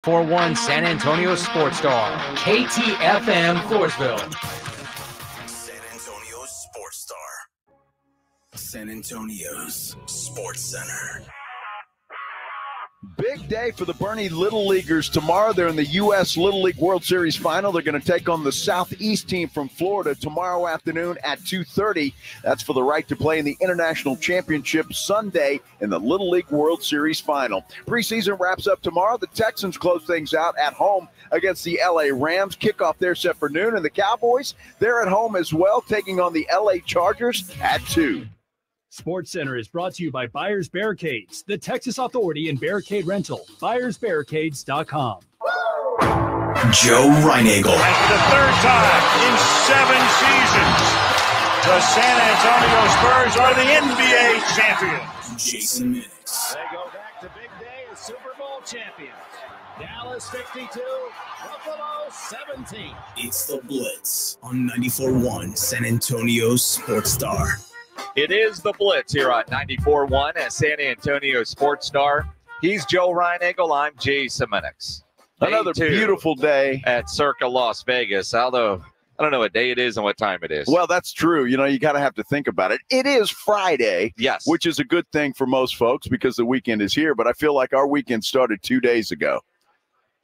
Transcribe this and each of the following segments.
4-1 San Antonio Sports Star, KTFM Floresville. San Antonio's Sports Star. San Antonio's Sports Center. Big day for the Bernie Little Leaguers tomorrow. They're in the U.S. Little League World Series final. They're going to take on the Southeast team from Florida tomorrow afternoon at 2:30. That's for the right to play in the International Championship Sunday in the Little League World Series final. Preseason wraps up tomorrow. The Texans close things out at home against the L.A. Rams. Kickoff there set for noon. And the Cowboys, they're at home as well, taking on the L.A. Chargers at 2. Sports Center is brought to you by Buyers Barricades, the Texas Authority in Barricade Rental. BuyersBarricades.com. Joe Reinagel. That's the third time in 7 seasons the San Antonio Spurs are the NBA champions. Jason Minix. They go back to big day as Super Bowl champions. Dallas 52, Buffalo 17. It's the Blitz on 94.1 San Antonio's Sports Star. It is the Blitz here on 94.1 at San Antonio Sports Star. He's Joe Reinagel. I'm Jason Minix. Another beautiful day at Circa Las Vegas, although I don't know what day it is and what time it is. Well, that's true. You know, you got to have to think about it. It is Friday, yes, which is a good thing for most folks because the weekend is here, but I feel like our weekend started 2 days ago.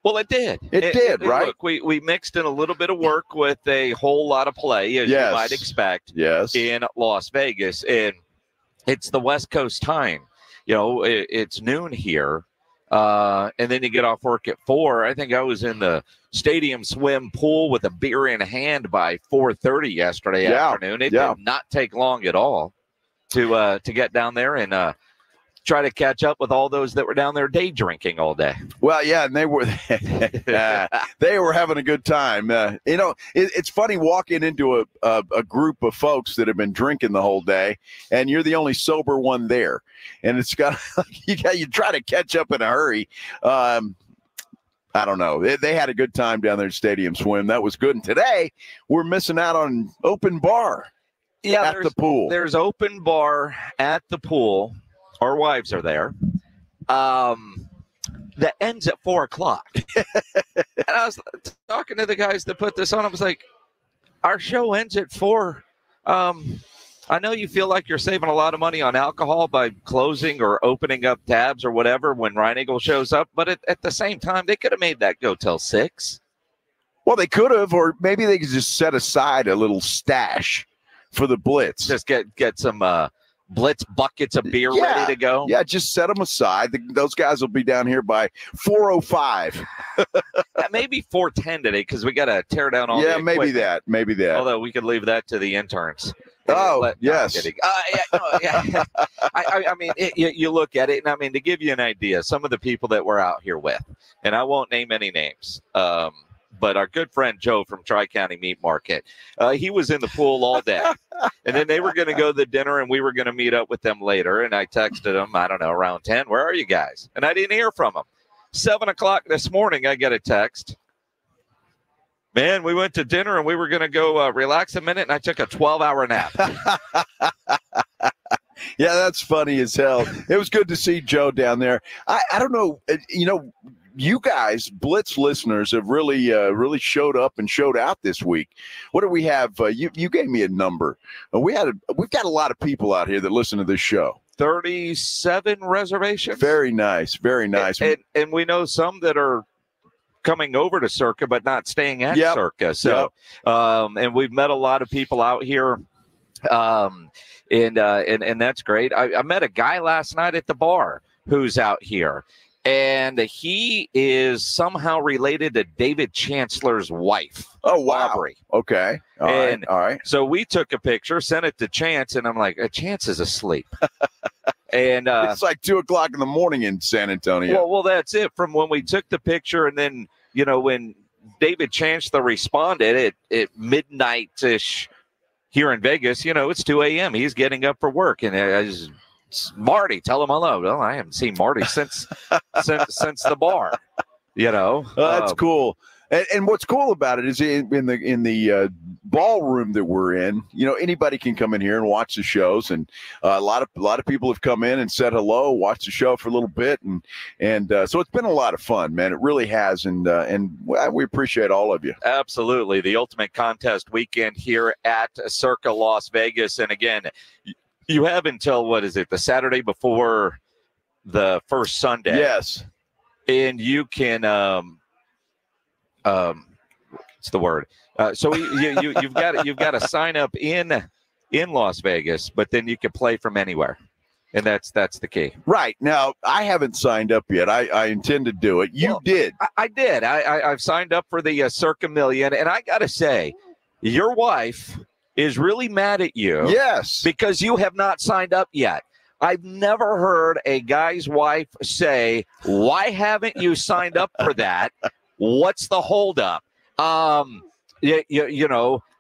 Well, it did. It did, right? Look, we mixed in a little bit of work with a whole lot of play, as you might expect, in Las Vegas. And it's the West Coast time. You know, it's noon here. And then you get off work at 4. I think I was in the stadium swim pool with a beer in hand by 4:30 yesterday afternoon. It did not take long at all to get down there and try to catch up with all those that were down there day drinking all day. Well, yeah, and they were they were having a good time. You know, it's funny walking into a group of folks that have been drinking the whole day, and you're the only sober one there. And it's got you try to catch up in a hurry. I don't know. They had a good time down there at Stadium Swim. That was good. And today we're missing out on open bar at the pool. There's open bar at the pool. Our wives are there. That ends at 4:00. And I was talking to the guys that put this on. I was like, our show ends at 4. I know you feel like you're saving a lot of money on alcohol by closing or opening up tabs or whatever when Reinagel shows up. But at the same time, they could have made that go till 6. Well, they could have, or maybe they could just set aside a little stash for the Blitz. Just get some Blitz buckets of beer ready to go. Yeah, just set them aside. Those guys will be down here by 4:05. Maybe 4:10 today because we got to tear down all the equipment. Maybe that. Although we could leave that to the interns. Yes. I mean, you look at it, and I mean, to give you an idea, some of the people that we're out here with, and I won't name any names, but our good friend Joe from Tri-County Meat Market, he was in the pool all day. And then they were going to go to the dinner, and we were going to meet up with them later. And I texted them, I don't know, around 10, where are you guys? And I didn't hear from them. 7 o'clock this morning, I get a text. Man, we went to dinner, and we were going to go relax a minute, and I took a 12-hour nap. Yeah, that's funny as hell. It was good to see Joe down there. I don't know, you guys, Blitz listeners, have really showed up and showed out this week. What do we have? You gave me a number. We've got a lot of people out here that listen to this show. 37 reservations. Very nice, very nice. And we know some that are coming over to Circa, but not staying at Circa. So, and we've met a lot of people out here. And that's great. I met a guy last night at the bar who's out here. And he is somehow related to David Chancellor's wife. Oh, wow. Aubrey. Okay. All right. So we took a picture, sent it to Chance, and I'm like, Chance is asleep. And it's like 2 o'clock in the morning in San Antonio. Well, that's it. From when we took the picture, and then, when David Chancellor responded at midnight-ish here in Vegas, it's 2 a.m. He's getting up for work, and Marty, tell him hello. Well, I haven't seen Marty since the bar. That's cool. And what's cool about it is in the ballroom that we're in, anybody can come in here and watch the shows, and a lot of people have come in and said hello, watched the show for a little bit, and so it's been a lot of fun, man. It really has, and we appreciate all of you. Absolutely, the ultimate contest weekend here at Circa Las Vegas, and again, you have until the Saturday before the first Sunday. Yes, and you can what's the word? So you've got to sign up in Las Vegas, but then you can play from anywhere, and that's the key. Right now, I haven't signed up yet. I intend to do it. You did. I did. I've signed up for the Circa Million, and I got to say, your wife is really mad at you. Yes, because you have not signed up yet. I've never heard a guy's wife say, "Why haven't you signed up for that? What's the holdup?"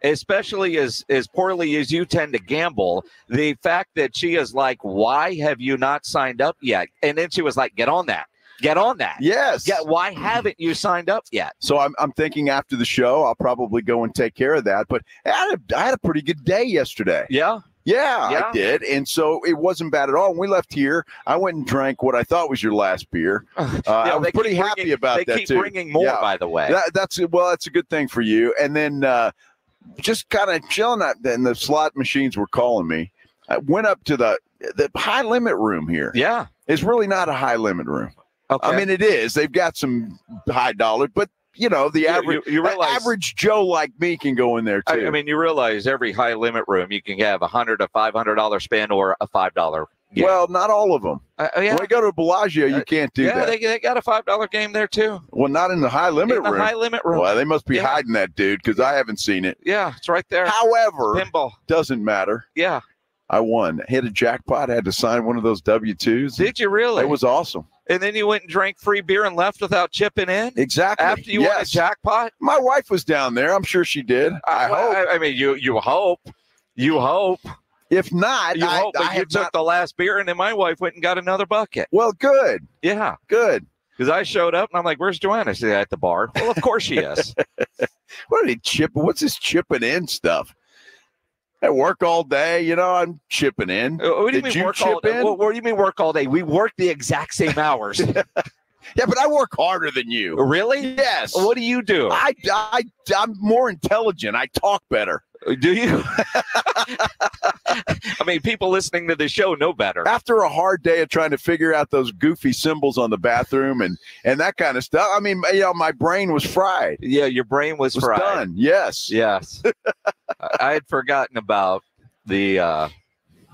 Especially as poorly as you tend to gamble, the fact that she is like, "Why have you not signed up yet?" And then she was like, "Get on that. Get on that." Yes. Yeah. Why haven't you signed up yet? So I'm thinking after the show, I'll probably go and take care of that. But I had a pretty good day yesterday. Yeah. Yeah, I did. And so it wasn't bad at all. When we left here, I went and drank what I thought was your last beer. I was pretty happy about that, too. They keep bringing more, by the way. That's a good thing for you. And then just kind of chilling out, and the slot machines were calling me. I went up to the high limit room here. Yeah. It's really not a high limit room. Okay. I mean, it is. They've got some high dollar, but the average Joe like me can go in there too. I mean, you realize every high limit room you can have $100 to $500 spend or a $5 game. Well, not all of them. When we go to Bellagio, you can't do that. Yeah, they got a $5 game there too. Well, not in the high limit room. High limit room. Well, they must be hiding that dude because I haven't seen it. Yeah, it's right there. However, pinball doesn't matter. Yeah, I won. Hit a jackpot. Had to sign one of those W-2s. Did you really? It was awesome. And then you went and drank free beer and left without chipping in? Exactly. After you won a jackpot? My wife was down there. I'm sure she did. I hope. I mean, you hope. You hope. If not, you hope. But you took the last beer, and then my wife went and got another bucket. Well, good. Yeah. Good. Because I showed up, and I'm like, where's Joanna? She said, at the bar. Well, of course she is. What did he chip? What's this chipping in stuff? I work all day, I'm chipping in. What do you mean work all day? What do you mean work all day? We work the exact same hours. Yeah, but I work harder than you. Really? Yes. What do you do? I'm more intelligent. I talk better. Do you? I mean, people listening to the show know better. After a hard day of trying to figure out those goofy symbols on the bathroom and that kind of stuff, I mean, my brain was fried. Yeah, your brain was fried. Done. Yes. Yes. I had forgotten about the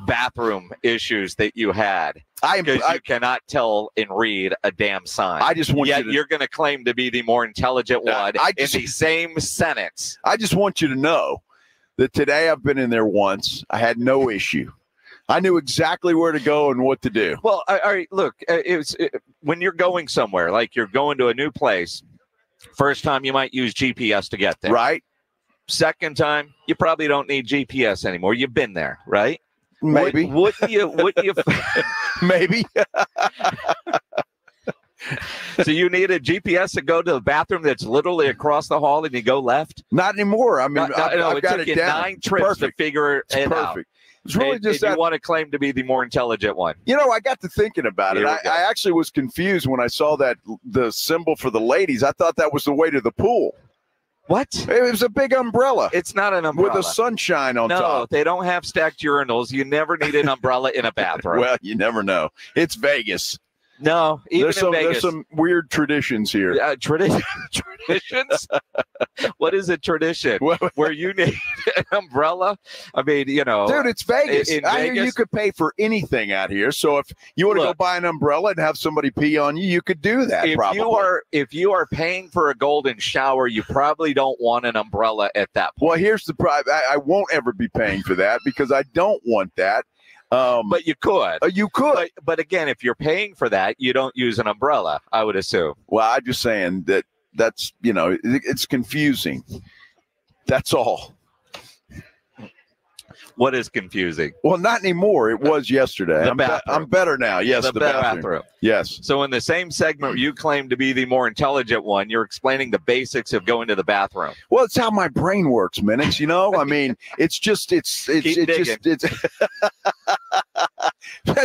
bathroom issues that you had. Because you cannot tell and read a damn sign. I just want you to... you're going to claim to be the more intelligent one in the same sentence. I just want you to know that today I've been in there once. I had no issue. I knew exactly where to go and what to do. Well, all right, look, when you're going somewhere, like you're going to a new place, first time you might use GPS to get there. Right. Second time, you probably don't need GPS anymore. You've been there, right? Maybe. Wouldn't you? Maybe. So you need a GPS to go to the bathroom that's literally across the hall and you go left? Not anymore. I mean, I've got it down. 9 trips to figure it out. Perfect. It's really just you want to claim to be the more intelligent one. I got to thinking about it. I actually was confused when I saw the symbol for the ladies. I thought that was the way to the pool. What? It was a big umbrella. It's not an umbrella. With the sunshine on top. No, they don't have stacked urinals. You never need an umbrella in a bathroom. Well, you never know. It's Vegas. No, even in Vegas. There's some weird traditions here. Traditions? What is a tradition? Where you need an umbrella? I mean, Dude, it's Vegas. I hear you could pay for anything out here. So if you want to go buy an umbrella and have somebody pee on you, you could do that If you are paying for a golden shower, you probably don't want an umbrella at that point. Well, here's the problem. I won't ever be paying for that because I don't want that. But you could. You could. But again, if you're paying for that, you don't use an umbrella, I would assume. Well, I'm just saying that's, it's confusing. That's all. What is confusing? Well, not anymore. It was yesterday. I'm better now. Yes, the bathroom. Yes. So in the same segment, you claim to be the more intelligent one. You're explaining the basics of going to the bathroom. Well, it's how my brain works, Minix. You know, I mean, it's just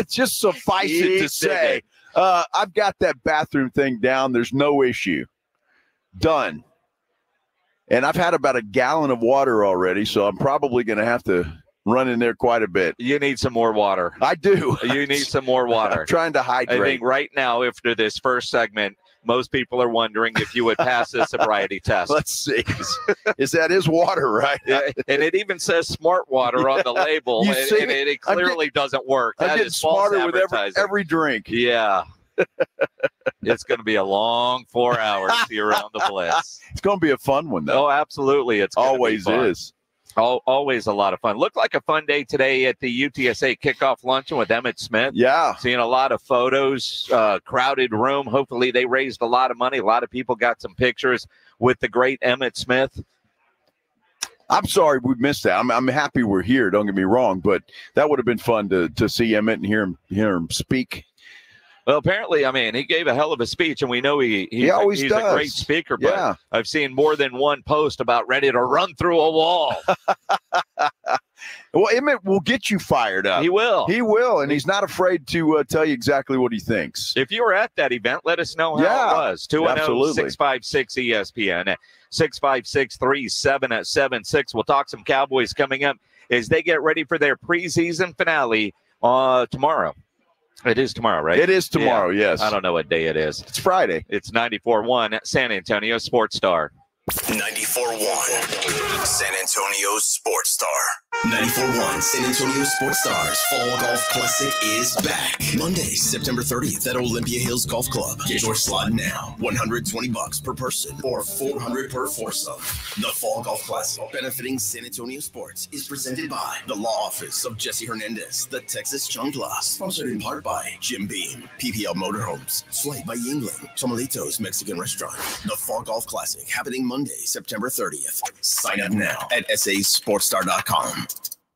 just suffice it to say, I've got that bathroom thing down. There's no issue. Done. And I've had about a gallon of water already, so I'm probably going to have to run in there quite a bit. You need some more water. I do. You need some more water. I'm trying to hydrate. I think right now, after this first segment, most people are wondering if you would pass the sobriety test. Let's see. Is that his water, right? And it even says smart water on the label, and it clearly doesn't work. That is smarter with every drink. Yeah. It's going to be a long 4 hours here around the Blitz. It's going to be a fun one, though. Oh, absolutely. It's always is. Always a lot of fun. Looked like a fun day today at the UTSA kickoff luncheon with Emmitt Smith. Yeah. Seeing a lot of photos, crowded room. Hopefully they raised a lot of money. A lot of people got some pictures with the great Emmitt Smith. I'm sorry we missed that. I'm happy we're here. Don't get me wrong, but that would have been fun to see Emmitt and hear him speak. Well, apparently, I mean, he gave a hell of a speech, and we know he's a great speaker, but yeah. I've seen more than one post about ready to run through a wall. Well, Emmitt will get you fired up. He will. He will, and he's not afraid to tell you exactly what he thinks. If you were at that event, let us know how it was. 210-656-ESPN, 656-3776. We'll talk some Cowboys coming up as they get ready for their preseason finale tomorrow. It is tomorrow, right? It is tomorrow, yes. I don't know what day it is. It's Friday. It's 94.1 San Antonio Sports Star. 94.1 San Antonio Sports Star. 94.1 San Antonio Sports Stars Fall Golf Classic is back. Monday, September 30th at Olympia Hills Golf Club. Get your slot now. $120 per person or $400 per foursome. The Fall Golf Classic, benefiting San Antonio sports, is presented by the Law Office of Jesse Hernandez, the Texas Chungla, sponsored in part by Jim Beam, PPL Motorhomes, Slate by Yingling, Tomalitos Mexican Restaurant. The Fall Golf Classic happening Monday, September 30th. Sign up now at sasportstar.com.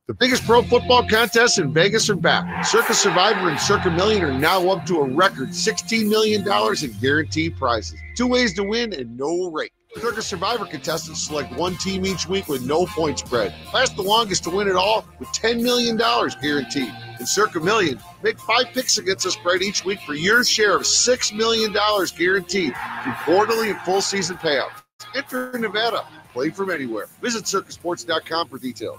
The biggest pro football contests in Vegas are back. Circa Survivor and Circa Million are now up to a record $16 million in guaranteed prizes. 2 ways to win and no rate. Circa Survivor contestants select one team each week with no point spread. Last the longest to win it all with $10 million guaranteed. In Circa Million, make 5 picks against the spread each week for your share of $6 million guaranteed through quarterly and full season payouts. Enter in Nevada. Play from anywhere. Visit circusports.com for details.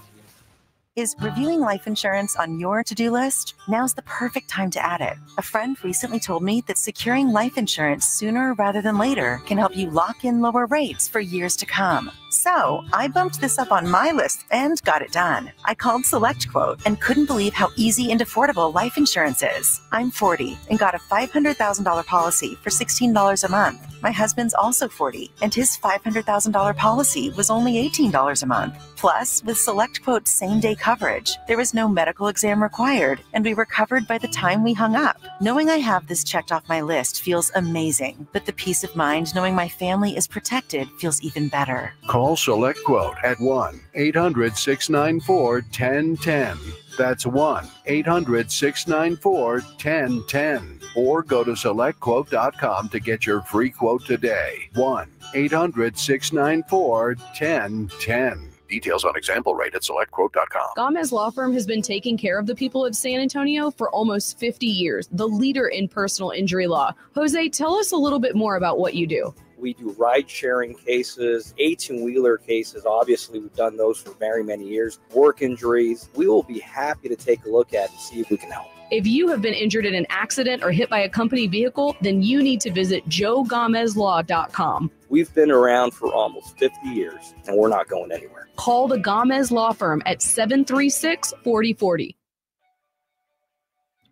Is reviewing life insurance on your to-do list? Now's the perfect time to add it. A friend recently told me that securing life insurance sooner rather than later can help you lock in lower rates for years to come. So I bumped this up on my list and got it done. I called SelectQuote and couldn't believe how easy and affordable life insurance is. I'm 40 and got a $500,000 policy for $16 a month. My husband's also 40, and his $500,000 policy was only $18 a month. Plus, with SelectQuote's same-day coverage, there was no medical exam required, and we were covered by the time we hung up. Knowing I have this checked off my list feels amazing, but the peace of mind knowing my family is protected feels even better. Call SelectQuote at 1-800-694-1010. That's 1-800-694-1010. Or go to SelectQuote.com to get your free quote today. 1-800-694-1010. Details on example rate at SelectQuote.com. Gomez Law Firm has been taking care of the people of San Antonio for almost 50 years, the leader in personal injury law. Jose, tell us a little bit more about what you do. We do ride-sharing cases, 18-wheeler cases. Obviously, we've done those for very many years. Work injuries. We will be happy to take a look at and see if we can help. If you have been injured in an accident or hit by a company vehicle, then you need to visit joegomezlaw.com. We've been around for almost 50 years, and we're not going anywhere. Call the Gomez Law Firm at 736-4040.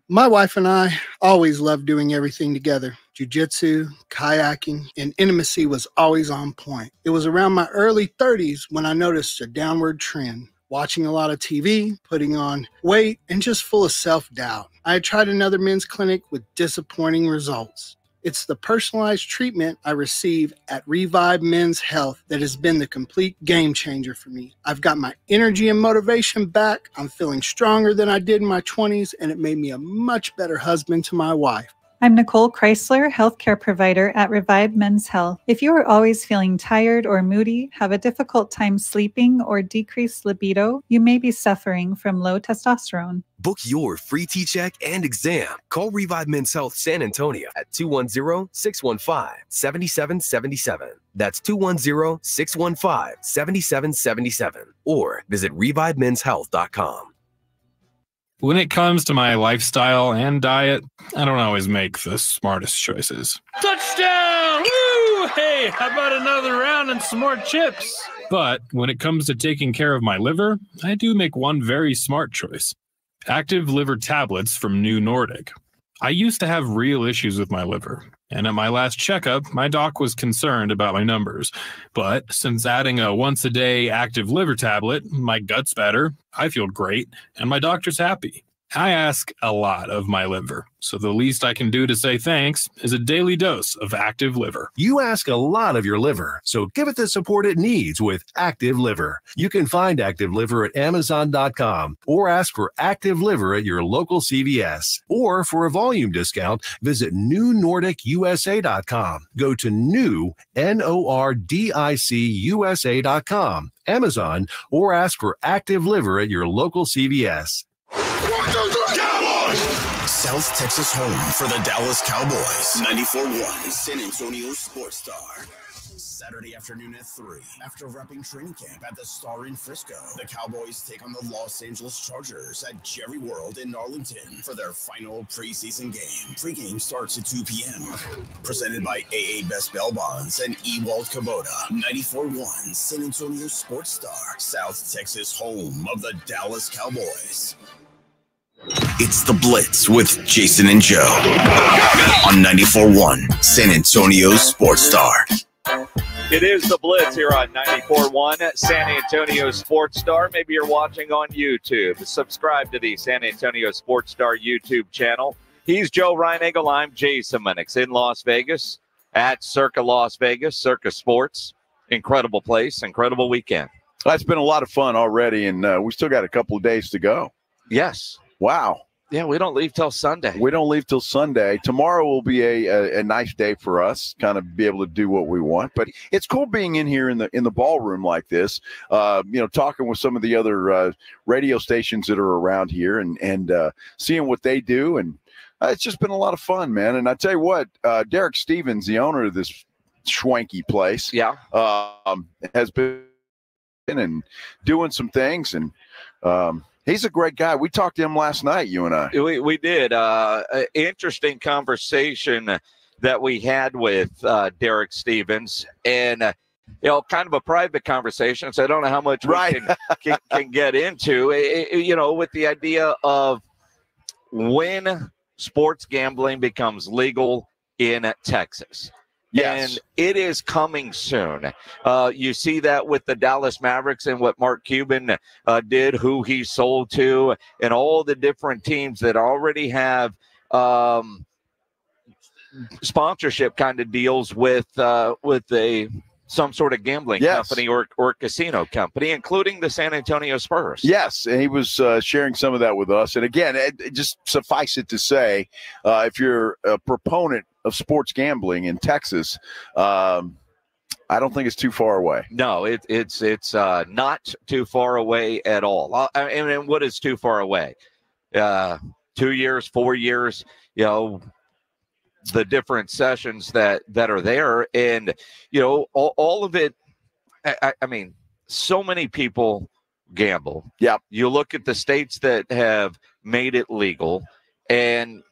My wife and I always loved doing everything together. Jiu-jitsu, kayaking, and intimacy was always on point. It was around my early 30s when I noticed a downward trend. Watching a lot of TV, putting on weight, and just full of self-doubt. I had tried another men's clinic with disappointing results. It's the personalized treatment I receive at Revive Men's Health that has been the complete game changer for me. I've got my energy and motivation back. I'm feeling stronger than I did in my 20s, and it made me a much better husband to my wife. I'm Nicole Chrysler, healthcare provider at Revive Men's Health. If you are always feeling tired or moody, have a difficult time sleeping, or decreased libido, you may be suffering from low testosterone. Book your free T-check and exam. Call Revive Men's Health San Antonio at 210-615-7777. That's 210-615-7777. Or visit ReviveMen'sHealth.com. When it comes to my lifestyle and diet, I don't always make the smartest choices. Touchdown! Woo! Hey, how about another round and some more chips? But when it comes to taking care of my liver, I do make one very smart choice. Active liver tablets from New Nordic. I used to have real issues with my liver, and at my last checkup, my doc was concerned about my numbers. But since adding a once-a-day active liver tablet, my gut's better, I feel great, and my doctor's happy. I ask a lot of my liver, so the least I can do to say thanks is a daily dose of Active Liver. You ask a lot of your liver, so give it the support it needs with Active Liver. You can find Active Liver at Amazon.com or ask for Active Liver at your local CVS. Or for a volume discount, visit NewNordicUSA.com. Go to new, NORDICUSA.com, Amazon, or ask for Active Liver at your local CVS. Cowboys! South Texas home for the Dallas Cowboys. 94.1 San Antonio Sports Star. Saturday afternoon at 3. After wrapping training camp at the Star in Frisco, the Cowboys take on the Los Angeles Chargers at Jerry World in Arlington for their final preseason game. Pre-game starts at 2 p.m. Presented by AA Best Bail Bonds and Ewald Kubota. 94.1 San Antonio Sports Star. South Texas home of the Dallas Cowboys. It's the Blitz with Jason and Joe on 94.1 San Antonio Sports Star. It is the Blitz here on 94.1 San Antonio Sports Star. Maybe you're watching on YouTube. Subscribe to the San Antonio Sports Star YouTube channel. He's Joe Reinagel. I'm Jason Minix in Las Vegas at Circa Las Vegas, Circa Sports. Incredible place, incredible weekend. It's been a lot of fun already, and we still got a couple of days to go. Yes. Wow. Yeah, we don't leave till Sunday. We don't leave till Sunday. Tomorrow will be a nice day for us, kind of be able to do what we want. But it's cool being in here in the ballroom like this, talking with some of the other radio stations that are around here and seeing what they do. And it's just been a lot of fun, man. And I tell you what, Derek Stevens, the owner of this schwanky place, has been and doing some things, and he's a great guy. We talked to him last night, you and I. We did. An interesting conversation that we had with Derek Stevens, and kind of a private conversation. So I don't know how much we can get into. With the idea of when sports gambling becomes legal in Texas. Yes. And it is coming soon. You see that with the Dallas Mavericks and what Mark Cuban did, who he sold to, and all the different teams that already have sponsorship kind of deals with some sort of gambling company or casino company, including the San Antonio Spurs. Yes, and he was sharing some of that with us. And again, just suffice it to say, if you're a proponent of sports gambling in Texas, I don't think it's too far away. No, it's not too far away at all. And what is too far away? 2 years, 4 years, the different sessions that are there, and all of it. I mean, so many people gamble. Yeah, you look at the states that have made it legal, and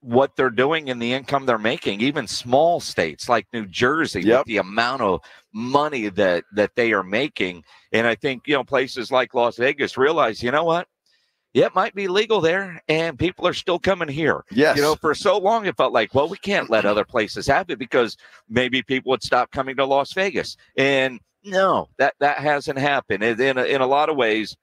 what they're doing and the income they're making. Even small states like New Jersey, with the amount of money that they are making, and I think places like Las Vegas realize, you know what? Yeah, it might be legal there, and people are still coming here. Yes. For so long, it felt like, well, we can't let other places have it because maybe people would stop coming to Las Vegas. And no, that hasn't happened. In a lot of ways,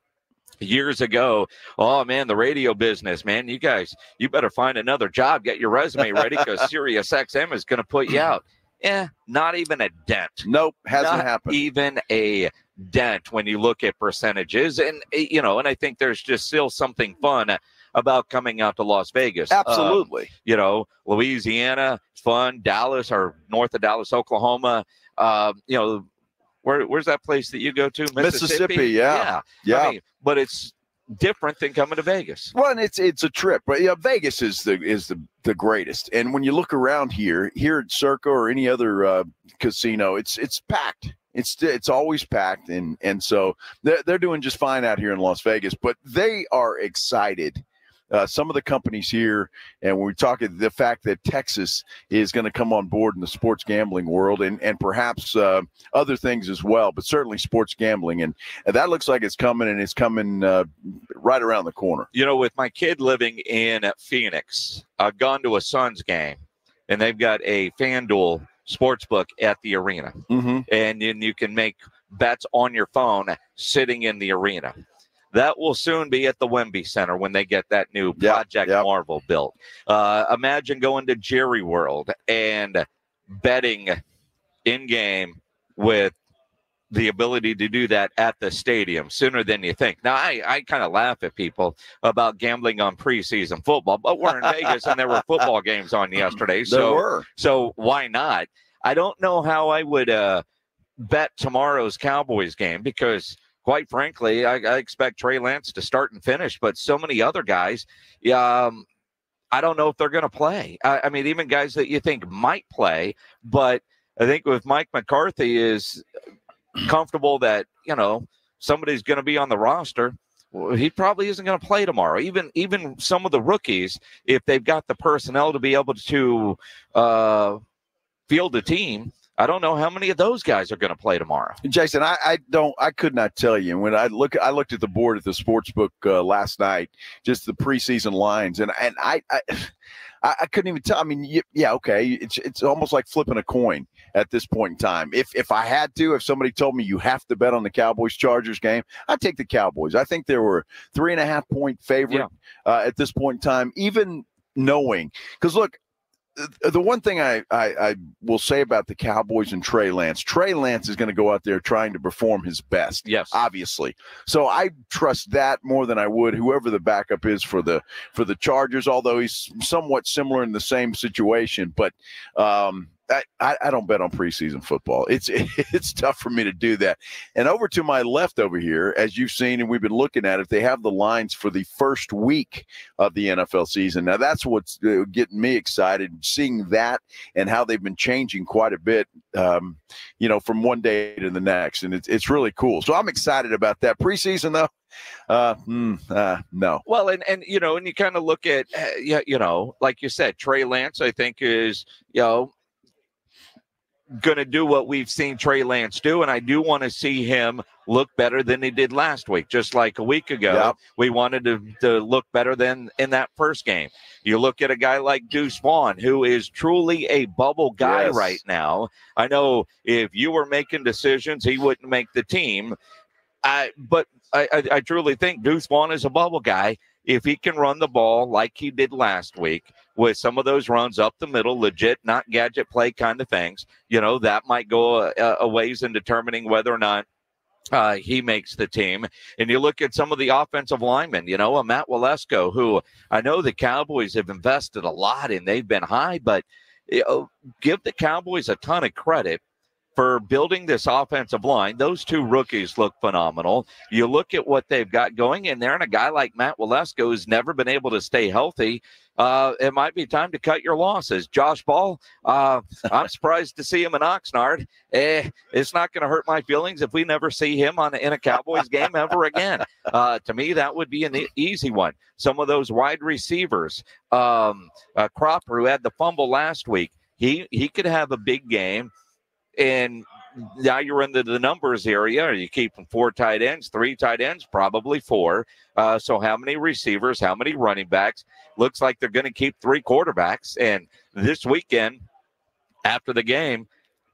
years ago, oh man, the radio business, man, you better find another job, get your resume ready because Sirius XM is going to put you out. Not even a dent. Nope, hasn't happened. Even a dent when you look at percentages. And, and I think there's just still something fun about coming out to Las Vegas. Absolutely. Louisiana, fun. Dallas or north of Dallas, Oklahoma, where's that place that you go to? Mississippi, yeah. I mean, but it's different than coming to Vegas. Well, and it's a trip, but Vegas is the greatest. And when you look around here at Circa or any other casino, it's packed. It's always packed, and so they're doing just fine out here in Las Vegas. But they are excited. Some of the companies here, and when we talk the fact that Texas is going to come on board in the sports gambling world, and perhaps other things as well, but certainly sports gambling, and that looks like it's coming, and it's coming right around the corner. With my kid living in Phoenix, I've gone to a Suns game, and they've got a FanDuel sportsbook at the arena, and then you can make bets on your phone sitting in the arena. That will soon be at the Wemby Center when they get that new Project Marvel built. Imagine going to Jerry World and betting in-game with the ability to do that at the stadium sooner than you think. Now, I kind of laugh at people about gambling on preseason football, but we're in Vegas and there were football games on yesterday. So why not? I don't know how I would bet tomorrow's Cowboys game because – quite frankly, I expect Trey Lance to start and finish, but so many other guys, I don't know if they're going to play. I mean, even guys that you think might play, but I think with Mike McCarthy is comfortable that, somebody's going to be on the roster. Well, he probably isn't going to play tomorrow. Even some of the rookies, if they've got the personnel to be able to field a team, I don't know how many of those guys are going to play tomorrow. Jason, I could not tell you. When I looked at the board at the sportsbook last night, just the preseason lines, and I couldn't even tell. I mean, okay, it's almost like flipping a coin at this point in time. If I had to, if somebody told me you have to bet on the Cowboys-Chargers game, I'd take the Cowboys. I think they were 3.5-point favorite at this point in time, even knowing. Because, look, the one thing I will say about the Cowboys and Trey Lance is going to go out there trying to perform his best. Yes, obviously. So I trust that more than I would whoever the backup is for the Chargers. Although he's somewhat similar in the same situation, but I don't bet on preseason football. It's tough for me to do that. And over to my left over here, as you've seen, and we've been looking at it, they have the lines for the first week of the NFL season. Now, that's what's getting me excited, seeing that and how they've been changing quite a bit, from one day to the next. And it's really cool. So I'm excited about that. Preseason, though, no. Well, and you kind of look at, like you said, Trey Lance, I think is, going to do what we've seen Trey Lance do, and I do want to see him look better than he did last week. Just like a week ago, we wanted to look better than in that first game. You look at a guy like Deuce Vaughn, who is truly a bubble guy right now. I know if you were making decisions, he wouldn't make the team. But I truly think Deuce Vaughn is a bubble guy. If he can run the ball like he did last week with some of those runs up the middle, legit, not gadget play kind of things, that might go a ways in determining whether or not he makes the team. And you look at some of the offensive linemen, a Matt Walesko, who I know the Cowboys have invested a lot in. They've been high, but give the Cowboys a ton of credit for building this offensive line. Those two rookies look phenomenal. You look at what they've got going in there, and a guy like Matt Walesko who's never been able to stay healthy, it might be time to cut your losses. Josh Ball, I'm surprised to see him in Oxnard. It's not going to hurt my feelings if we never see him in a Cowboys game ever again. To me, that would be an easy one. Some of those wide receivers, Cropper, who had the fumble last week, he could have a big game. And now you're into the numbers area. Are you keeping 4 tight ends, 3 tight ends? Probably 4. So how many receivers, how many running backs? Looks like they're going to keep 3 quarterbacks. And this weekend, after the game,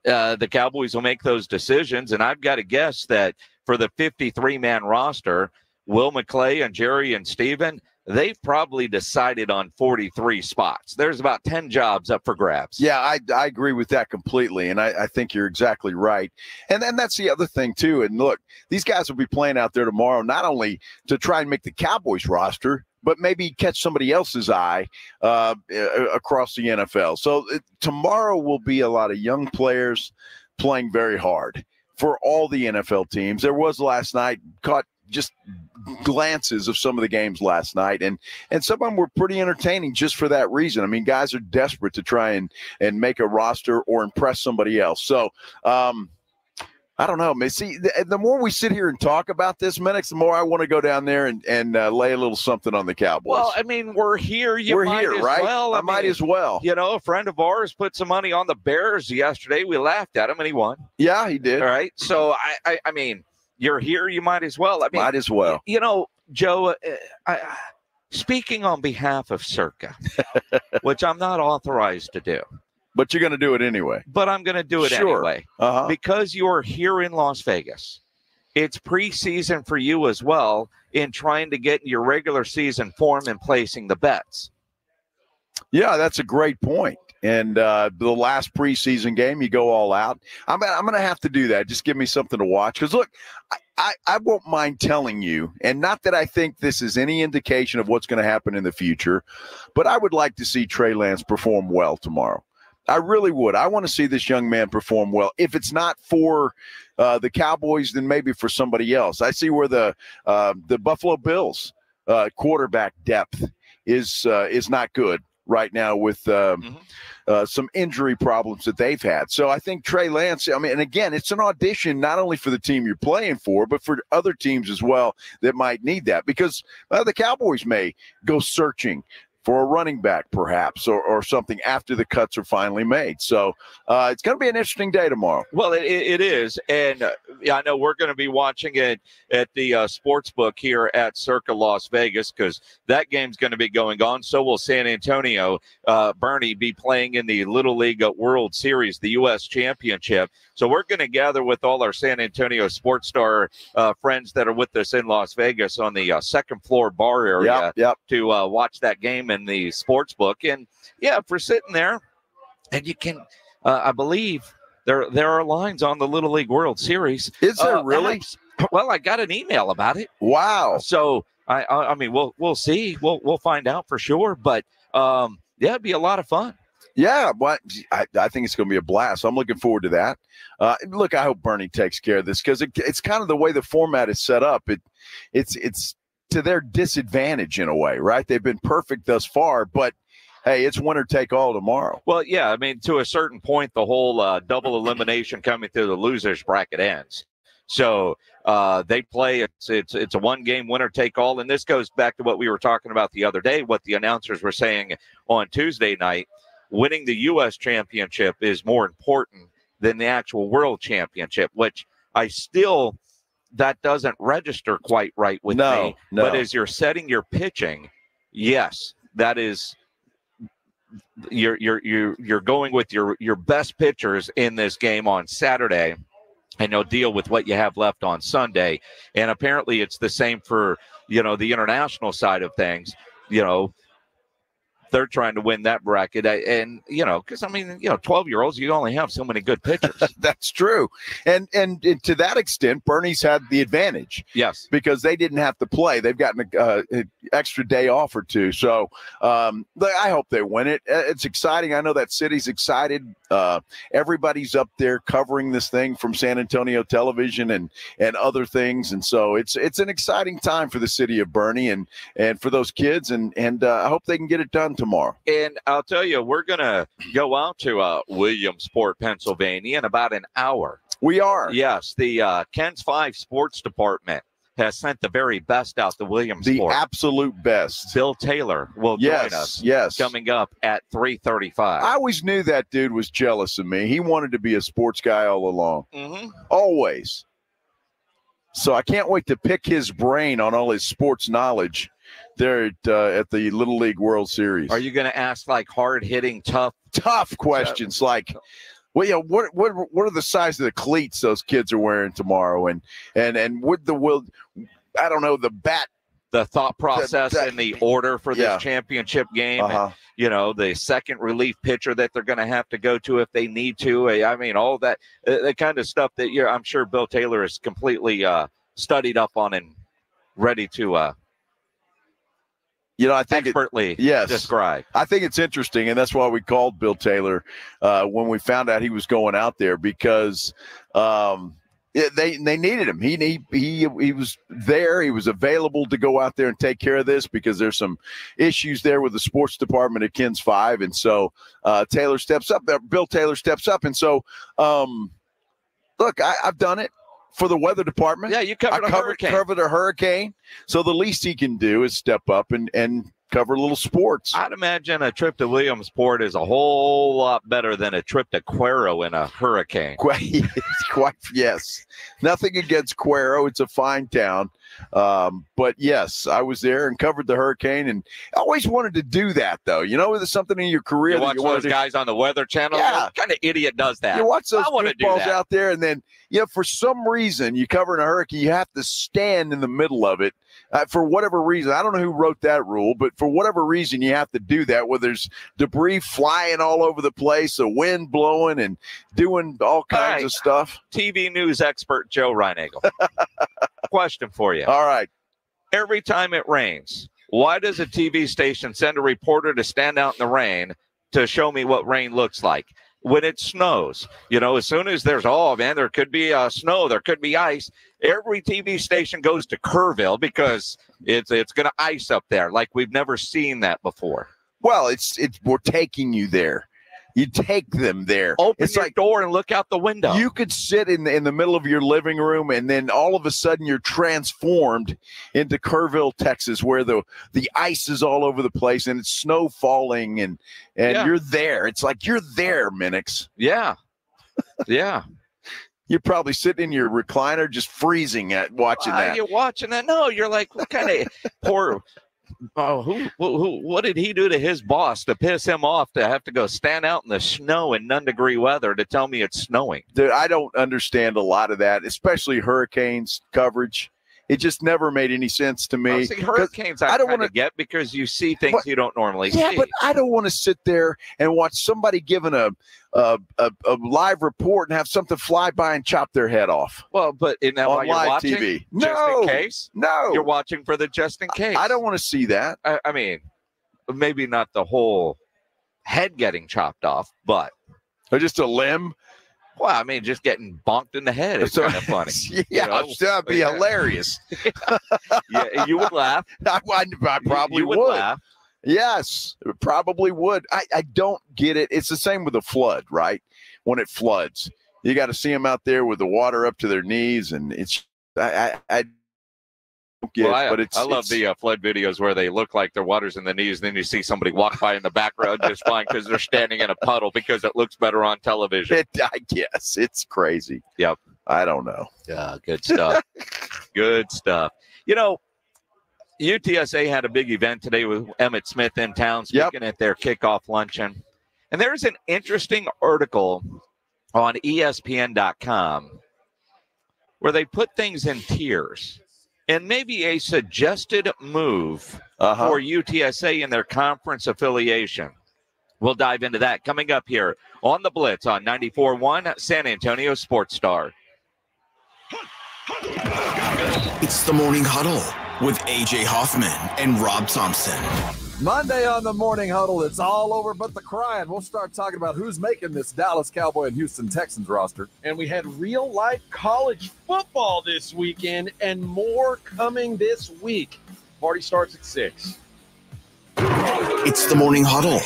the Cowboys will make those decisions. And I've got to guess that for the 53-man roster, Will McClay and Jerry and Steven, they've probably decided on 43 spots. There's about 10 jobs up for grabs. Yeah, I agree with that completely, and I think you're exactly right. And then that's the other thing, too. And look, these guys will be playing out there tomorrow not only to try and make the Cowboys roster, but maybe catch somebody else's eye across the NFL. So tomorrow will be a lot of young players playing very hard for all the NFL teams. There was last night, caught just glances of some of the games last night, and some of them were pretty entertaining just for that reason. I mean, guys are desperate to try and make a roster or impress somebody else. So I don't know. See, the more we sit here and talk about this, Minix, the more I want to go down there and lay a little something on the Cowboys. Well, I mean, we're here. We're here, right? Well. I might as well. You know, a friend of ours put some money on the Bears yesterday. We laughed at him, and he won. Yeah, he did. All right. So, I mean, you're here. You might as well. I mean, might as well. You know, Joe, speaking on behalf of Circa, which I'm not authorized to do. But you're going to do it anyway. But I'm going to do it anyway. Because you're here in Las Vegas. It's preseason for you as well in trying to get in your regular season form and placing the bets. Yeah, that's a great point. And the last preseason game, you go all out. I'm going to have to do that. Just give me something to watch. Because, look, I won't mind telling you, and not that I think this is any indication of what's going to happen in the future, but I would like to see Trey Lance perform well tomorrow. I really would. I want to see this young man perform well. If it's not for the Cowboys, then maybe for somebody else. I see where the Buffalo Bills quarterback depth is not good right now with some injury problems that they've had. So I think Trey Lance, I mean, and again, it's an audition not only for the team you're playing for, but for other teams as well that might need that, because the Cowboys may go searching for a running back, perhaps, or something after the cuts are finally made. So it's going to be an interesting day tomorrow. Well, it is. And I know we're going to be watching it at the sports book here at Circa Las Vegas, because that game's going to be going on. So will San Antonio. Bernie be playing in the Little League World Series, the U.S. Championship. So we're going to gather with all our San Antonio Sports Star friends that are with us in Las Vegas on the second floor bar area to watch that game in the sports book. And yeah, if we're sitting there, and you can, I believe there are lines on the Little League World Series. Is there really? Well, I got an email about it. Wow. So I mean, we'll see. We'll find out for sure. But yeah, it'd be a lot of fun. Yeah, but I think it's going to be a blast. I'm looking forward to that. Look, I hope Bernie takes care of this, because it's kind of the way the format is set up. It's to their disadvantage in a way, right? They've been perfect thus far, but hey, it's winner take all tomorrow. Well, yeah, I mean, to a certain point, the whole double elimination coming through the losers bracket ends. So they play. It's a one-game winner take all, and this goes back to what we were talking about the other day. What the announcers were saying on Tuesday night. Winning the U.S. championship is more important than the actual world championship, which that doesn't register quite right with me. No. But as you're setting your pitching, yes, that is you're going with your best pitchers in this game on Saturday, and you'll deal with what you have left on Sunday. And apparently it's the same for, the international side of things. They're trying to win that bracket. And, because, 12-year-olds, you only have so many good pitchers. That's true. And to that extent, Bernie's had the advantage. Yes. Because they didn't have to play. They've gotten an extra day off or two. So I hope they win it. It's exciting. I know that city's excited. Everybody's up there covering this thing from San Antonio television and other things. And so it's an exciting time for the city of Bernie and for those kids. And I hope they can get it done tomorrow. And I'll tell you, we're going to go out to Williamsport, Pennsylvania in about an hour. We are. Yes. The Ken's 5 Sports Department has sent the very best out to Williamsport. The absolute best. Bill Taylor will join us. Yes. Coming up at 3:35. I always knew that dude was jealous of me. He wanted to be a sports guy all along. Mm-hmm. Always. So I can't wait to pick his brain on all his sports knowledge there at the Little League World Series. Are you going to ask like hard-hitting, tough questions like, well, what are the size of the cleats those kids are wearing tomorrow, and I don't know, the thought process and the order for this championship game. Uh-huh. And, the second relief pitcher that they're going to have to go to if they need to. I mean, all that, the kind of stuff that I'm sure Bill Taylor is completely studied up on and ready to I think expertly describe. I think it's interesting, and that's why we called Bill Taylor when we found out he was going out there, because they needed him. He was there. He was available to go out there and take care of this, because there's some issues there with the sports department at Kins 5, and so Taylor steps up. Bill Taylor steps up, and so look, I've done it for the weather department. Yeah, you covered a hurricane. So the least he can do is step up and cover a little sports. I'd imagine a trip to Williamsport is a whole lot better than a trip to Cuero in a hurricane. Yes. Nothing against Cuero. It's a fine town. But yes, I was there and covered the hurricane, and I always wanted to do that, though. There's something in your career. You watch those guys on the Weather Channel? Yeah. What kind of idiot does that? You watch those footballs that. out there, and then, for some reason, you cover a hurricane, you have to stand in the middle of it. For whatever reason, I don't know who wrote that rule, but for whatever reason, you have to do that, where there's debris flying all over the place, the wind blowing and doing all kinds of stuff. TV news expert Joe Reinagel. Question for you. All right. Every time it rains, why does a TV station send a reporter to stand out in the rain to show me what rain looks like? When it snows, as soon as there's, there could be snow, there could be ice, every TV station goes to Kerrville because it's going to ice up there like we've never seen that before. Well, we're taking you there. You take them there. Open your door and look out the window. You could sit in the middle of your living room, and then all of a sudden you're transformed into Kerrville, Texas, where the ice is all over the place and it's snow falling, and you're there. It's like you're there, Minix. Yeah. Yeah. You're probably sitting in your recliner just freezing watching that. You're watching that? No, you're like, what kind of poor... Oh, what did he do to his boss to piss him off to have to go stand out in the snow in none-degree weather to tell me it's snowing? Dude, I don't understand a lot of that, especially hurricanes coverage. It just never made any sense to me. Hurricanes I don't want to get because you see things you don't normally see. Yeah, but I don't want to sit there and watch somebody giving a live report and have something fly by and chop their head off. Well, but in that while you're watching, TV. Just in case? No. You're watching for the just in case. I don't want to see that. I mean, maybe not the whole head getting chopped off, but. Or just a limb. Well, I mean, just getting bonked in the head is kind of funny. Yeah, that'd be hilarious. Yeah, you would laugh. I probably would laugh. Yes, it probably would. I don't get it. It's the same with a flood, right? When it floods, you got to see them out there with the water up to their knees, and it's I don't get it, but I love the flood videos where they look like their water's in the knees, and then you see somebody walk by in the background just fine because they're standing in a puddle because it looks better on television. I guess it's crazy. Yep. I don't know. Yeah, good stuff. Good stuff. UTSA had a big event today with Emmitt Smith in town speaking at their kickoff luncheon. And there's an interesting article on ESPN.com where they put things in tiers and maybe a suggested move for UTSA in their conference affiliation. We'll dive into that coming up here on the Blitz on 94.1 San Antonio Sports Star. It's the Morning Huddle with A.J. Hoffman and Rob Thompson. Monday on the Morning Huddle, it's all over but the crying. We'll start talking about who's making this Dallas Cowboy and Houston Texans roster. And we had real-life college football this weekend and more coming this week. Party starts at 6. It's the Morning Huddle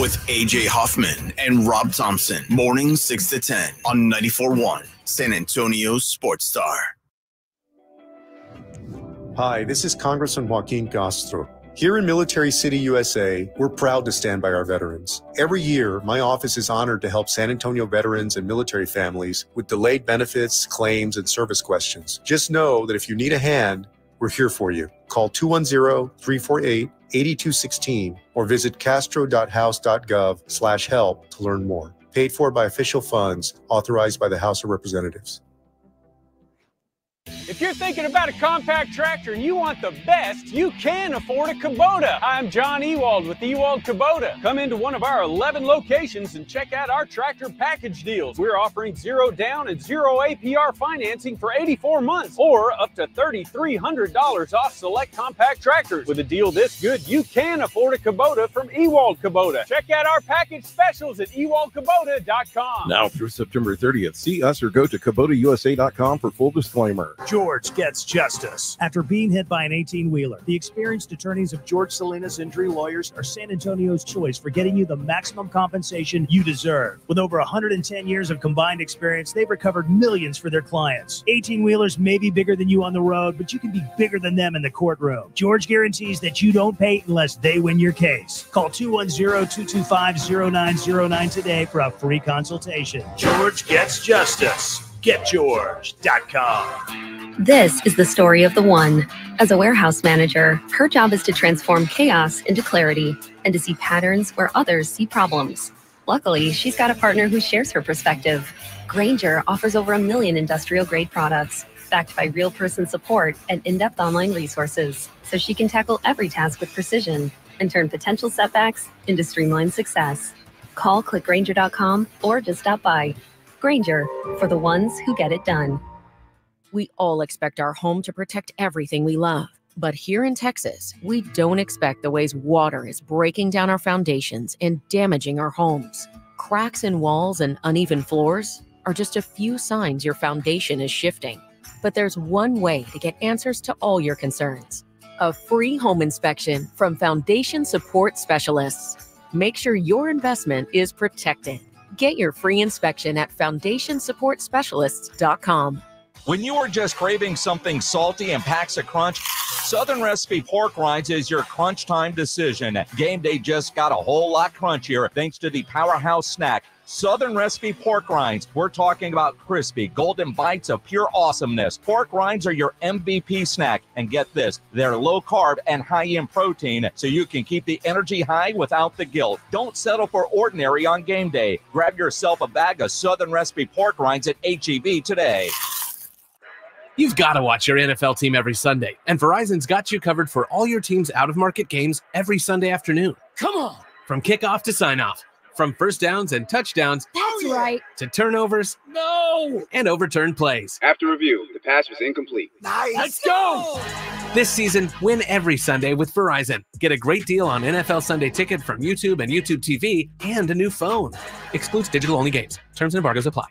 with A.J. Hoffman and Rob Thompson. Morning 6 to 10 on 94.1 San Antonio Sports Star. Hi, this is Congressman Joaquin Castro. Here in Military City, USA, we're proud to stand by our veterans. Every year, my office is honored to help San Antonio veterans and military families with delayed benefits, claims, and service questions. Just know that if you need a hand, we're here for you. Call 210-348-8216 or visit castro.house.gov/help to learn more. Paid for by official funds authorized by the House of Representatives. If you're thinking about a compact tractor and you want the best, you can afford a Kubota. I'm John Ewald with Ewald Kubota. Come into one of our 11 locations and check out our tractor package deals. We're offering 0 down and 0 APR financing for 84 months or up to $3,300 off select compact tractors. With a deal this good, you can afford a Kubota from Ewald Kubota. Check out our package specials at ewaldkubota.com. Now through September 30th, see us or go to KubotaUSA.com for full disclaimer. George gets justice. After being hit by an 18-wheeler, the experienced attorneys of George Salinas Injury Lawyers are San Antonio's choice for getting you the maximum compensation you deserve. With over 110 years of combined experience, they've recovered millions for their clients. 18-wheelers may be bigger than you on the road, but you can be bigger than them in the courtroom. George guarantees that you don't pay unless they win your case. Call 210-225-0909 today for a free consultation. George gets justice. GetGeorge.com. This is the story of the one. As a warehouse manager, her job is to transform chaos into clarity and to see patterns where others see problems. Luckily, she's got a partner who shares her perspective. Grainger offers over 1 million industrial-grade products, backed by real person support and in-depth online resources, so she can tackle every task with precision and turn potential setbacks into streamlined success. Call clickgrainger.com or just stop by. Grainger, for the ones who get it done. We all expect our home to protect everything we love. But here in Texas, we don't expect the ways water is breaking down our foundations and damaging our homes. Cracks in walls and uneven floors are just a few signs your foundation is shifting. But there's one way to get answers to all your concerns. A free home inspection from Foundation Support Specialists. Make sure your investment is protected. Get your free inspection at FoundationSupportSpecialists.com. When you are just craving something salty and packs a crunch, Southern Recipe Pork Rinds is your crunch time decision. Game day just got a whole lot crunchier thanks to the powerhouse snack, Southern Recipe Pork Rinds. We're talking about crispy, golden bites of pure awesomeness. Pork rinds are your MVP snack. And get this, they're low carb and high in protein, so you can keep the energy high without the guilt. Don't settle for ordinary on game day. Grab yourself a bag of Southern Recipe Pork Rinds at HEB today. You've got to watch your NFL team every Sunday, and Verizon's got you covered for all your team's out-of-market games every Sunday afternoon. Come on! From kickoff to sign-off, from first downs and touchdowns That's right. to turnovers and overturned plays. After review, the pass was incomplete. Nice! Let's go! This season, win every Sunday with Verizon. Get a great deal on NFL Sunday Ticket from YouTube and YouTube TV and a new phone. Excludes digital-only games. Terms and embargoes apply.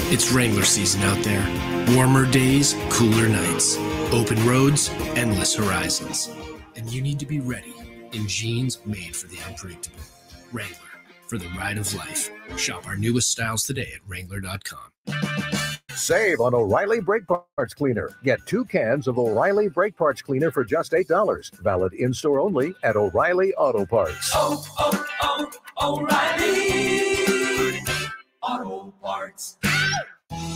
It's Wrangler season out there. Warmer days, cooler nights. Open roads, endless horizons. And you need to be ready in jeans made for the unpredictable. Wrangler, for the ride of life. Shop our newest styles today at Wrangler.com. Save on O'Reilly Brake Parts Cleaner. Get 2 cans of O'Reilly Brake Parts Cleaner for just $8. Valid in-store only at O'Reilly Auto Parts. O'Reilly Auto Parts.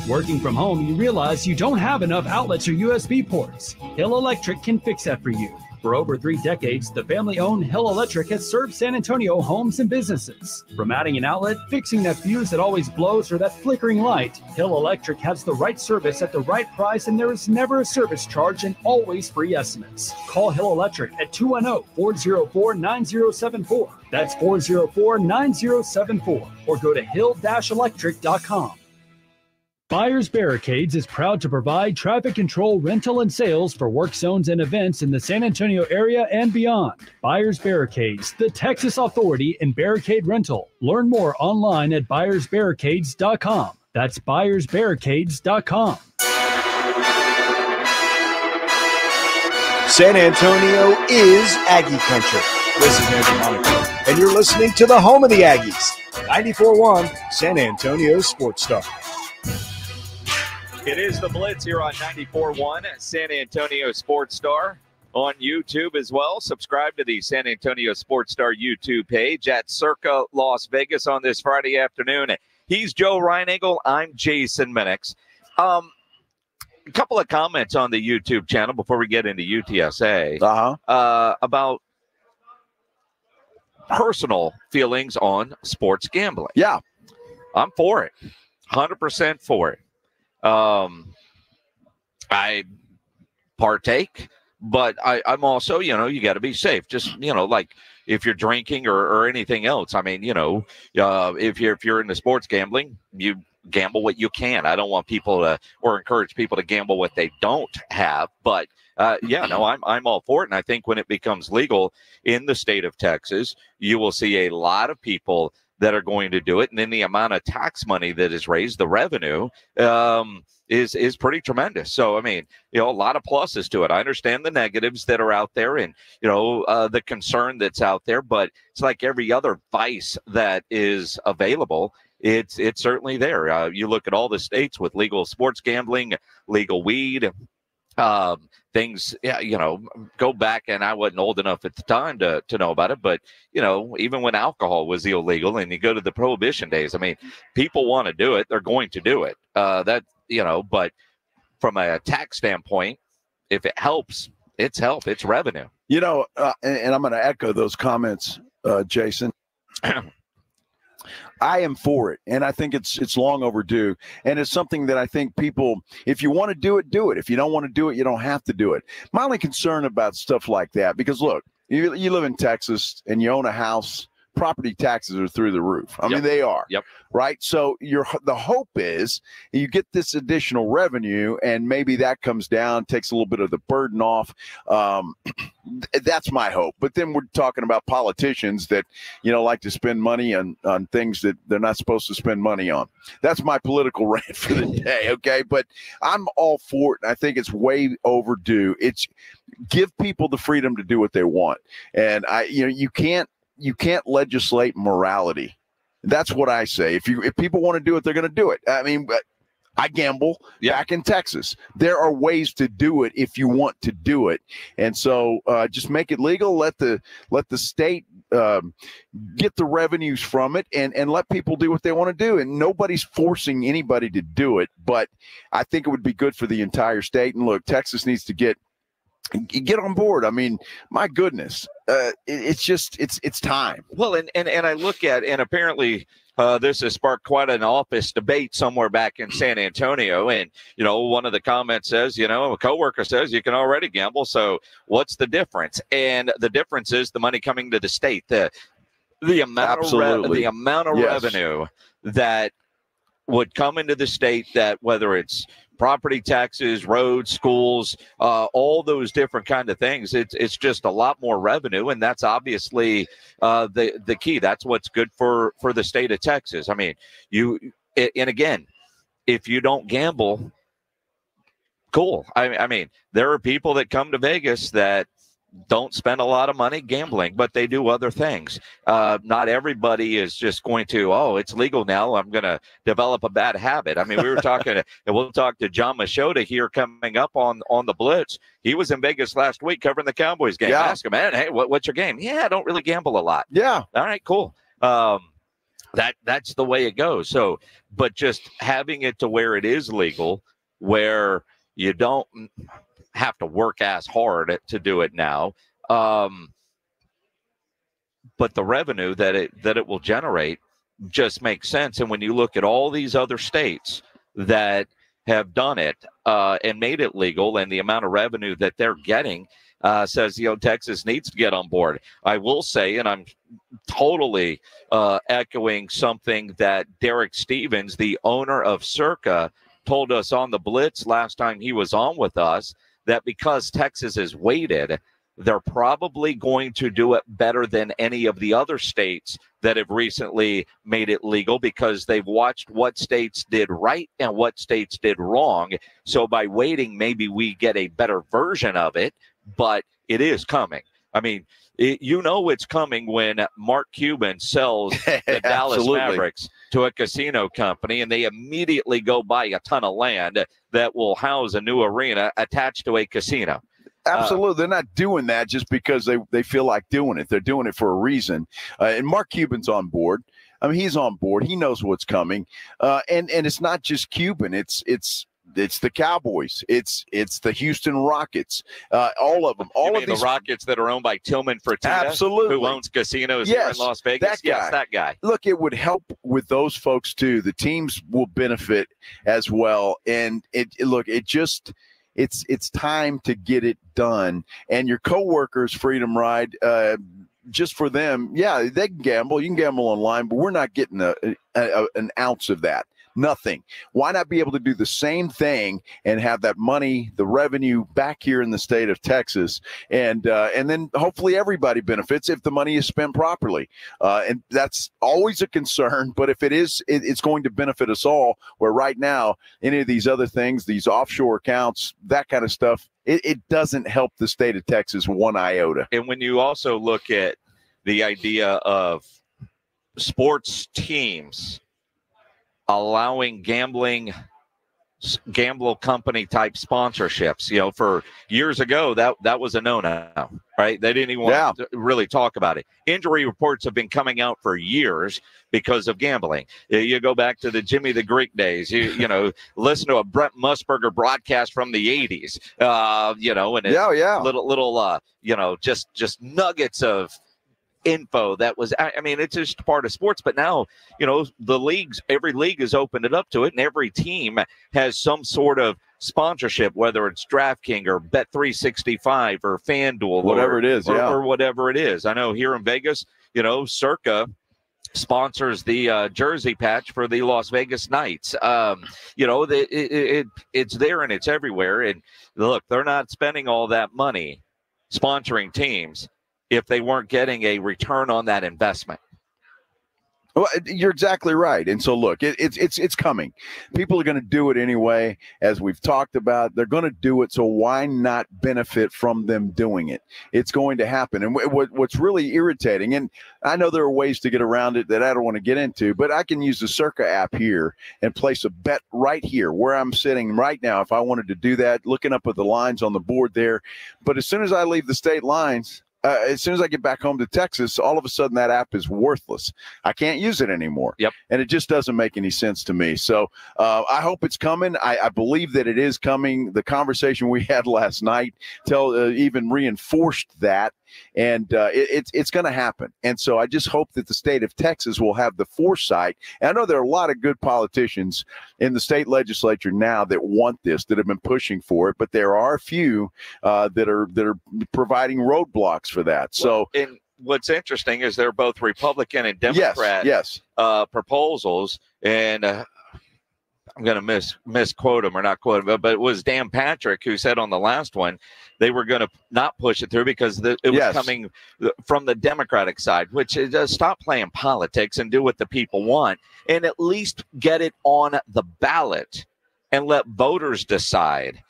Working from home, you realize you don't have enough outlets or USB ports. Hill Electric can fix that for you. For over 3 decades, the family-owned Hill Electric has served San Antonio homes and businesses. From adding an outlet, fixing that fuse that always blows, or that flickering light, Hill Electric has the right service at the right price, and there is never a service charge and always free estimates. Call Hill Electric at 210-404-9074. That's 404-9074. Or go to hill-electric.com. Buyers Barricades is proud to provide traffic control, rental, and sales for work zones and events in the San Antonio area and beyond. Buyers Barricades, the Texas authority in barricade rental. Learn more online at buyersbarricades.com. That's buyersbarricades.com. San Antonio is Aggie Country. This is Andrew Monaco, and you're listening to the home of the Aggies, 94.1 San Antonio Sports Star. It is the Blitz here on 94.1 San Antonio Sports Star. On YouTube as well. Subscribe to the San Antonio Sports Star YouTube page at Circa Las Vegas on this Friday afternoon. He's Joe Reinagle. I'm Jason Minix. A couple of comments on the YouTube channel before we get into UTSA about personal feelings on sports gambling. Yeah. I'm for it. 100% for it. I partake, but I'm also, you got to be safe. Just, like if you're drinking or anything else. I mean, if you're into sports gambling, you gamble what you can. I don't want people to, or encourage people to gamble what they don't have. But I'm all for it. And I think when it becomes legal in the state of Texas, you will see a lot of people that are going to do it. And then the amount of tax money that is raised, the revenue, is pretty tremendous. So, I mean, a lot of pluses to it. I understand the negatives that are out there and, the concern that's out there, but it's like every other vice that is available. It's certainly there. You look at all the states with legal sports gambling, legal weed, things, go back, and I wasn't old enough at the time to know about it, but, even when alcohol was illegal and you go to the prohibition days, I mean, people want to do it. They're going to do it. But from a tax standpoint, if it helps, it's help. It's revenue. And I'm going to echo those comments, Jason. I am for it, and I think it's long overdue, and it's something that I think people, if you want to do it, do it. If you don't want to do it, you don't have to do it. My only concern about stuff like that, because look, you live in Texas and you own a house, property taxes are through the roof. I mean, they are. Yep. Right. So the hope is you get this additional revenue, and maybe that comes down, takes a little bit of the burden off. That's my hope. But then we're talking about politicians that, like to spend money on things that they're not supposed to spend money on. That's my political rant for the day. Okay. But I'm all for it. And I think it's way overdue. It's give people the freedom to do what they want. And you can't legislate morality. That's what I say. If people want to do it, they're going to do it. I mean, I gamble back in Texas. There are ways to do it if you want to do it. And so just make it legal. Let the state get the revenues from it and let people do what they want to do. And nobody's forcing anybody to do it. But I think it would be good for the entire state. And look, Texas needs to get on board. I mean, my goodness, it's time. Well, and I look at, and apparently this has sparked quite an office debate somewhere back in San Antonio. And, one of the comments says, a coworker says you can already gamble. So what's the difference? And the difference is the money coming to the state, the amount of revenue that would come into the state, that whether it's property taxes, roads, schools, all those different kind of things. It's just a lot more revenue, and that's obviously the key. That's what's good for the state of Texas. I mean, and again, if you don't gamble, cool. I mean, there are people that come to Vegas that don't spend a lot of money gambling, but they do other things. Not everybody is just going to, it's legal now, I'm going to develop a bad habit. I mean, we were talking, and we'll talk to John Machota here coming up on the Blitz. He was in Vegas last week covering the Cowboys game. I asked him, man, hey, what's your game? Yeah, I don't really gamble a lot. Yeah. All right, cool. That's the way it goes. So, but just having it to where it is legal, where you don't have to work as hard to do it now, but the revenue that it will generate just makes sense. And when you look at all these other states that have done it and made it legal, and the amount of revenue that they're getting, says Texas needs to get on board. I will say, and I'm totally echoing something that Derek Stevens, the owner of Circa, told us on the Blitz last time he was on with us, that because Texas is weighted, they're probably going to do it better than any of the other states that have recently made it legal, because they've watched what states did right and what states did wrong. So by waiting, maybe we get a better version of it, but it is coming. I mean, it's coming when Mark Cuban sells the Dallas Mavericks to a casino company, and they immediately go buy a ton of land that will house a new arena attached to a casino. Absolutely. They're not doing that just because they feel like doing it. They're doing it for a reason. And Mark Cuban's on board. I mean, he's on board. He knows what's coming. And it's not just Cuban. It's It's the Cowboys. It's the Houston Rockets. All of them. All of these the Rockets that are owned by Tillman Fertitta, absolutely, who owns casinos here in Las Vegas. That guy. Look, it would help with those folks too. The teams will benefit as well. And it's time to get it done. And your coworkers, Freedom Ride, just for them, yeah, they can gamble. You can gamble online, but we're not getting an ounce of that. Nothing. Why not be able to do the same thing and have that money, the revenue back here in the state of Texas, and then hopefully everybody benefits if the money is spent properly. And that's always a concern. But if it is, it's going to benefit us all. Where right now, any of these other things, these offshore accounts, that kind of stuff, it doesn't help the state of Texas one iota. And when you also look at the idea of sports teams allowing gamble company type sponsorships, for years ago, that was a no-no, right? They didn't even want to really talk about it. Injury reports have been coming out for years because of gambling. You go back to the Jimmy the Greek days, you listen to a Brent Musburger broadcast from the 80s, and just nuggets of info that was, it's just part of sports. But now, every league has opened it up to it, and every team has some sort of sponsorship, whether it's DraftKings or Bet365 or FanDuel, whatever it is, or whatever it is. I know here in Vegas, Circa sponsors the jersey patch for the Las Vegas Knights. It's there and it's everywhere. And look, they're not spending all that money sponsoring teams if they weren't getting a return on that investment. Well, you're exactly right. And so, look, it's coming. People are going to do it anyway, as we've talked about. They're going to do it, so why not benefit from them doing it? It's going to happen. And what's really irritating, and I know there are ways to get around it that I don't want to get into, but I can use the Circa app here and place a bet right here where I'm sitting right now if I wanted to do that, looking up at the lines on the board there. But as soon as I leave the state lines, as soon as I get back home to Texas, all of a sudden that app is worthless. I can't use it anymore. Yep. And it just doesn't make any sense to me. So I hope it's coming. I believe that it is coming. The conversation we had last night even reinforced that. And it's going to happen. And so I just hope that the state of Texas will have the foresight. And I know there are a lot of good politicians in the state legislature now that want this, that have been pushing for it. But there are a few that are providing roadblocks for that. So, and what's interesting is they're both Republican and Democrat proposals. And I'm going to misquote him or not quote him, but it was Dan Patrick who said on the last one they were going to not push it through because it was coming from the Democratic side, which is stop playing politics and do what the people want and at least get it on the ballot and let voters decide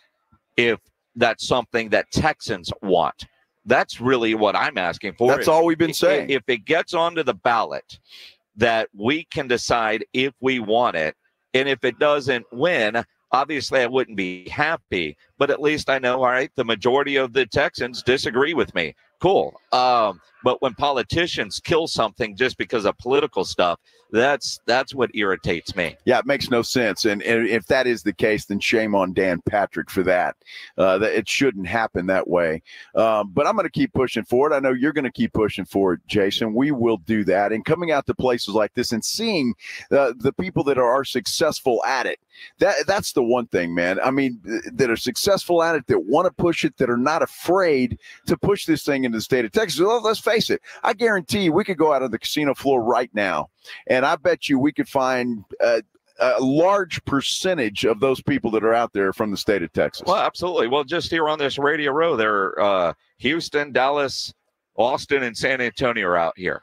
if that's something that Texans want. That's really what I'm asking for. That's all we've been saying. If it gets onto the ballot, that we can decide if we want it. And if it doesn't win, obviously I wouldn't be happy, but at least I know, all right, the majority of the Texans disagree with me. Cool. But when politicians kill something just because of political stuff, that's what irritates me. Yeah, it makes no sense. And if that is the case, then shame on Dan Patrick for that. That it shouldn't happen that way. But I'm going to keep pushing for it. I know you're going to keep pushing for it, Jason. We will do that. And coming out to places like this and seeing the people that are successful at it, that's the one thing, man. I mean, that are successful at it, that want to push it, that are not afraid to push this thing into the state of Texas. Well, let's face it. I guarantee you we could go out on the casino floor right now, and I bet you we could find a large percentage of those people that are out there from the state of Texas. Well, absolutely. Well, just here on this radio row, there are Houston, Dallas, Austin, and San Antonio are out here.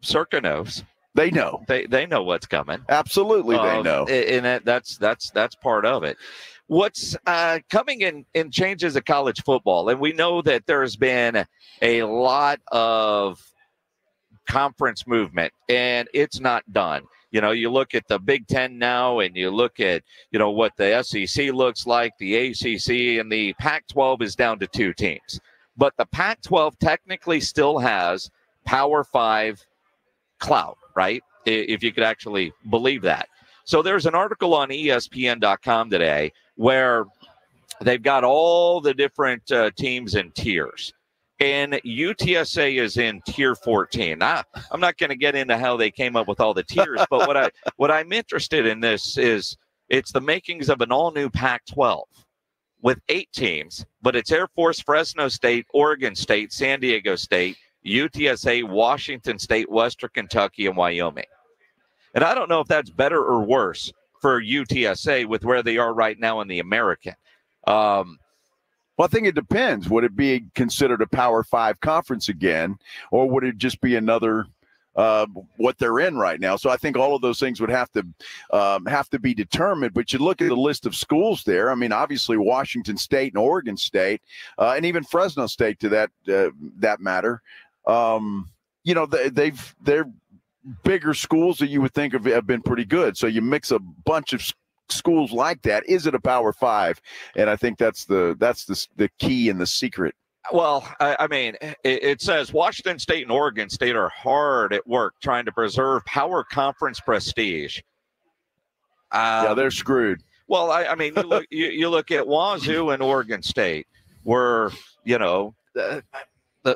Circa knows. They know. They know what's coming. Absolutely, they know. And that's part of it. What's coming in changes of college football, and we know that there's been a lot of conference movement, and it's not done. You look at the Big Ten now, and you look at, what the SEC looks like, the ACC, and the Pac-12 is down to 2 teams. But the Pac-12 technically still has Power 5 clout, right? If you could actually believe that. So there's an article on ESPN.com today where they've got all the different teams in tiers. And UTSA is in tier 14. Now, I'm not going to get into how they came up with all the tiers, but what I'm interested in this is it's the makings of an all-new Pac-12 with 8 teams, but it's Air Force, Fresno State, Oregon State, San Diego State, UTSA, Washington State, Western Kentucky, and Wyoming. And I don't know if that's better or worse for UTSA with where they are right now in the American. Well, I think it depends. Would it be considered a Power 5 conference again, or would it just be another what they're in right now? So I think all of those things would have to be determined. But you look at the list of schools there. I mean, obviously Washington State and Oregon State, and even Fresno State to that matter. You know, they're bigger schools that you would think have been pretty good. So you mix a bunch of schools like that. Is it a Power 5? And I think that's the key and the secret. Well, I mean, it says Washington State and Oregon State are hard at work trying to preserve power conference prestige. Yeah, they're screwed. Well, I mean, you look at Wazoo and Oregon State, where, you know,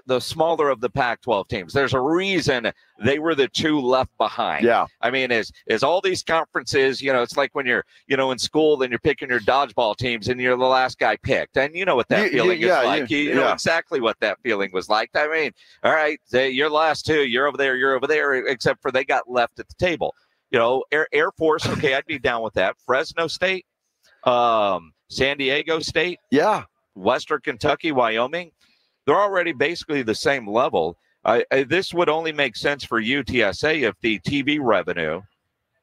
the smaller of the Pac-12 teams. There's a reason they were the 2 left behind. Yeah. I mean, is all these conferences, you know, it's like when you're, you know, in school, then you're picking your dodgeball teams and you're the last guy picked. And you know what that feeling is like. You know exactly what that feeling was like. I mean, all right, you're last 2, you're over there, except for they got left at the table. You know, Air Force, okay, I'd be down with that. Fresno State, San Diego State. Yeah. Western Kentucky, Wyoming. They're already basically the same level. This would only make sense for UTSA if the TV revenue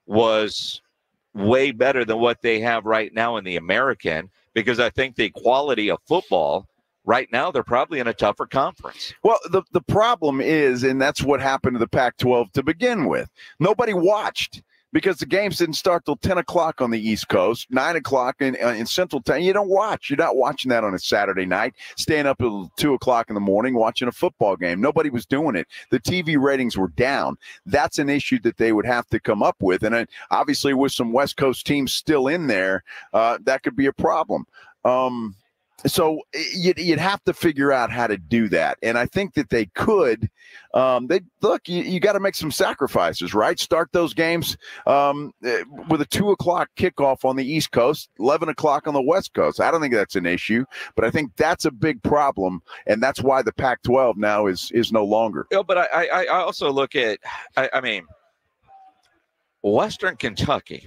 was way better than what they have right now in the American, because I think the quality of football right now, they're probably in a tougher conference. Well, the problem is, and that's what happened to the Pac-12 to begin with, nobody watched. Because the games didn't start till 10 o'clock on the East Coast, 9 o'clock in Central Time. You don't watch. You're not watching that on a Saturday night, staying up till 2 o'clock in the morning watching a football game. Nobody was doing it. The TV ratings were down. That's an issue that they would have to come up with. And obviously with some West Coast teams still in there, that could be a problem. So you'd have to figure out how to do that. And I think that they could. You got to make some sacrifices, right? Start those games with a 2 o'clock kickoff on the East Coast, 11 o'clock on the West Coast. I don't think that's an issue, but I think that's a big problem. And that's why the Pac-12 now is no longer. You know, but I also look at, I mean, Western Kentucky.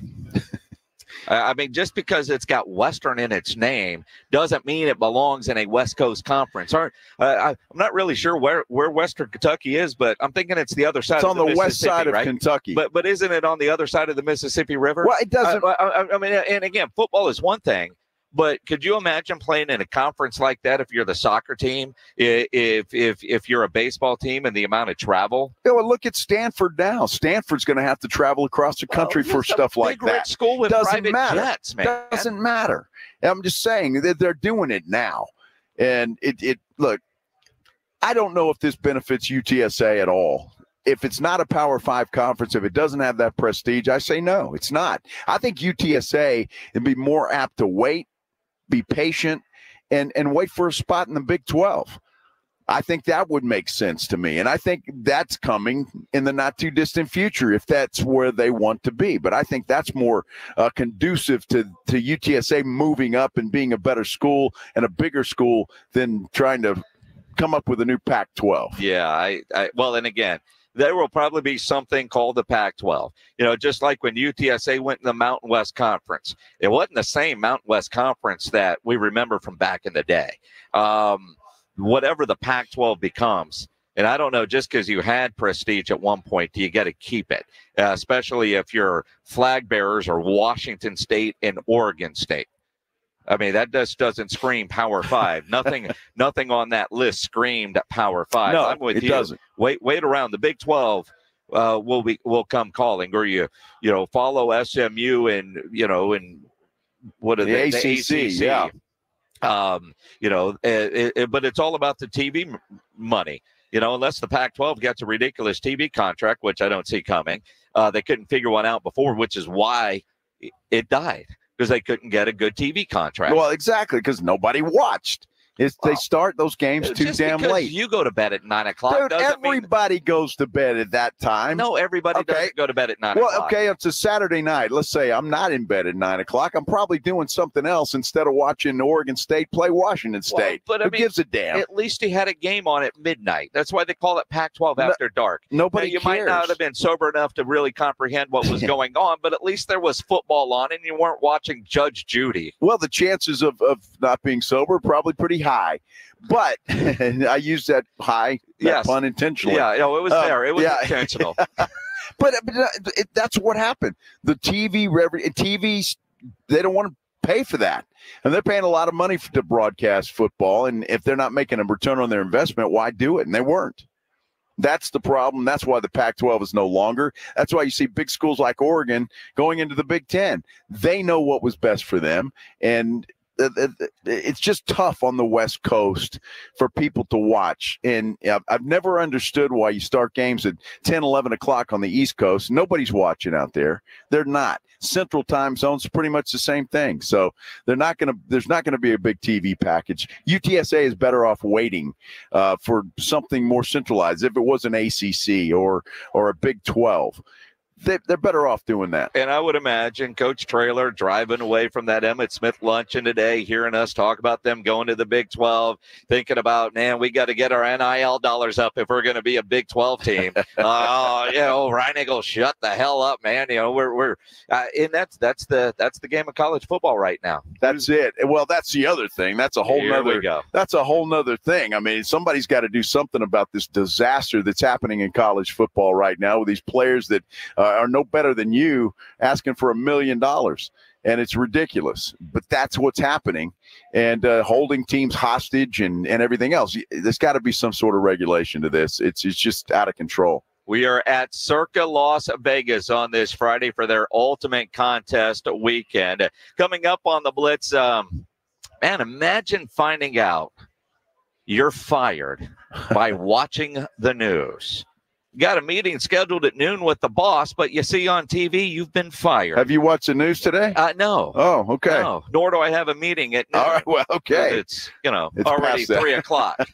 I mean, just because it's got Western in its name doesn't mean it belongs in a West Coast conference. I'm not really sure where Western Kentucky is, but I'm thinking it's the other side. It's of on the west side of Kentucky. But isn't it on the other side of the Mississippi River? Well, it doesn't. I mean, and again, football is one thing. But could you imagine playing in a conference like that if you're the soccer team, if you're a baseball team, and the amount of travel? Yeah, well, look at Stanford now. Stanford's going to have to travel across the country for stuff like that. Rich school with private jets, man. Doesn't matter. I'm just saying that they're doing it now. And look, I don't know if this benefits UTSA at all. If it's not a Power 5 conference, if it doesn't have that prestige, I say no, it's not. I think UTSA would be more apt to wait, be patient, and wait for a spot in the Big 12. I think that would make sense to me. And I think that's coming in the not too distant future if that's where they want to be. But I think that's more conducive to UTSA moving up and being a better school and a bigger school than trying to come up with a new Pac-12. Yeah, well, and again, there will probably be something called the Pac-12. You know, just like when UTSA went in the Mountain West Conference. It wasn't the same Mountain West Conference that we remember from back in the day. Whatever the Pac-12 becomes, and I don't know, just because you had prestige at one point, do you got to keep it? Especially if your flag bearers are Washington State and Oregon State. I mean, that just doesn't scream Power 5. Nothing on that list screamed Power 5. No, I'm with it you. Doesn't. Wait around. The Big 12 will come calling, or you follow SMU and what are the ACC? Yeah. But it's all about the TV money. Unless the Pac-12 gets a ridiculous TV contract, which I don't see coming. They couldn't figure one out before, which is why it died, because they couldn't get a good TV contract. Well, exactly, because nobody watched. They start those games too damn late. You go to bed at 9 o'clock. Dude, everybody goes to bed at that time. No, everybody doesn't go to bed at 9 o'clock. Well, okay, it's a Saturday night. Let's say I'm not in bed at 9 o'clock. I'm probably doing something else instead of watching Oregon State play Washington State. But Who gives a damn? At least he had a game on at midnight. That's why they call it Pac-12 after dark. Nobody you cares. might not have been sober enough to really comprehend what was going on, but at least there was football on and you weren't watching Judge Judy. Well, the chances of not being sober are probably pretty high. But I used that pun intentionally. Yeah, it was there. It was intentional. But that's what happened. The TVs, they don't want to pay for that. And they're paying a lot of money to broadcast football. And if they're not making a return on their investment, why do it? And they weren't. That's the problem. That's why the Pac-12 is no longer. That's why you see big schools like Oregon going into the Big Ten. They know what was best for them. And it's just tough on the West Coast for people to watch. And I've never understood why you start games at 10, 11 o'clock on the East Coast. Nobody's watching out there. They're not. Central time zone's pretty much the same thing. So there's not going to be a big TV package. UTSA is better off waiting for something more centralized. If it was an ACC or a Big 12. They're better off doing that. And I would imagine Coach Traylor driving away from that Emmitt Smith luncheon today, hearing us talk about them going to the Big 12, thinking about, man, we got to get our NIL dollars up if we're going to be a Big 12 team. Reinig, shut the hell up, man. We're and that's the game of college football right now. That's it. Well, that's the other thing. That's a whole nother thing. I mean, somebody's got to do something about this disaster that's happening in college football right now with these players that are no better than you asking for $1 million. And it's ridiculous. But that's what's happening. And holding teams hostage and everything else. There's got to be some sort of regulation to this. It's just out of control. We are at Circa Las Vegas on this Friday for their Ultimate Contest weekend. Coming up on the Blitz, man, imagine finding out you're fired by watching the news. Got a meeting scheduled at noon with the boss, but you see on TV you've been fired. Have you watched the news today? No. Oh, okay. No, nor do I have a meeting at noon. All right, well, okay. It's already 3 o'clock.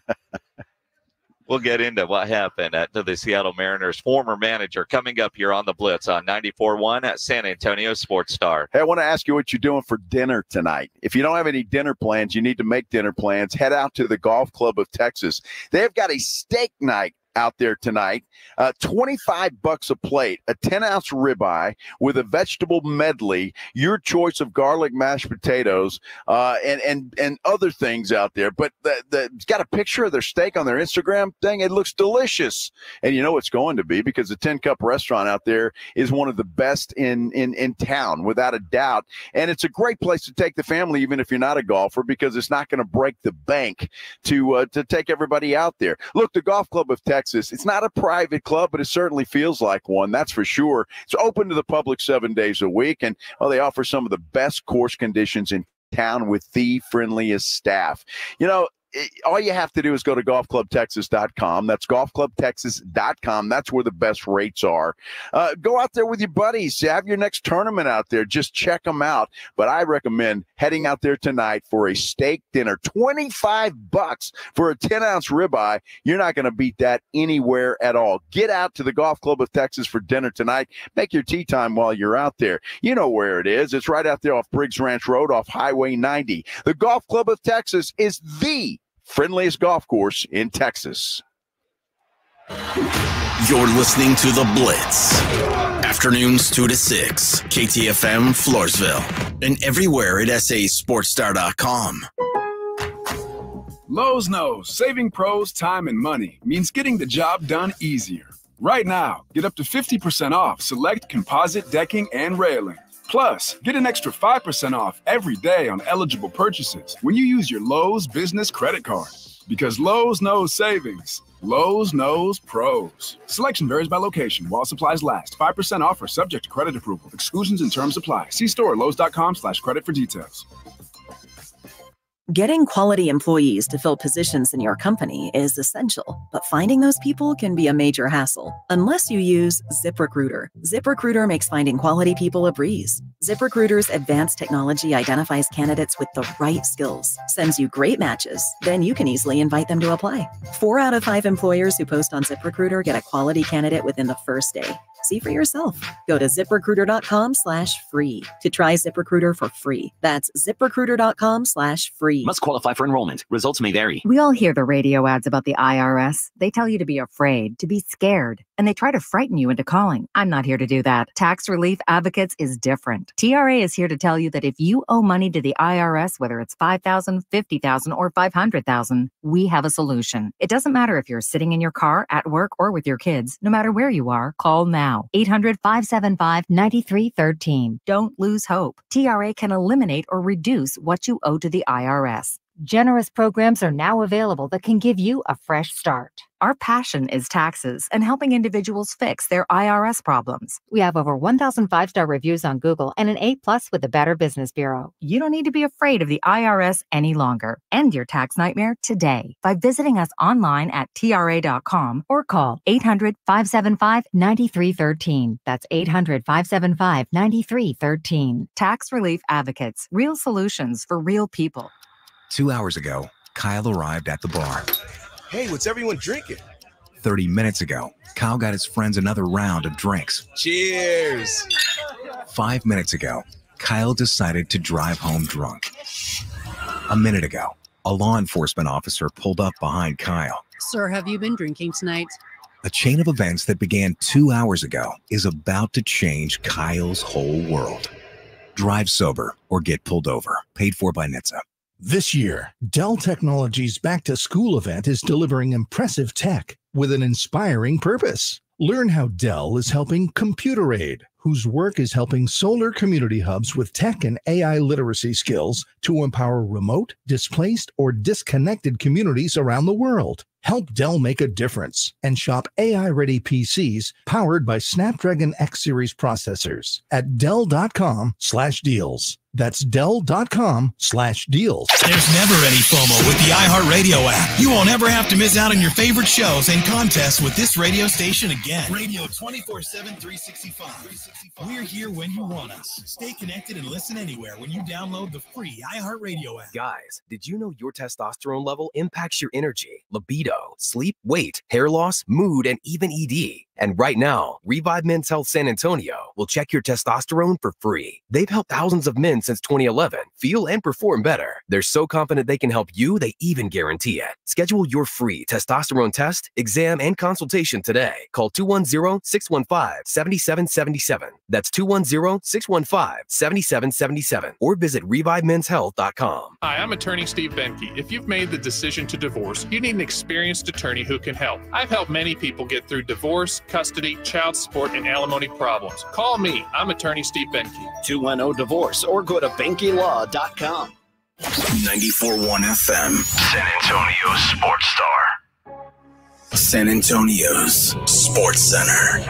We'll get into what happened to the Seattle Mariners' former manager coming up here on the Blitz on 94.1 at San Antonio Sports Star. Hey, I want to ask you what you're doing for dinner tonight. If you don't have any dinner plans, you need to make dinner plans. Head out to the Golf Club of Texas. They've got a steak night out there tonight, $25 a plate, a 10-ounce ribeye with a vegetable medley, your choice of garlic mashed potatoes, and other things out there. But it's got a picture of their steak on their Instagram thing. It looks delicious, and you know it's going to be because the 10 Cup restaurant out there is one of the best in town, without a doubt. And it's a great place to take the family, even if you're not a golfer, because it's not going to break the bank to take everybody out there. Look, the Golf Club of Texas, it's not a private club, but it certainly feels like one, that's for sure. It's open to the public 7 days a week, and they offer some of the best course conditions in town with the friendliest staff. All you have to do is go to golfclubtexas.com. That's golfclubtexas.com. That's where the best rates are. Go out there with your buddies. Have your next tournament out there. Just check them out. But I recommend heading out there tonight for a steak dinner. $25 for a 10-ounce ribeye. You're not going to beat that anywhere at all. Get out to the Golf Club of Texas for dinner tonight. Make your tea time while you're out there. You know where it is. It's right out there off Briggs Ranch Road off Highway 90. The Golf Club of Texas is the friendliest golf course in Texas. You're listening to The Blitz. Afternoons 2 to 6. KTFM Floresville. And everywhere at sasportstar.com. Lowe's knows saving pros time and money means getting the job done easier. Right now, get up to 50% off select composite decking and railing. Plus, get an extra 5% off every day on eligible purchases when you use your Lowe's business credit card. Because Lowe's knows savings. Lowe's knows pros. Selection varies by location while supplies last. 5% off are subject to credit approval. Exclusions and terms apply. See store at lowes.com/credit for details. Getting quality employees to fill positions in your company is essential, but finding those people can be a major hassle unless you use ZipRecruiter. ZipRecruiter makes finding quality people a breeze. ZipRecruiter's advanced technology identifies candidates with the right skills, sends you great matches, then you can easily invite them to apply. 4 out of 5 employers who post on ZipRecruiter get a quality candidate within the first day. See for yourself. Go to ZipRecruiter.com/free to try ZipRecruiter for free. That's ZipRecruiter.com/free. Must qualify for enrollment. Results may vary. We all hear the radio ads about the IRS. They tell you to be afraid, to be scared, and they try to frighten you into calling. I'm not here to do that. Tax Relief Advocates is different. TRA is here to tell you that if you owe money to the IRS, whether it's $5,000, $50,000, or $500,000, we have a solution. It doesn't matter if you're sitting in your car, at work, or with your kids. No matter where you are, call now. 800-575-9313. Don't lose hope. TRA can eliminate or reduce what you owe to the IRS. Generous programs are now available that can give you a fresh start. Our passion is taxes and helping individuals fix their IRS problems. We have over 1,000 5-star reviews on Google and an A+ with the Better Business Bureau. You don't need to be afraid of the IRS any longer. End your tax nightmare today by visiting us online at TRA.com or call 800-575-9313. That's 800-575-9313. Tax Relief Advocates. Real solutions for real people. 2 hours ago, Kyle arrived at the bar. Hey, what's everyone drinking? 30 minutes ago, Kyle got his friends another round of drinks. Cheers! 5 minutes ago, Kyle decided to drive home drunk. A minute ago, a law enforcement officer pulled up behind Kyle. Sir, have you been drinking tonight? A chain of events that began 2 hours ago is about to change Kyle's whole world. Drive sober or get pulled over. Paid for by NHTSA. This year, Dell Technologies' Back to School event is delivering impressive tech with an inspiring purpose. Learn how Dell is helping Computer Aid, whose work is helping solar community hubs with tech and AI literacy skills to empower remote, displaced, or disconnected communities around the world. Help Dell make a difference and shop AI-ready PCs powered by Snapdragon X Series processors at Dell.com/deals. That's Dell.com/deals. There's never any FOMO with the iHeartRadio app. You won't ever have to miss out on your favorite shows and contests with this radio station again. Radio 24/7, 365. We're here when you want us. Stay connected and listen anywhere when you download the free iHeartRadio app. Guys, did you know your testosterone level impacts your energy, libido, sleep, weight, hair loss, mood, and even ED? And right now, Revive Men's Health San Antonio will check your testosterone for free. They've helped thousands of men since 2011 feel and perform better. They're so confident they can help you, they even guarantee it. Schedule your free testosterone test, exam, and consultation today. Call 210-615-7777. That's 210-615-7777. Or visit ReviveMen'sHealth.com. Hi, I'm attorney Steve Benke. If you've made the decision to divorce, you need an experienced attorney who can help. I've helped many people get through divorce, custody, child support, and alimony problems. Call me. I'm attorney Steve Benke. 210-DIVORCE or go to BenkeLaw.com. 94.1 FM, San Antonio Sports Star. San Antonio's Sports Center.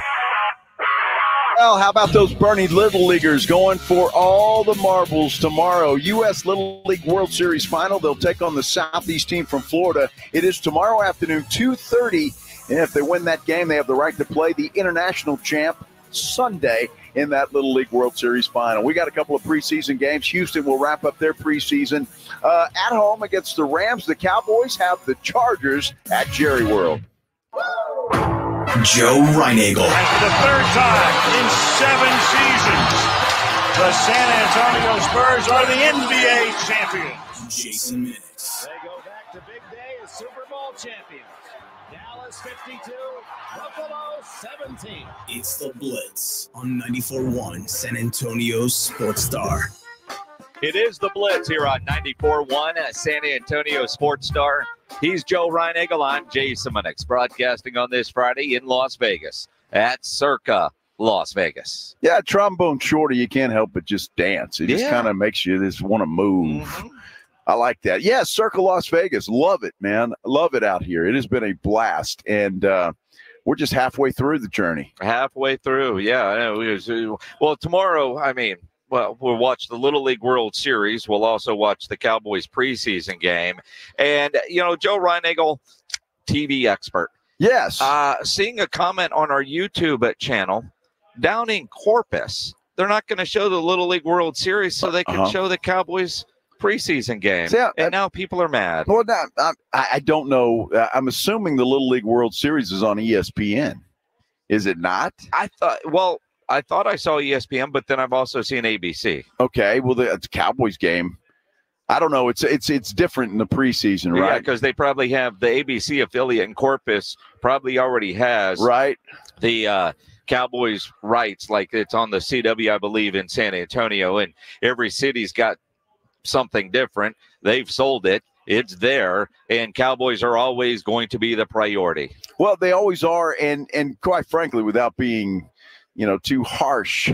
Well, how about those Bernie Little Leaguers going for all the marbles tomorrow? U.S. Little League World Series Final. They'll take on the Southeast team from Florida. It is tomorrow afternoon, 2:30. And if they win that game, they have the right to play the international champ Sunday in that Little League World Series Final. We got a couple of preseason games. Houston will wrap up their preseason at home against the Rams. The Cowboys have the Chargers at Jerry World. Joe Reinagel. For the third time in 7 seasons, the San Antonio Spurs are the NBA champions. Jason Minix. They go back to big day as Super Bowl champions. Dallas 52, Buffalo 17. It's the Blitz on 94.1 San Antonio's Sports Star. It is the Blitz here on 94.1 San Antonio Sports Star. He's Joe Reinagel. I'm Jason Minix, broadcasting on this Friday in Las Vegas at Circa Las Vegas. Yeah, trombone shorty, you can't help but just dance. It just kind of makes you just want to move. Mm-hmm. I like that. Yeah, Circa Las Vegas. Love it, man. Love it out here. It has been a blast. And we're just halfway through the journey. Halfway through, yeah. Well, tomorrow, I mean, Well, we'll watch the Little League World Series. We'll also watch the Cowboys preseason game. And, Joe Reinagle, TV expert. Yes. Seeing a comment on our YouTube channel down in Corpus, they're not going to show the Little League World Series so they can show the Cowboys preseason game. And now people are mad. Well, I don't know. I'm assuming the Little League World Series is on ESPN. Is it not? I thought I saw ESPN, but then I've also seen ABC. Okay, well, it's a Cowboys game. I don't know. It's different in the preseason, right? Yeah, because they probably have the ABC affiliate in Corpus probably already has the Cowboys rights, like it's on the CW, I believe, in San Antonio, and every city's got something different. They've sold it. It's there, and Cowboys are always going to be the priority. Well, they always are, and quite frankly, without being, too harsh,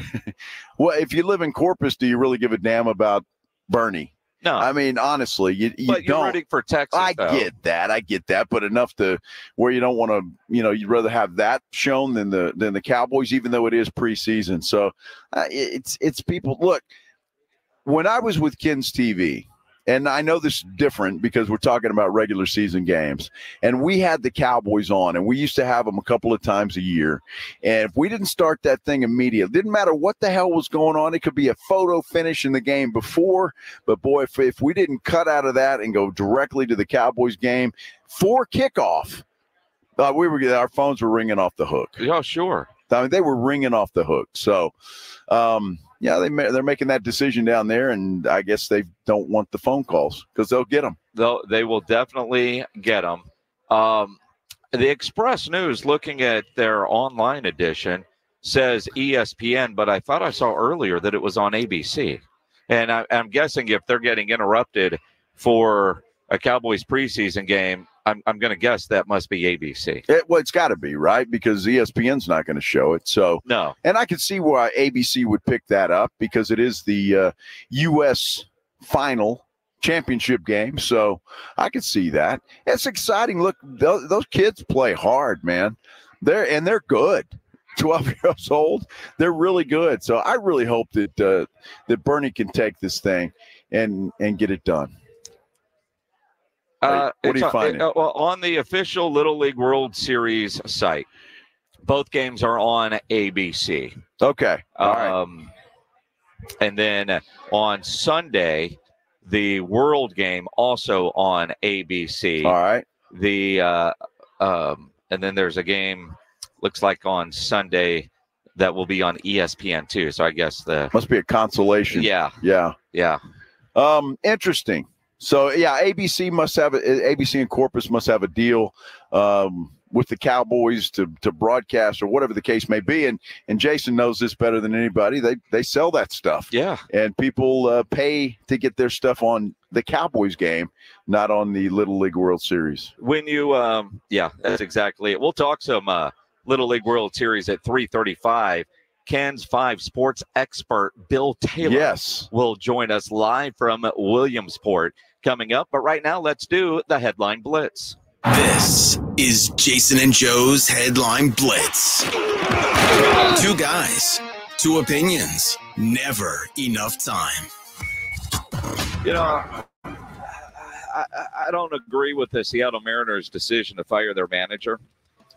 well, if you live in Corpus, do you really give a damn about Bernie? No. I mean, honestly, you but you're don't. rooting for Texas, I get that, but enough to where you don't want to, you'd rather have that shown than the Cowboys, even though it is preseason. So it's people. Look, when I was with Ken's TV, and I know this is different because we're talking about regular season games, and we had the Cowboys on, and we used to have them a couple of times a year. And if we didn't start that thing immediately, it didn't matter what the hell was going on. It could be a photo finish in the game before, but boy, if we didn't cut out of that and go directly to the Cowboys game for kickoff, our phones were ringing off the hook. Yeah, sure. I mean, they were ringing off the hook. So, yeah, they're making that decision down there, and I guess they don't want the phone calls because they'll get them. They will definitely get them. The Express News, looking at their online edition, says ESPN, but I thought I saw earlier that it was on ABC. And I'm guessing if they're getting interrupted for a Cowboys preseason game, I'm going to guess that must be ABC. It's got to be, right? Because ESPN's not going to show it. So no. And I can see why ABC would pick that up because it is the U.S. final championship game. So I could see that. It's exciting. Look, those kids play hard, man. They're good. 12 years old. They're really good. So I really hope that Bernie can take this thing and get it done. What are you finding? On the official Little League World Series site, both games are on ABC. Okay. All right. And then on Sunday, the World game also on ABC. All right. And then there's a game, looks like on Sunday, that will be on ESPN too. So I guess must be a consolation. Yeah. Interesting. So yeah, ABC and Corpus must have a deal with the Cowboys to broadcast or whatever the case may be. And Jason knows this better than anybody. They sell that stuff. Yeah. And people pay to get their stuff on the Cowboys game, not on the Little League World Series. When you that's exactly it. We'll talk some Little League World Series at 3:35. Ken's 5 sports expert Bill Taylor will join us live from Williamsport coming up. But right now, let's do the Headline Blitz. This is Jason and Joe's Headline Blitz. 2 guys, 2 opinions, never enough time. I don't agree with the Seattle Mariners' decision to fire their manager.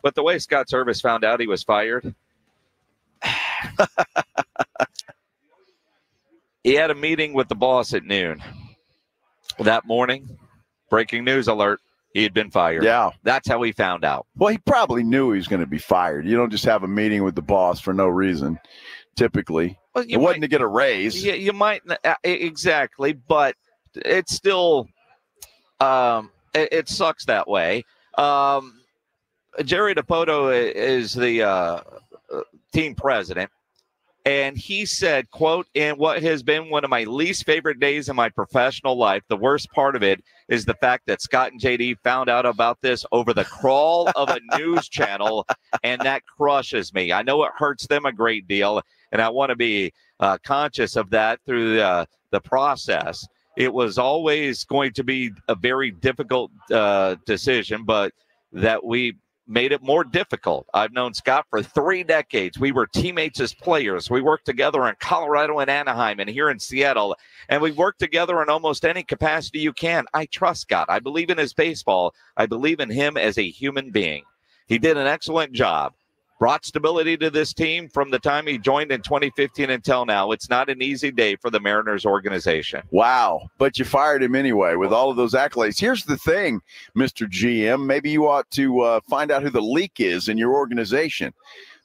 But the way Scott Service found out he was fired, he had a meeting with the boss at noon. That morning, breaking news alert, he had been fired. Yeah. That's how he found out. Well, he probably knew he was going to be fired. You don't just have a meeting with the boss for no reason, typically. Well, it wasn't to get a raise. Yeah, you might exactly, but it's still it sucks that way. Jerry DiPoto is the team president, and he said, quote, "In what has been one of my least favorite days in my professional life, the worst part of it is the fact that Scott and JD found out about this over the crawl of a news channel, and that crushes me. I know it hurts them a great deal, and I want to be conscious of that through the process. It was always going to be a very difficult decision, but that we made it more difficult. I've known Scott for 3 decades. We were teammates as players. We worked together in Colorado and Anaheim and here in Seattle, and we've worked together in almost any capacity you can. I trust Scott. I believe in his baseball. I believe in him as a human being. He did an excellent job. Brought stability to this team from the time he joined in 2015 until now. It's not an easy day for the Mariners organization. Wow. But you fired him anyway with all of those accolades. Here's the thing, Mr. GM. Maybe you ought to find out who the leak is in your organization,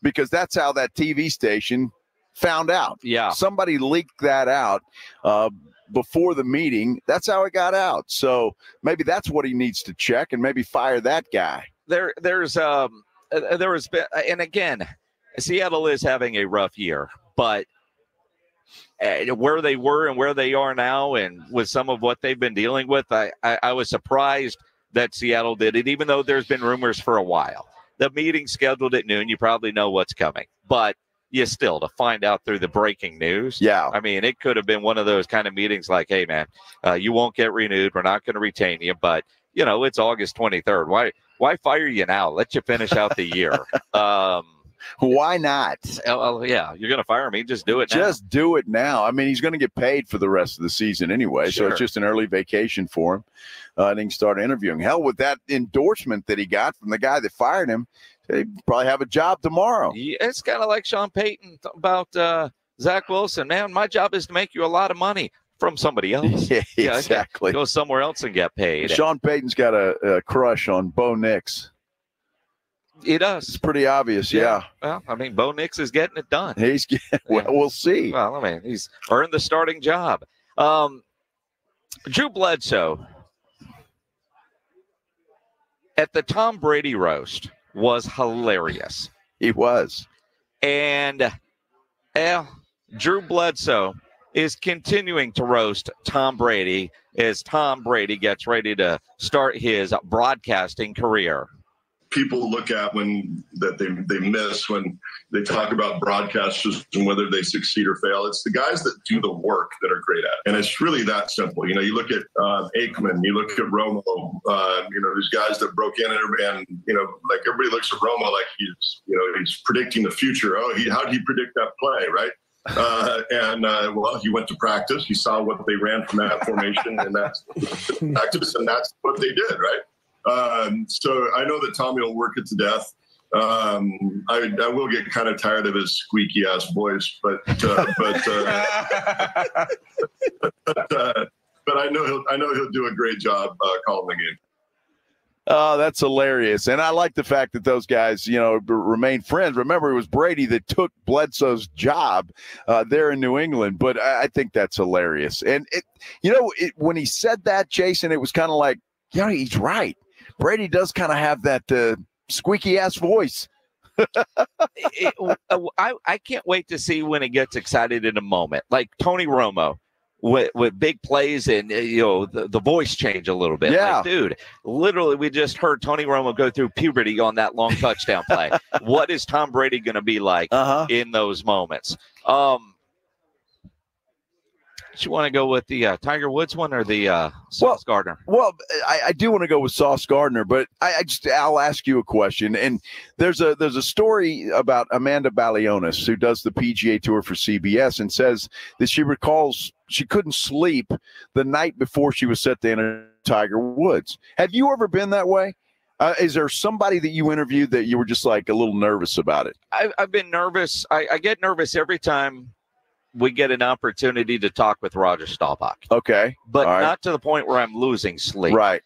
because that's how that TV station found out. Yeah. Somebody leaked that out before the meeting. That's how it got out. So maybe that's what he needs to check, and maybe fire that guy. There has been, and again, Seattle is having a rough year, but where they were and where they are now, and with some of what they've been dealing with, I was surprised that Seattle did it, even though there's been rumors for a while. The meeting scheduled at noon, you probably know what's coming, but you still, to find out through the breaking news. Yeah. I mean, it could have been one of those kind of meetings like, hey, man, you won't get renewed. We're not going to retain you, but, you know, it's August 23rd. Why fire you now? Let you finish out the year. Why not? Yeah, you're going to fire me. Just do it now. Just do it now. I mean, he's going to get paid for the rest of the season anyway, so it's just an early vacation for him. And he can start interviewing. Hell, with that endorsement that he got from the guy that fired him, he'd probably have a job tomorrow. Yeah, it's kind of like Sean Payton about Zach Wilson. Man, my job is to make you a lot of money. From somebody else. Yeah, exactly. Go somewhere else and get paid. Sean Payton's got a crush on Bo Nix. He does. It's pretty obvious, yeah. Well, I mean, Bo Nix is getting it done. We'll see. Well, I mean, he's earned the starting job. Drew Bledsoe at the Tom Brady roast was hilarious. He was. And Drew Bledsoe is continuing to roast Tom Brady as Tom Brady gets ready to start his broadcasting career. People look at that they miss when they talk about broadcasters and whether they succeed or fail. It's the guys that do the work that are great at it. And it's really that simple. You know, you look at Aikman, you look at Romo, there's guys that broke in and, like everybody looks at Romo like he's predicting the future. How did he predict that play, right? Well, he went to practice. He saw what they ran from that formation, and that's practice, and that's what they did, right? So I know that Tommy will work it to death. I will get kind of tired of his squeaky ass voice, but I know he'll do a great job calling the game. Oh, that's hilarious. And I like the fact that those guys, remain friends. Remember, it was Brady that took Bledsoe's job there in New England. But I think that's hilarious. And, when he said that, Jason, it was kind of like, he's right. Brady does kind of have that squeaky-ass voice. I can't wait to see when he gets excited in a moment. Like Tony Romo. With big plays and, the voice change a little bit. Yeah. Like, dude, literally, we just heard Tony Romo go through puberty on that long touchdown play. What is Tom Brady going to be like in those moments? Do you want to go with the Tiger Woods one or the Sauce Gardner? Well, I do want to go with Sauce Gardner, but I'll ask you a question. And there's a story about Amanda Balionis, who does the PGA Tour for CBS, and says that she recalls she couldn't sleep the night before she was set to enter Tiger Woods. Have you ever been that way? Is there somebody that you interviewed that you were just like a little nervous about it? I've been nervous. I get nervous every time we get an opportunity to talk with Roger Staubach. Okay. But not to the point where I'm losing sleep. Right.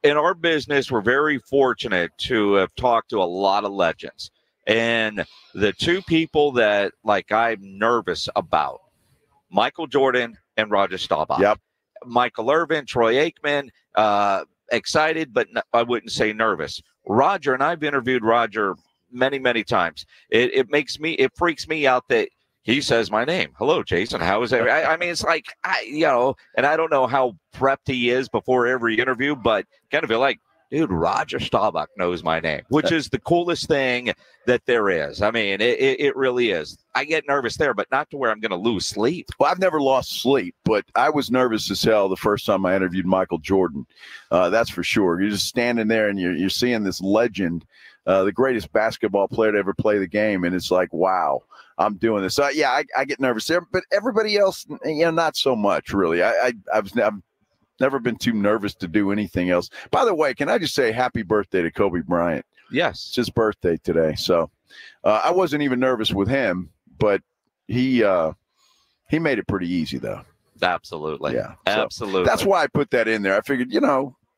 In our business, we're very fortunate to have talked to a lot of legends. And the two people that I'm nervous about, Michael Jordan and Roger Staubach. Yep. Michael Irvin, Troy Aikman, excited, but I wouldn't say nervous. Roger, and I've interviewed Roger many, many times. It freaks me out that he says my name. Hello, Jason. How is it? I mean, it's like, and I don't know how prepped he is before every interview, but kind of feel like, dude, Roger Staubach knows my name, which is the coolest thing that there is. I mean, it really is. I get nervous there, but not to where I'm going to lose sleep. Well, I've never lost sleep, but I was nervous as hell the first time I interviewed Michael Jordan. That's for sure. You're just standing there and you're seeing this legend, the greatest basketball player to ever play the game, and it's like, wow, I'm doing this. So, yeah, I get nervous there, but everybody else, not so much, really. I've never been too nervous to do anything else. By the way, can I just say happy birthday to Kobe Bryant? Yes. It's his birthday today. So I wasn't even nervous with him, but he made it pretty easy, though. Absolutely. Yeah. Absolutely. That's why I put that in there. I figured,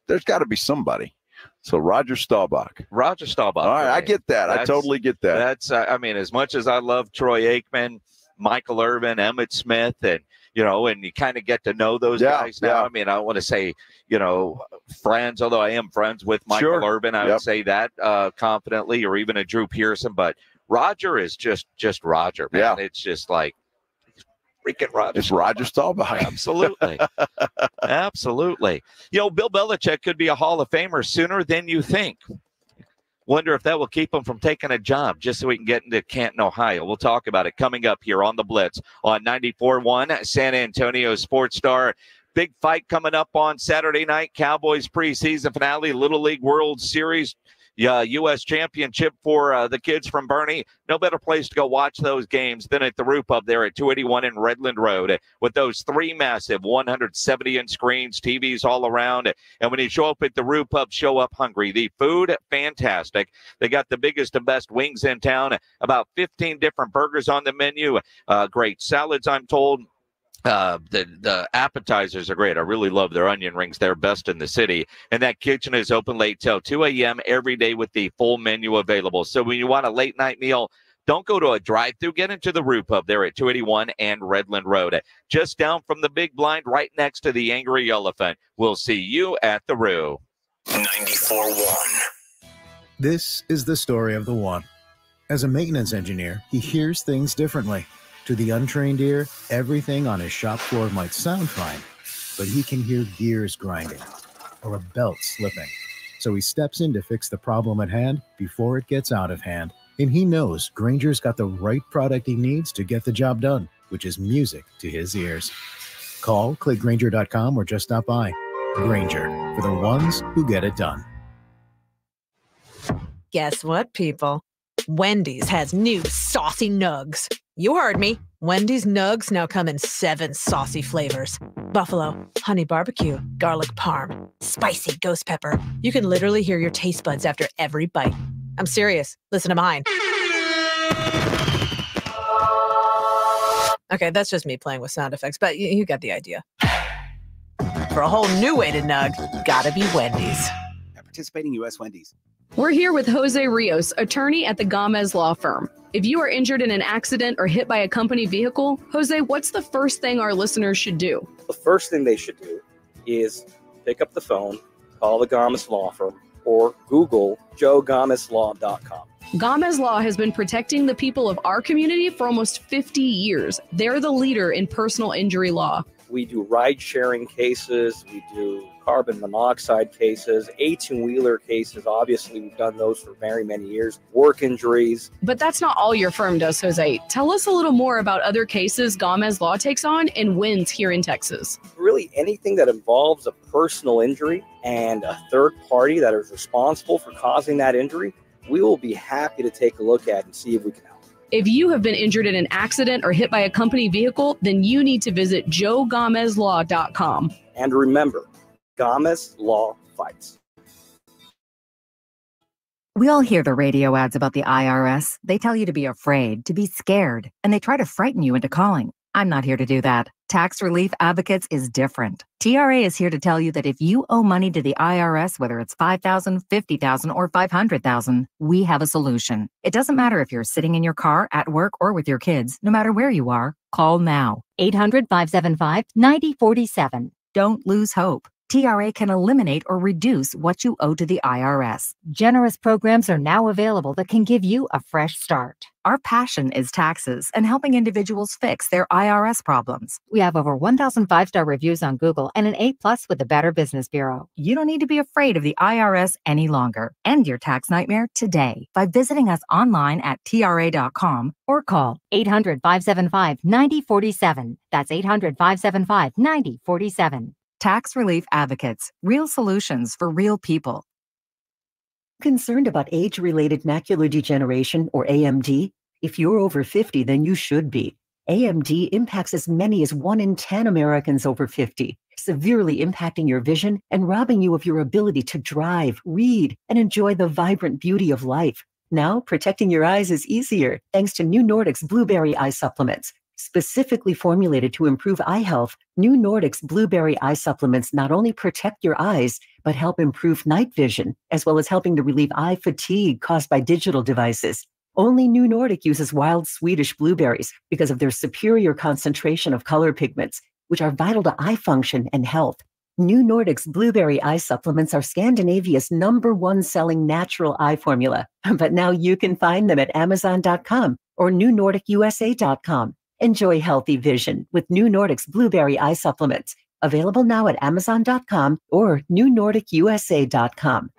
there's got to be somebody. So Roger Staubach. Roger Staubach. All right, I get that. I totally get that. That's, I mean, as much as I love Troy Aikman, Michael Irvin, Emmitt Smith, and you kind of get to know those guys now. I mean, I want to say, friends, although I am friends with Michael Irvin, I would say that confidently, or even a Drew Pearson. But Roger is just Roger, man. Yeah. It's just like freaking Roger. It's Roger Staubach. Absolutely. Absolutely. Bill Belichick could be a Hall of Famer sooner than you think. Wonder if that will keep him from taking a job just so we can get into Canton, Ohio. We'll talk about it coming up here on the Blitz on 94.1 San Antonio Sports Star. Big fight coming up on Saturday night. Cowboys preseason finale, Little League World Series, U.S. Championship for the kids from Bernie. No better place to go watch those games than at the Roo Pub there at 281 in Redland Road with those three massive 170-inch screens, TVs all around. And when you show up at the Roo Pub, show up hungry. The food, fantastic. They got the biggest and best wings in town, about 15 different burgers on the menu, great salads, I'm told. The appetizers are great. I really love their onion rings. They're best in the city. And that kitchen is open late till 2 a.m. every day with the full menu available. So when you want a late night meal, don't go to a drive-thru. Get into the Roo Pub there at 281 and Redland Road. Just down from the big blind right next to the Angry Elephant. We'll see you at the Roo. 94.1. This is the story of the one. As a maintenance engineer, he hears things differently. To the untrained ear, everything on his shop floor might sound fine, but he can hear gears grinding or a belt slipping. So he steps in to fix the problem at hand before it gets out of hand. And he knows Grainger's got the right product he needs to get the job done, which is music to his ears. Call, click Grainger.com, or just stop by. Grainger, for the ones who get it done. Guess what, people? Wendy's has new saucy nugs. You heard me. Wendy's nugs now come in 7 saucy flavors. Buffalo, honey barbecue, garlic parm, spicy ghost pepper. You can literally hear your taste buds after every bite. I'm serious. Listen to mine. Okay, that's just me playing with sound effects, but you got the idea. For a whole new way to nug, gotta be Wendy's. Participating U.S. Wendy's. We're here with Jose Rios, attorney at the Gomez Law Firm. If you are injured in an accident or hit by a company vehicle, Jose, what's the first thing our listeners should do? The first thing they should do is pick up the phone, call the Gomez Law Firm, or Google joegomezlaw.com. Gomez Law has been protecting the people of our community for almost 50 years. They're the leader in personal injury law. We do ride-sharing cases. We do carbon monoxide cases, 18-wheeler cases. Obviously, we've done those for very many years. Work injuries. But that's not all your firm does, Jose. Tell us a little more about other cases Gomez Law takes on and wins here in Texas. Really, anything that involves a personal injury and a third party that is responsible for causing that injury, we will be happy to take a look at and see if we can help. If you have been injured in an accident or hit by a company vehicle, then you need to visit joegomezlaw.com. And remember, Gomez Law fights. We all hear the radio ads about the IRS. They tell you to be afraid, to be scared, and they try to frighten you into calling. I'm not here to do that. Tax Relief Advocates is different. TRA is here to tell you that if you owe money to the IRS, whether it's $5,000, $50,000, or $500,000, we have a solution. It doesn't matter if you're sitting in your car, at work, or with your kids. No matter where you are, call now. 800-575-9047. Don't lose hope. TRA can eliminate or reduce what you owe to the IRS. Generous programs are now available that can give you a fresh start. Our passion is taxes and helping individuals fix their IRS problems. We have over 1,000 5-star reviews on Google and an A+ with the Better Business Bureau. You don't need to be afraid of the IRS any longer. End your tax nightmare today by visiting us online at TRA.com or call 800-575-9047. That's 800-575-9047. Tax Relief Advocates, real solutions for real people. Concerned about age-related macular degeneration, or AMD? If you're over 50, then you should be. AMD impacts as many as 1 in 10 Americans over 50, severely impacting your vision and robbing you of your ability to drive, read, and enjoy the vibrant beauty of life. Now, protecting your eyes is easier thanks to New Nordic's Blueberry Eye Supplements. Specifically formulated to improve eye health, New Nordic's Blueberry Eye Supplements not only protect your eyes, but help improve night vision, as well as helping to relieve eye fatigue caused by digital devices. Only New Nordic uses wild Swedish blueberries because of their superior concentration of color pigments, which are vital to eye function and health. New Nordic's Blueberry Eye Supplements are Scandinavia's #1 selling natural eye formula, but now you can find them at Amazon.com or NewNordicUSA.com. Enjoy healthy vision with New Nordic's Blueberry Eye Supplements. Available now at Amazon.com or NewNordicUSA.com.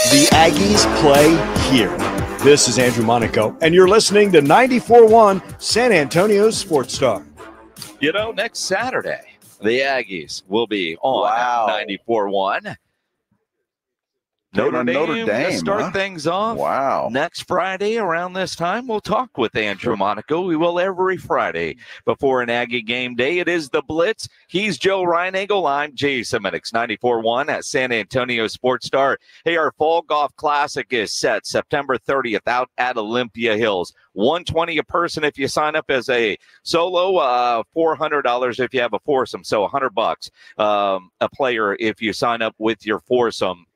The Aggies play here. This is Andrew Monaco, and you're listening to 94.1 San Antonio Sports Star. You know, next Saturday, the Aggies will be on 94.1. Notre Dame to start things off. Wow. Next Friday around this time, we'll talk with Andrew Monaco. We will every Friday before an Aggie game day. It is the Blitz. He's Joe Reinagel. I'm Jason Minix, 94.1 at San Antonio Sports Star. Hey, our Fall Golf Classic is set September 30th out at Olympia Hills. $120 a person if you sign up as a solo, $400 if you have a foursome, so $100 a player if you sign up with your foursome.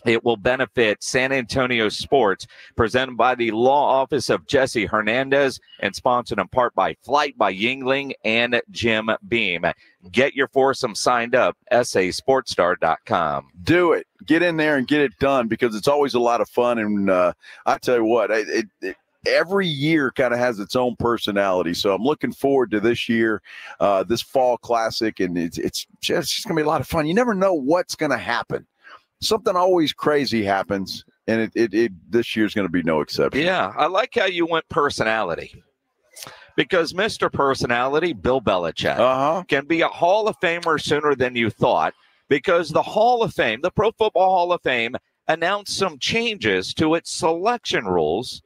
It will benefit San Antonio sports, presented by the law office of Jesse Hernandez and sponsored in part by Flight by Yingling and Jim Beam. Get your foursome signed up, sasportstar.com. Do it. Get in there and get it done because it's always a lot of fun. And I tell you what, every year kind of has its own personality. So I'm looking forward to this year, this Fall Classic, and it's just going to be a lot of fun. You never know what's going to happen. Something always crazy happens, and this year's going to be no exception. Yeah, I like how you went personality. Because Mr. Personality, Bill Belichick, can be a Hall of Famer sooner than you thought, because the Hall of Fame, the Pro Football Hall of Fame, announced some changes to its selection rules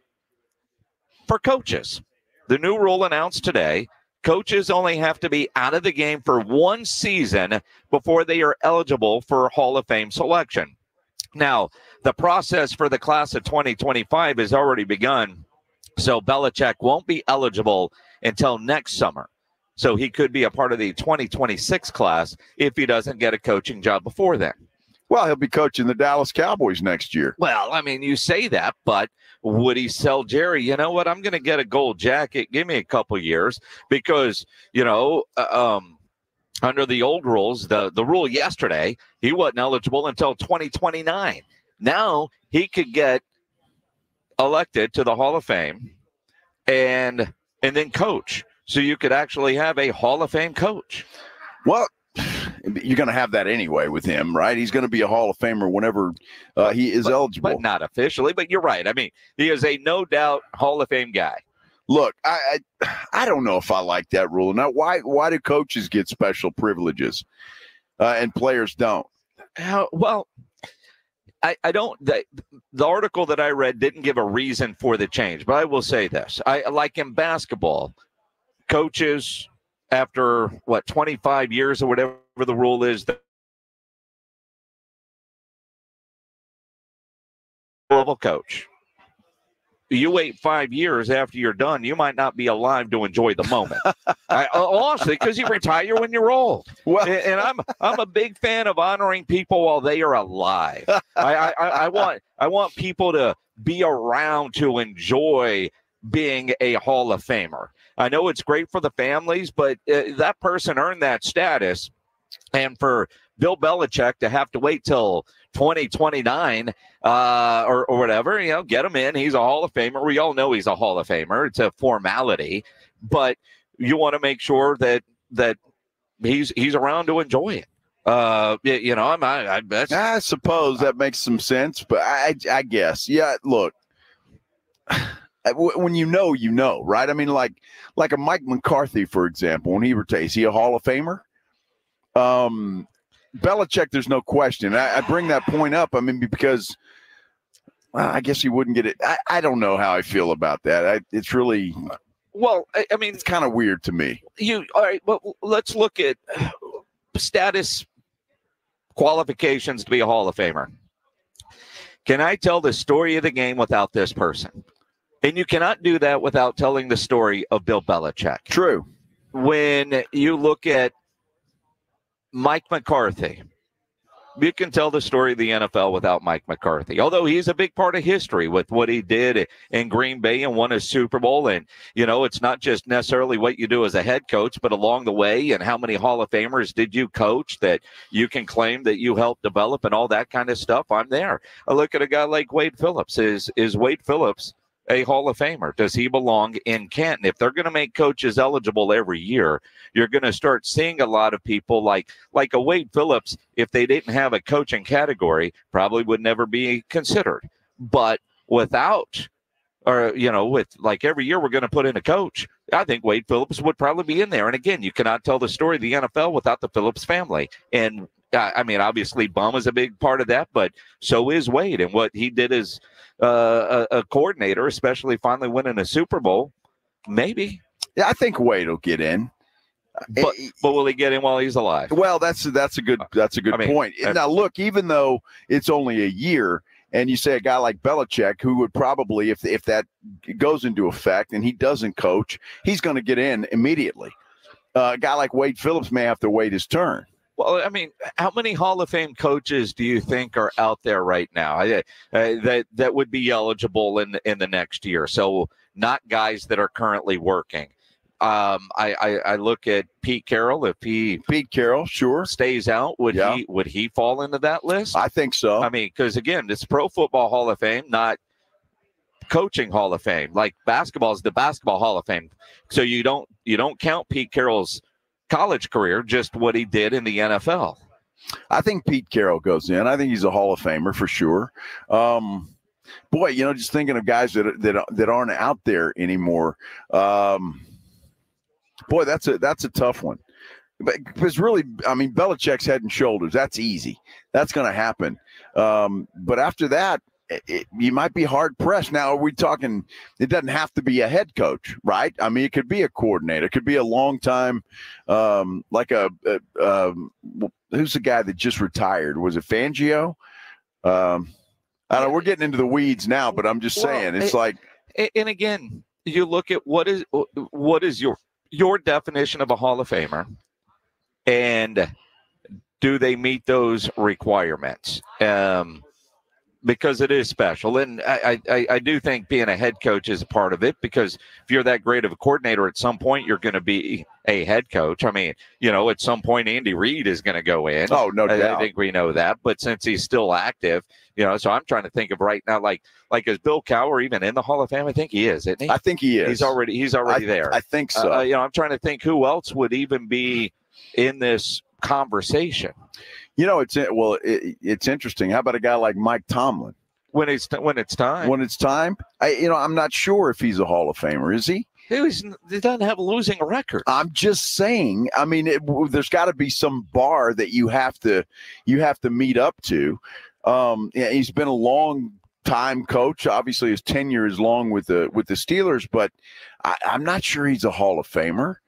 for coaches. The new rule announced today, coaches only have to be out of the game for one season before they are eligible for Hall of Fame selection. Now, the process for the class of 2025 has already begun, so Belichick won't be eligible until next summer. So he could be a part of the 2026 class if he doesn't get a coaching job before then. Well, he'll be coaching the Dallas Cowboys next year. Well, I mean, you say that, but would he sell Jerry? You know what? I'm going to get a gold jacket. Give me a couple years because, under the old rules, the rule yesterday, he wasn't eligible until 2029. Now he could get elected to the Hall of Fame and then coach. So you could actually have a Hall of Fame coach. Well, you're going to have that anyway with him, right? He's going to be a Hall of Famer whenever he is eligible. But not officially, but you're right. I mean, he is a no doubt Hall of Fame guy. Look, I don't know if I like that rule. Now, why do coaches get special privileges and players don't? Well, I don't. The article that I read didn't give a reason for the change, but I will say this. I like in basketball, coaches after 25 years or whatever the rule is, the level coach. You wait 5 years after you're done, you might not be alive to enjoy the moment. Honestly, because you retire when you're old. Well, and I'm a big fan of honoring people while they are alive. I want people to be around to enjoy being a Hall of Famer. I know it's great for the families, but that person earned that status. And for Bill Belichick to have to wait till 2029 or whatever, get him in. He's a Hall of Famer. We all know he's a Hall of Famer. It's a formality, but you want to make sure that he's around to enjoy it. I suppose that makes some sense, but I guess, look, when you know, right? I mean, like a Mike McCarthy, for example, when he retires, is he a Hall of Famer? Belichick, there's no question. I bring that point up, I mean, because I guess he wouldn't get it. I don't know how I feel about that. It's really, well, I mean, it's kind of weird to me. All right, well, let's look at status qualifications to be a Hall of Famer. Can I tell the story of the game without this person? And you cannot do that without telling the story of Bill Belichick. True. When you look at Mike McCarthy, you can tell the story of the NFL without Mike McCarthy, although he's a big part of history with what he did in Green Bay and won a Super Bowl. And, it's not just necessarily what you do as a head coach, but along the way and how many Hall of Famers did you coach that you can claim that you helped develop and all that kind of stuff. I'm there. I look at a guy like Wade Phillips. Is Wade Phillips a Hall of Famer? Does he belong in Canton? If they're going to make coaches eligible every year, you're going to start seeing a lot of people like a Wade Phillips, if they didn't have a coaching category, probably would never be considered. But without, with like every year we're going to put in a coach, I think Wade Phillips would probably be in there. And again, you cannot tell the story of the NFL without the Phillips family. And I mean, obviously Bum is a big part of that, but so is Wade. And what he did as a coordinator, especially finally winning a Super Bowl, maybe. Yeah, I think Wade will get in. But will he get in while he's alive? Well, that's a good point. Now, look, even though it's only a year, and you say a guy like Belichick, who would probably, if that goes into effect and he doesn't coach, he's going to get in immediately. A guy like Wade Phillips may have to wait his turn. Well, I mean, how many Hall of Fame coaches do you think are out there right now that would be eligible in the next year? So not guys that are currently working. I look at Pete Carroll. If Pete Carroll, sure, stays out, would he fall into that list? I think so. I mean, because again, it's Pro Football Hall of Fame, not Coaching Hall of Fame. Like basketball is the Basketball Hall of Fame. So you don't count Pete Carroll's college career, just what he did in the NFL. I think Pete Carroll goes in. I think he's a Hall of Famer for sure. Boy, just thinking of guys that aren't out there anymore. Boy, that's a tough one. Because really, I mean, Belichick's head and shoulders. That's easy. That's going to happen. But after that, you might be hard pressed. Now, are we talking? It doesn't have to be a head coach, right? I mean, it could be a coordinator. It could be a long time, like who's the guy that just retired? Was it Fangio? I don't know. We're getting into the weeds now, but I'm just saying it's like. And again, you look at what is your definition of a Hall of Famer, and do they meet those requirements? Because it is special. And I do think being a head coach is a part of it, because if you're that great of a coordinator, at some point you're going to be a head coach. I mean, at some point Andy Reid is going to go in. Oh, no doubt. I think we know that. But since he's still active, so I'm trying to think of right now, like is Bill Cowher even in the Hall of Fame? I think he is, isn't he? I think he is. He's already there. I think so. I'm trying to think who else would even be in this conversation. It's interesting. How about a guy like Mike Tomlin? When it's time. When it's time, I'm not sure if he's a Hall of Famer. Is he? He doesn't have a losing record. I'm just saying. I mean, there's got to be some bar that you have to meet up to. He's been a long time coach. Obviously, his tenure is long with the Steelers, but I'm not sure he's a Hall of Famer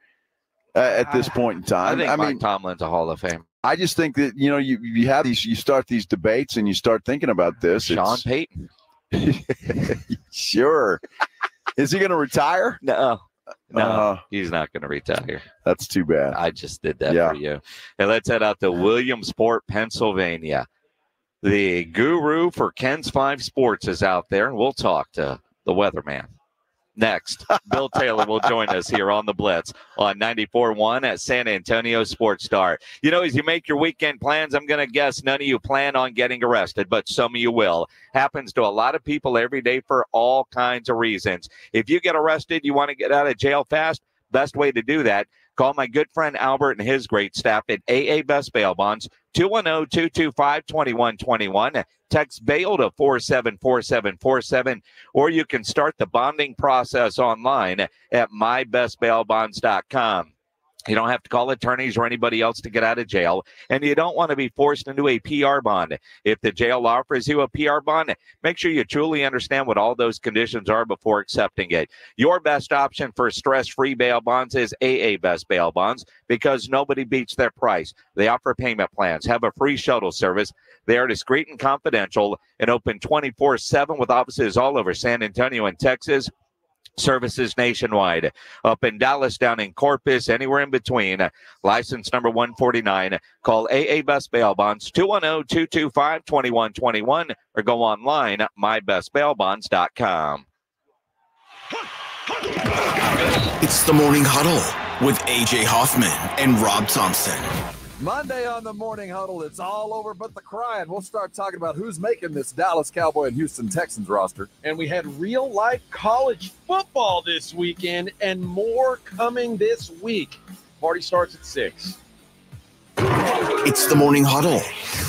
at this point in time. I think Mike Tomlin's a Hall of Famer. I just think that, you have you start these debates and you start thinking about this. Sean Payton. Sure. Is he going to retire? No, he's not going to retire. That's too bad. I just did that for you. And let's head out to Williamsport, Pennsylvania. The guru for Ken's 5 Sports is out there, and we'll talk to the weatherman. Next, Bill Taylor will join us here on the Blitz on 94.1 at San Antonio Sports Star. You know, as you make your weekend plans, I'm going to guess none of you plan on getting arrested, but some of you will. Happens to a lot of people every day for all kinds of reasons. If you get arrested, you want to get out of jail fast, best way to do that, call my good friend Albert and his great staff at AA Best Bail Bonds, 210-225-2121. Text bail to 474747, or you can start the bonding process online at mybestbailbonds.com. You don't have to call attorneys or anybody else to get out of jail, and you don't want to be forced into a PR bond. If the jail offers you a PR bond, make sure you truly understand what all those conditions are before accepting it. Your best option for stress-free bail bonds is AA Best Bail Bonds, because nobody beats their price. They offer payment plans, have a free shuttle service. They are discreet and confidential and open 24/7 with offices all over San Antonio and Texas. Services nationwide, up in Dallas, down in Corpus, anywhere in between. License number 149. Call AA Best Bail Bonds, 210-225-2121, or go online at mybestbailbonds.com. It's the Morning Huddle with A.J. Hoffman and Rob Thompson. Monday on the Morning Huddle, it's all over but the crying. We'll start talking about who's making this Dallas Cowboy and Houston Texans roster. And we had real-life college football this weekend and more coming this week. Party starts at 6. It's the Morning Huddle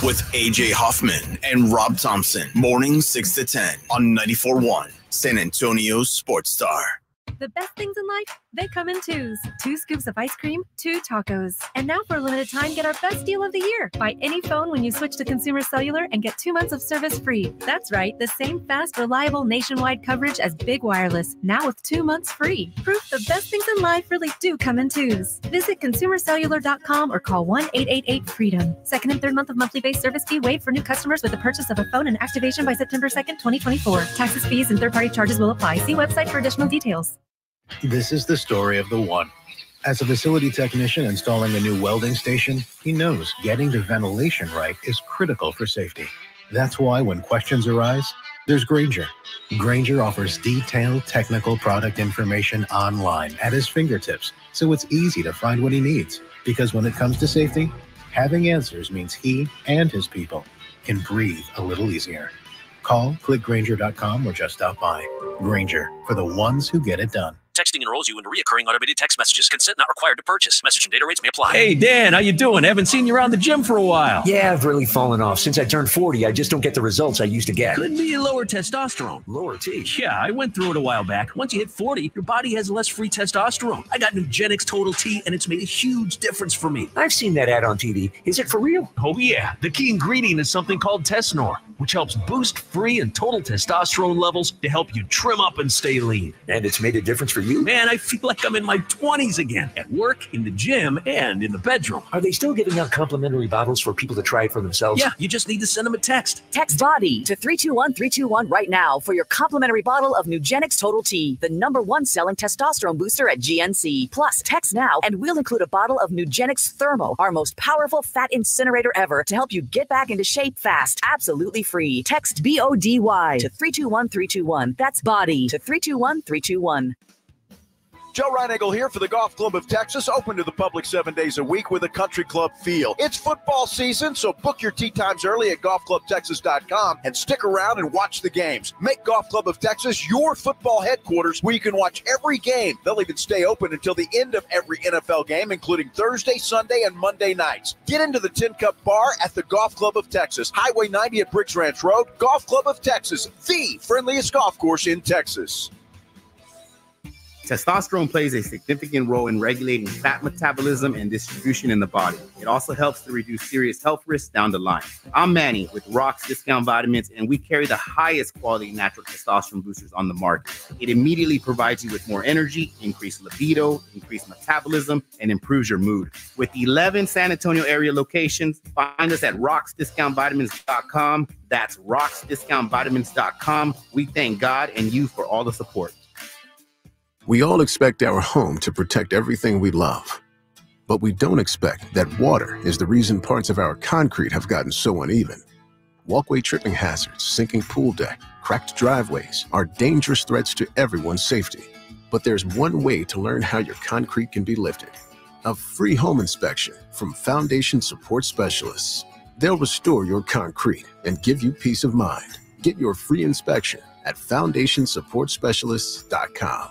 with A.J. Hoffman and Rob Thompson. Morning 6 to 10 on 94.1 San Antonio Sports Star. The best things in life, they come in twos. 2 scoops of ice cream, 2 tacos. And now for a limited time, get our best deal of the year. Buy any phone when you switch to Consumer Cellular and get 2 months of service free. That's right, the same fast, reliable nationwide coverage as Big Wireless, now with 2 months free. Proof the best things in life really do come in twos. Visit consumercellular.com or call 1-888-FREEDOM. Second and third month of monthly base service fee waived for new customers with the purchase of a phone and activation by September 2nd, 2024. Taxes, fees, and third-party charges will apply. See website for additional details. This is the story of the one. As a facility technician installing a new welding station, he knows getting the ventilation right is critical for safety. That's why when questions arise, there's Grainger. Grainger offers detailed technical product information online at his fingertips, so it's easy to find what he needs. Because when it comes to safety, having answers means he and his people can breathe a little easier. Call, click Grainger.com, or just stop by. Grainger, for the ones who get it done. Texting enrolls you in recurring automated text messages. Consent not required to purchase. Message and data rates may apply. Hey, Dan, how you doing? Haven't seen you around the gym for a while. Yeah, I've really fallen off. Since I turned 40, I just don't get the results I used to get. Could be lower testosterone. Lower T? Yeah, I went through it a while back. Once you hit 40, your body has less free testosterone. I got Nugenix Total T, and it's made a huge difference for me. I've seen that ad on TV. Is it for real? Oh, yeah. The key ingredient is something called Tesnor, which helps boost free and total testosterone levels to help you trim up and stay lean. And it's made a difference for you? Man, I feel like I'm in my 20s again, at work, in the gym, and in the bedroom. Are they still giving out complimentary bottles for people to try it for themselves? Yeah, you just need to send them a text. Text BODY to 321-321 right now for your complimentary bottle of Nugenix Total T, the #1 selling testosterone booster at GNC. Plus, text now and we'll include a bottle of Nugenix Thermo, our most powerful fat incinerator ever, to help you get back into shape fast, absolutely free. Text BODY to 321-321. That's BODY to 321-321. Joe Reinagle here for the Golf Club of Texas, open to the public 7 days a week with a country club feel. It's football season, so book your tee times early at golfclubtexas.com and stick around and watch the games. Make Golf Club of Texas your football headquarters where you can watch every game. They'll even stay open until the end of every NFL game, including Thursday, Sunday, and Monday nights. Get into the Tin Cup Bar at the Golf Club of Texas, Highway 90 at Briggs Ranch Road. Golf Club of Texas, the friendliest golf course in Texas. Testosterone plays a significant role in regulating fat metabolism and distribution in the body. It also helps to reduce serious health risks down the line. I'm Manny with Rock's Discount Vitamins, and we carry the highest quality natural testosterone boosters on the market. It immediately provides you with more energy, increased libido, increased metabolism, and improves your mood. With 11 San Antonio area locations, find us at rocksdiscountvitamins.com. That's rocksdiscountvitamins.com. We thank God and you for all the support. We all expect our home to protect everything we love. But we don't expect that water is the reason parts of our concrete have gotten so uneven. Walkway tripping hazards, sinking pool deck, cracked driveways are dangerous threats to everyone's safety. But there's one way to learn how your concrete can be lifted. A free home inspection from Foundation Support Specialists. They'll restore your concrete and give you peace of mind. Get your free inspection at FoundationSupportSpecialists.com.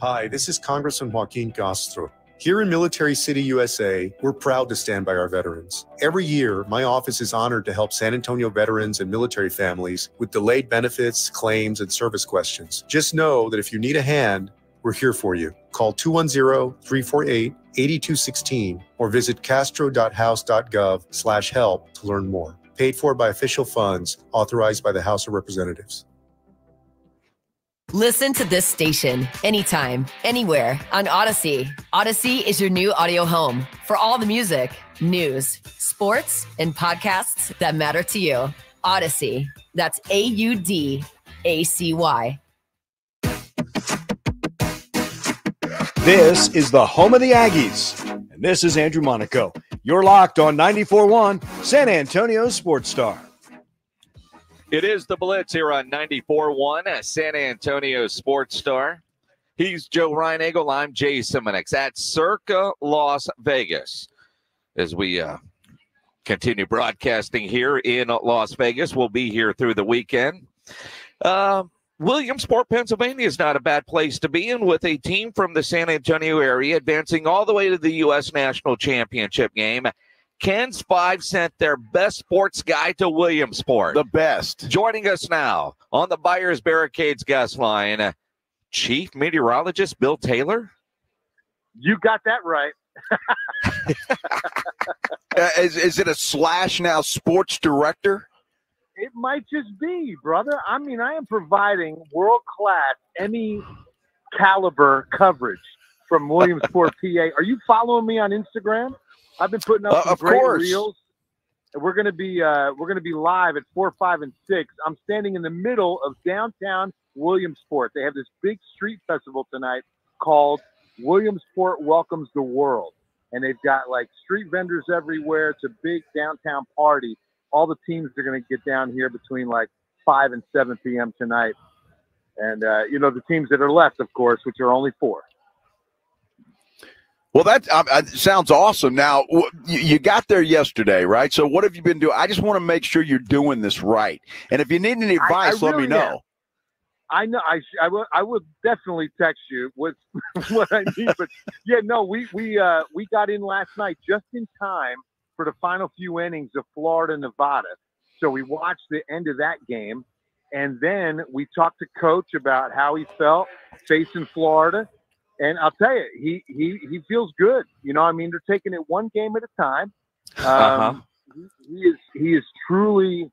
Hi, this is Congressman Joaquin Castro. Here in Military City, USA, we're proud to stand by our veterans. Every year, my office is honored to help San Antonio veterans and military families with delayed benefits, claims, and service questions. Just know that if you need a hand, we're here for you. Call 210-348-8216 or visit castro.house.gov/help to learn more. Paid for by official funds authorized by the House of Representatives. Listen to this station anytime, anywhere on Odyssey. Odyssey is your new audio home for all the music, news, sports, and podcasts that matter to you. Odyssey. That's AUDACY. This is the home of the Aggies, and this is Andrew Monaco. You're locked on 94.1 San Antonio Sports Star. It is the Blitz here on 94.1 San Antonio Sports Star. He's Joe Reinagle. I'm Jay Simonix at Circa Las Vegas. As we continue broadcasting here in Las Vegas, we'll be here through the weekend. Williamsport, Pennsylvania is not a bad place to be in, with a team from the San Antonio area advancing all the way to the U.S. National Championship game. Ken's 5 sent their best sports guy to Williamsport. The best. Joining us now on the Buyers Barricades guest line, Chief Meteorologist Bill Taylor. You got that right. Is it a slash now sports director? It might just be, brother. I mean, I am providing world-class, Emmy caliber coverage from Williamsport, PA. Are you following me on Instagram? I've been putting up some great reels. We're gonna be live at 4, 5, and 6. I'm standing in the middle of downtown Williamsport. They have this big street festival tonight called Williamsport Welcomes the World, and they've got like street vendors everywhere. It's a big downtown party. All the teams are gonna get down here between like 5 and 7 p.m. tonight, and the teams that are left, of course, which are only 4. Well, that sounds awesome. Now, you got there yesterday, right? So what have you been doing? I just want to make sure you're doing this right. And if you need any advice, let me know. I know. I will definitely text you with what I need. But, yeah, no, we got in last night just in time for the final few innings of Florida-Nevada. So we watched the end of that game. And then we talked to Coach about how he felt facing Florida. And I'll tell you, he feels good. You know, I mean, they're taking it one game at a time. He is truly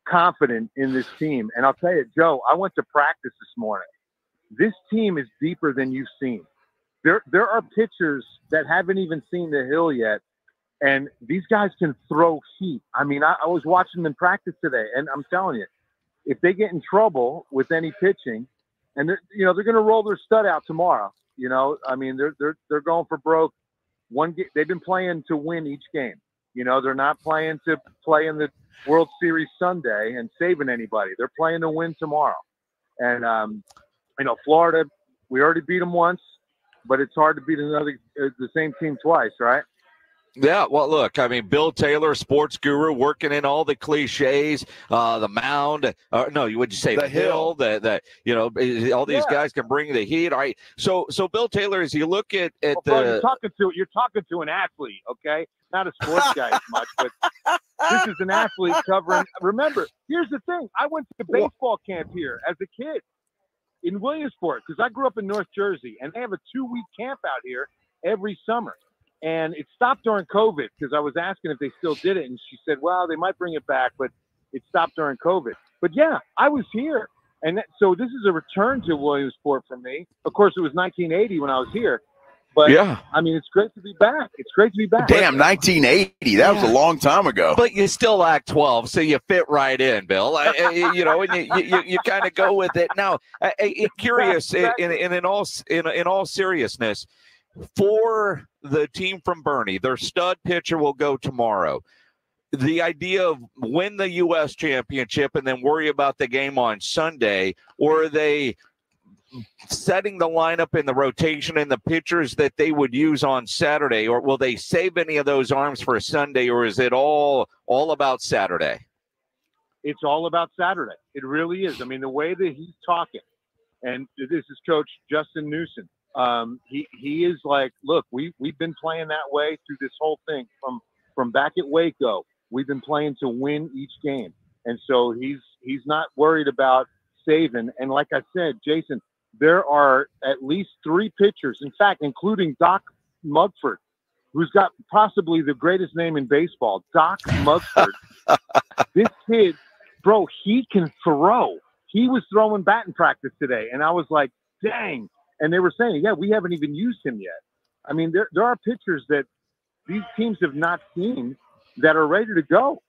confident in this team. And I'll tell you, Joe, I went to practice this morning. This team is deeper than you've seen. There are pitchers that haven't even seen the hill yet, and these guys can throw heat. I mean, I was watching them practice today, and I'm telling you, if they get in trouble with any pitching, and they're going to roll their stud out tomorrow. You know, I mean, they're going for broke. They've been playing to win each game. You know, they're not playing to play in the World Series Sunday and saving anybody. They're playing to win tomorrow. And Florida, we already beat them once, but it's hard to beat the same team twice, right? Yeah, well, look, I mean, Bill Taylor, sports guru, working in all the cliches, the mound. No, would you say the hill? All these guys can bring the heat. All right. So Bill Taylor, as you look at you're talking to an athlete, okay? Not a sports guy as much, but this is an athlete covering. Remember, here's the thing: I went to baseball camp here as a kid in Williamsport because I grew up in North Jersey, and they have a 2-week camp out here every summer. And it stopped during COVID because I was asking if they still did it. And she said, well, they might bring it back, but it stopped during COVID. But, yeah, I was here. And so this is a return to Williamsport for me. Of course, it was 1980 when I was here. But, yeah, I mean, it's great to be back. It's great to be back. Damn, 1980. That was a long time ago. But you still lack 12, so you fit right in, Bill. And you kind of go with it. Now, curious, in all seriousness, for the team from Bernie, their stud pitcher will go tomorrow. The idea of win the U.S. championship and then worry about the game on Sunday, or are they setting the lineup in the rotation and the pitchers that they would use on Saturday, or will they save any of those arms for Sunday, or is it all about Saturday? It's all about Saturday. It really is. I mean, the way that he's talking, and this is Coach Justin Newsom. He is like, look, we've been playing that way through this whole thing from back at Waco. We've been playing to win each game, and so he's not worried about saving. And like I said, Jason, there are at least 3 pitchers, in fact, including Doc Mugford, who's got possibly the greatest name in baseball, Doc Mugford. This kid, bro, he can throw. He was throwing batting practice today, and I was like, dang. And they were saying, yeah, we haven't even used him yet. I mean, there are pitchers that these teams have not seen that are ready to go.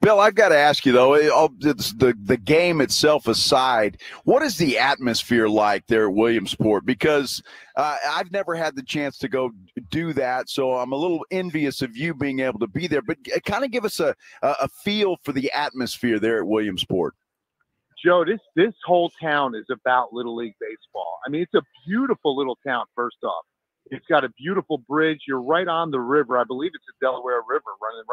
Bill, I've got to ask you, though, the game itself aside, what is the atmosphere like there at Williamsport? Because I've never had the chance to go do that, so I'm a little envious of you being able to be there. But kind of give us a feel for the atmosphere there at Williamsport. Joe, this whole town is about Little League baseball. I mean, it's a beautiful little town, first off. It's got a beautiful bridge. You're right on the river. I believe it's the Delaware River running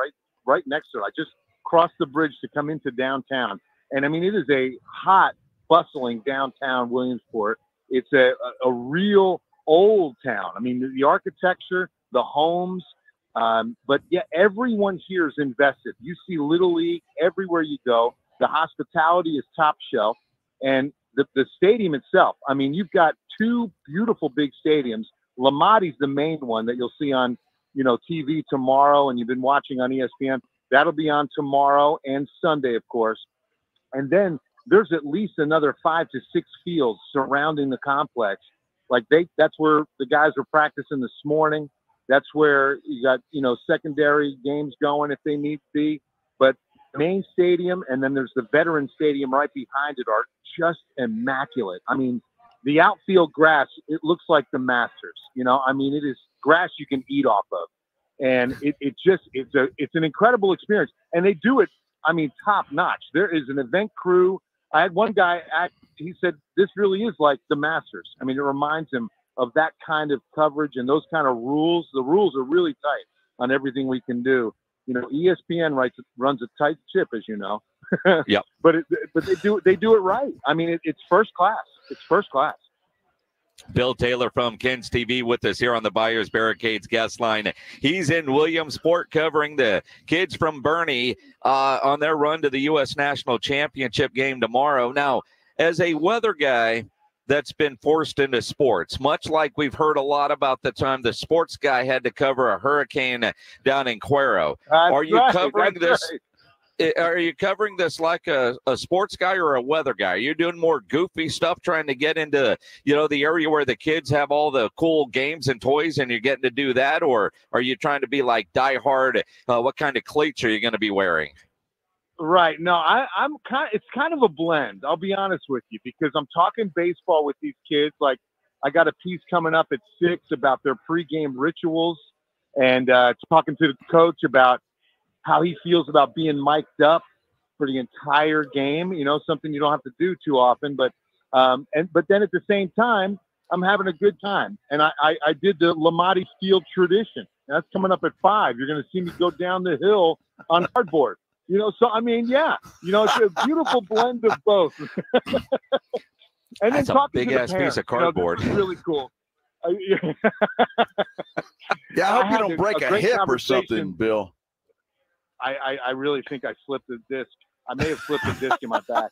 right next to it. I just crossed the bridge to come into downtown. And, I mean, it is a hot, bustling downtown Williamsport. It's a real old town. I mean, the architecture, the homes, but, yeah, everyone here is invested. You see Little League everywhere you go. The hospitality is top shelf. And the stadium itself, I mean, you've got 2 beautiful big stadiums. Lamati's the main one that you'll see on, TV tomorrow, and you've been watching on ESPN. That'll be on tomorrow and Sunday, of course. And then there's at least another 5 to 6 fields surrounding the complex. That's where the guys were practicing this morning. That's where you got, secondary games going if they need to be. But main stadium, and then there's the veteran stadium right behind it, are just immaculate. I mean, the outfield grass, it looks like the Masters. I mean, it is grass you can eat off of. And it's an incredible experience. And they do it, I mean, top notch. There is an event crew. I had one guy he said, this really is like the Masters. I mean, it reminds him of that kind of coverage and those kind of rules. The rules are really tight on everything we can do. ESPN runs a tight ship, as you know. Yep. But they do it right. I mean, it's first class. It's first class. Bill Taylor from Ken's TV with us here on the Buyers Barricades guest line. He's in Williamsport covering the kids from Bernie on their run to the U.S. National Championship game tomorrow. Now, as a weather guy that's been forced into sports, much like we've heard a lot about the time the sports guy had to cover a hurricane down in Cuero. Are you covering this? Right. Are you covering this like a sports guy or a weather guy? Are you doing more goofy stuff, trying to get into, the area where the kids have all the cool games and toys and you're getting to do that? Or are you trying to be like diehard? What kind of cleats are you going to be wearing? Right. No, it's kind of a blend. I'll be honest with you, because I'm talking baseball with these kids. Like, I got a piece coming up at 6 about their pregame rituals, and talking to the coach about how he feels about being mic'd up for the entire game, something you don't have to do too often. But then at the same time, I'm having a good time. And I did the Lamati Field tradition. That's coming up at 5. You're going to see me go down the hill on cardboard. So I mean, yeah, it's a beautiful blend of both. And that's then a big-ass piece of cardboard. This is really cool. Yeah, I hope you don't break a hip or something, Bill. I really think I slipped a disc. I may have slipped a disc in my back.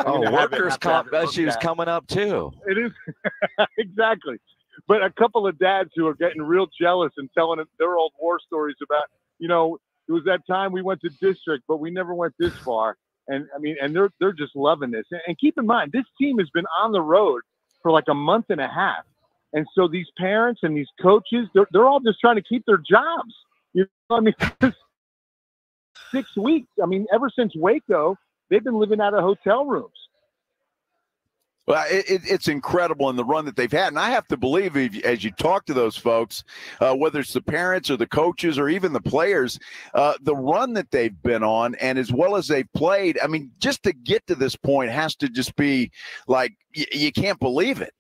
Workers' comp issues coming up too. It is exactly. But a couple of dads who are getting real jealous and telling their old war stories about, it was that time we went to district, but we never went this far. And I mean, and they're just loving this. And keep in mind, this team has been on the road for like a month and a half. And so these parents and these coaches, they're all just trying to keep their jobs. I mean, 6 weeks. I mean, ever since Waco, they've been living out of hotel rooms. Well, it's incredible in the run that they've had. And I have to believe, as you talk to those folks, whether it's the parents or the coaches or even the players, the run that they've been on and as well as they've played, I mean, just to get to this point has to just be like you can't believe it.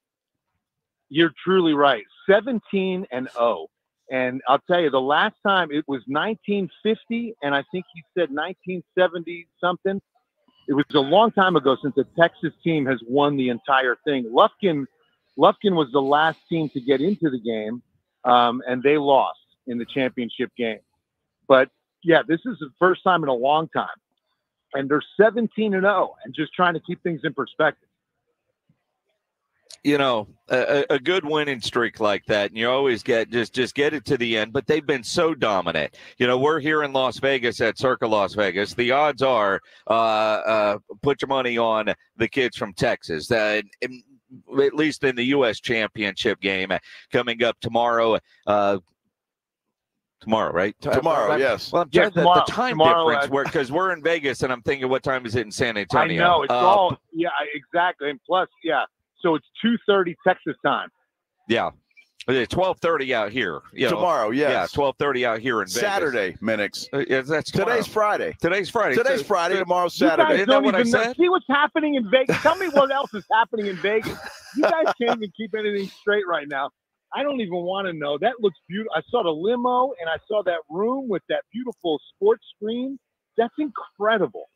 You're truly right. 17-0. And I'll tell you, the last time it was 1950, and I think he said 1970 something. It was a long time ago since a Texas team has won the entire thing. Lufkin was the last team to get into the game, and they lost in the championship game. But, yeah, this is the first time in a long time. And they're 17-0 and just trying to keep things in perspective. You know, a good winning streak like that, and you always get just get it to the end. But they've been so dominant. You know, we're here in Las Vegas at Circa Las Vegas. The odds are put your money on the kids from Texas. At least in the U.S. Championship game coming up tomorrow. Tomorrow, right? Tomorrow, yes. Well, I'm trying the time difference because we're in Vegas, and I'm thinking, what time is it in San Antonio? I know it's all exactly, and plus, so it's 2:30 Texas time. Yeah. 12:30 out here. Tomorrow, yes. Yeah, 12:30 out here in Vegas. Saturday, Minix. That's tomorrow. Today's Friday. Today's Friday. Tomorrow's Saturday. You guys don't even see what's happening in Vegas. Tell me what else is happening in Vegas. You guys can't even keep anything straight right now. I don't even want to know. That looks beautiful. I saw the limo, and I saw that room with that beautiful sports screen. That's incredible.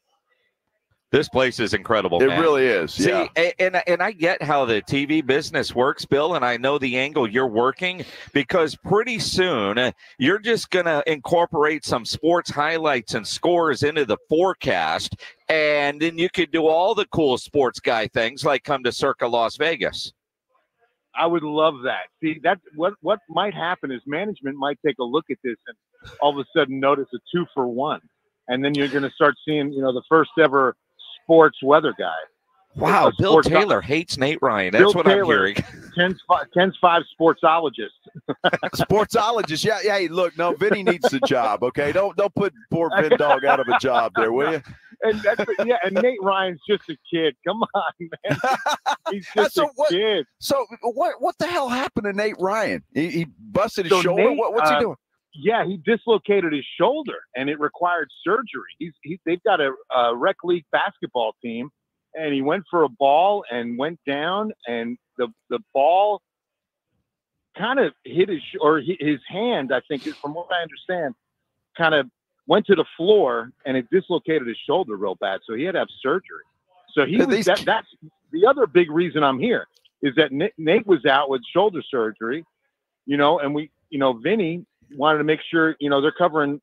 This place is incredible, It man. really is. See, yeah. and I get how the TV business works, Bill, and I know the angle you're working because pretty soon you're just going to incorporate some sports highlights and scores into the forecast, and then you could do all the cool sports guy things like come to Circa Las Vegas. I would love that. See, that's what might happen is management might take a look at this and all of a sudden notice a 2-for-1, and then you're going to start seeing, the first ever sports weather guy. Wow, Bill Taylor hates Nate Ryan. That's what I'm hearing. Ken's 5 sportsologist. Sportsologist. Yeah. Hey, look, no, Vinny needs the job. Okay, don't put poor Vin Dog out of a job there, will you? And and Nate Ryan's just a kid. Come on, man. He's just a kid. So what the hell happened to Nate Ryan? He busted his shoulder. Nate, what's he doing? Yeah, he dislocated his shoulder, and it required surgery. They've got a rec league basketball team, and he went for a ball and went down, and the ball kind of hit his hand, I think, from what I understand, kind of went to the floor, and it dislocated his shoulder real bad, so he had to have surgery. So that's the other big reason I'm here is that Nate was out with shoulder surgery, and Vinny wanted to make sure, they're covering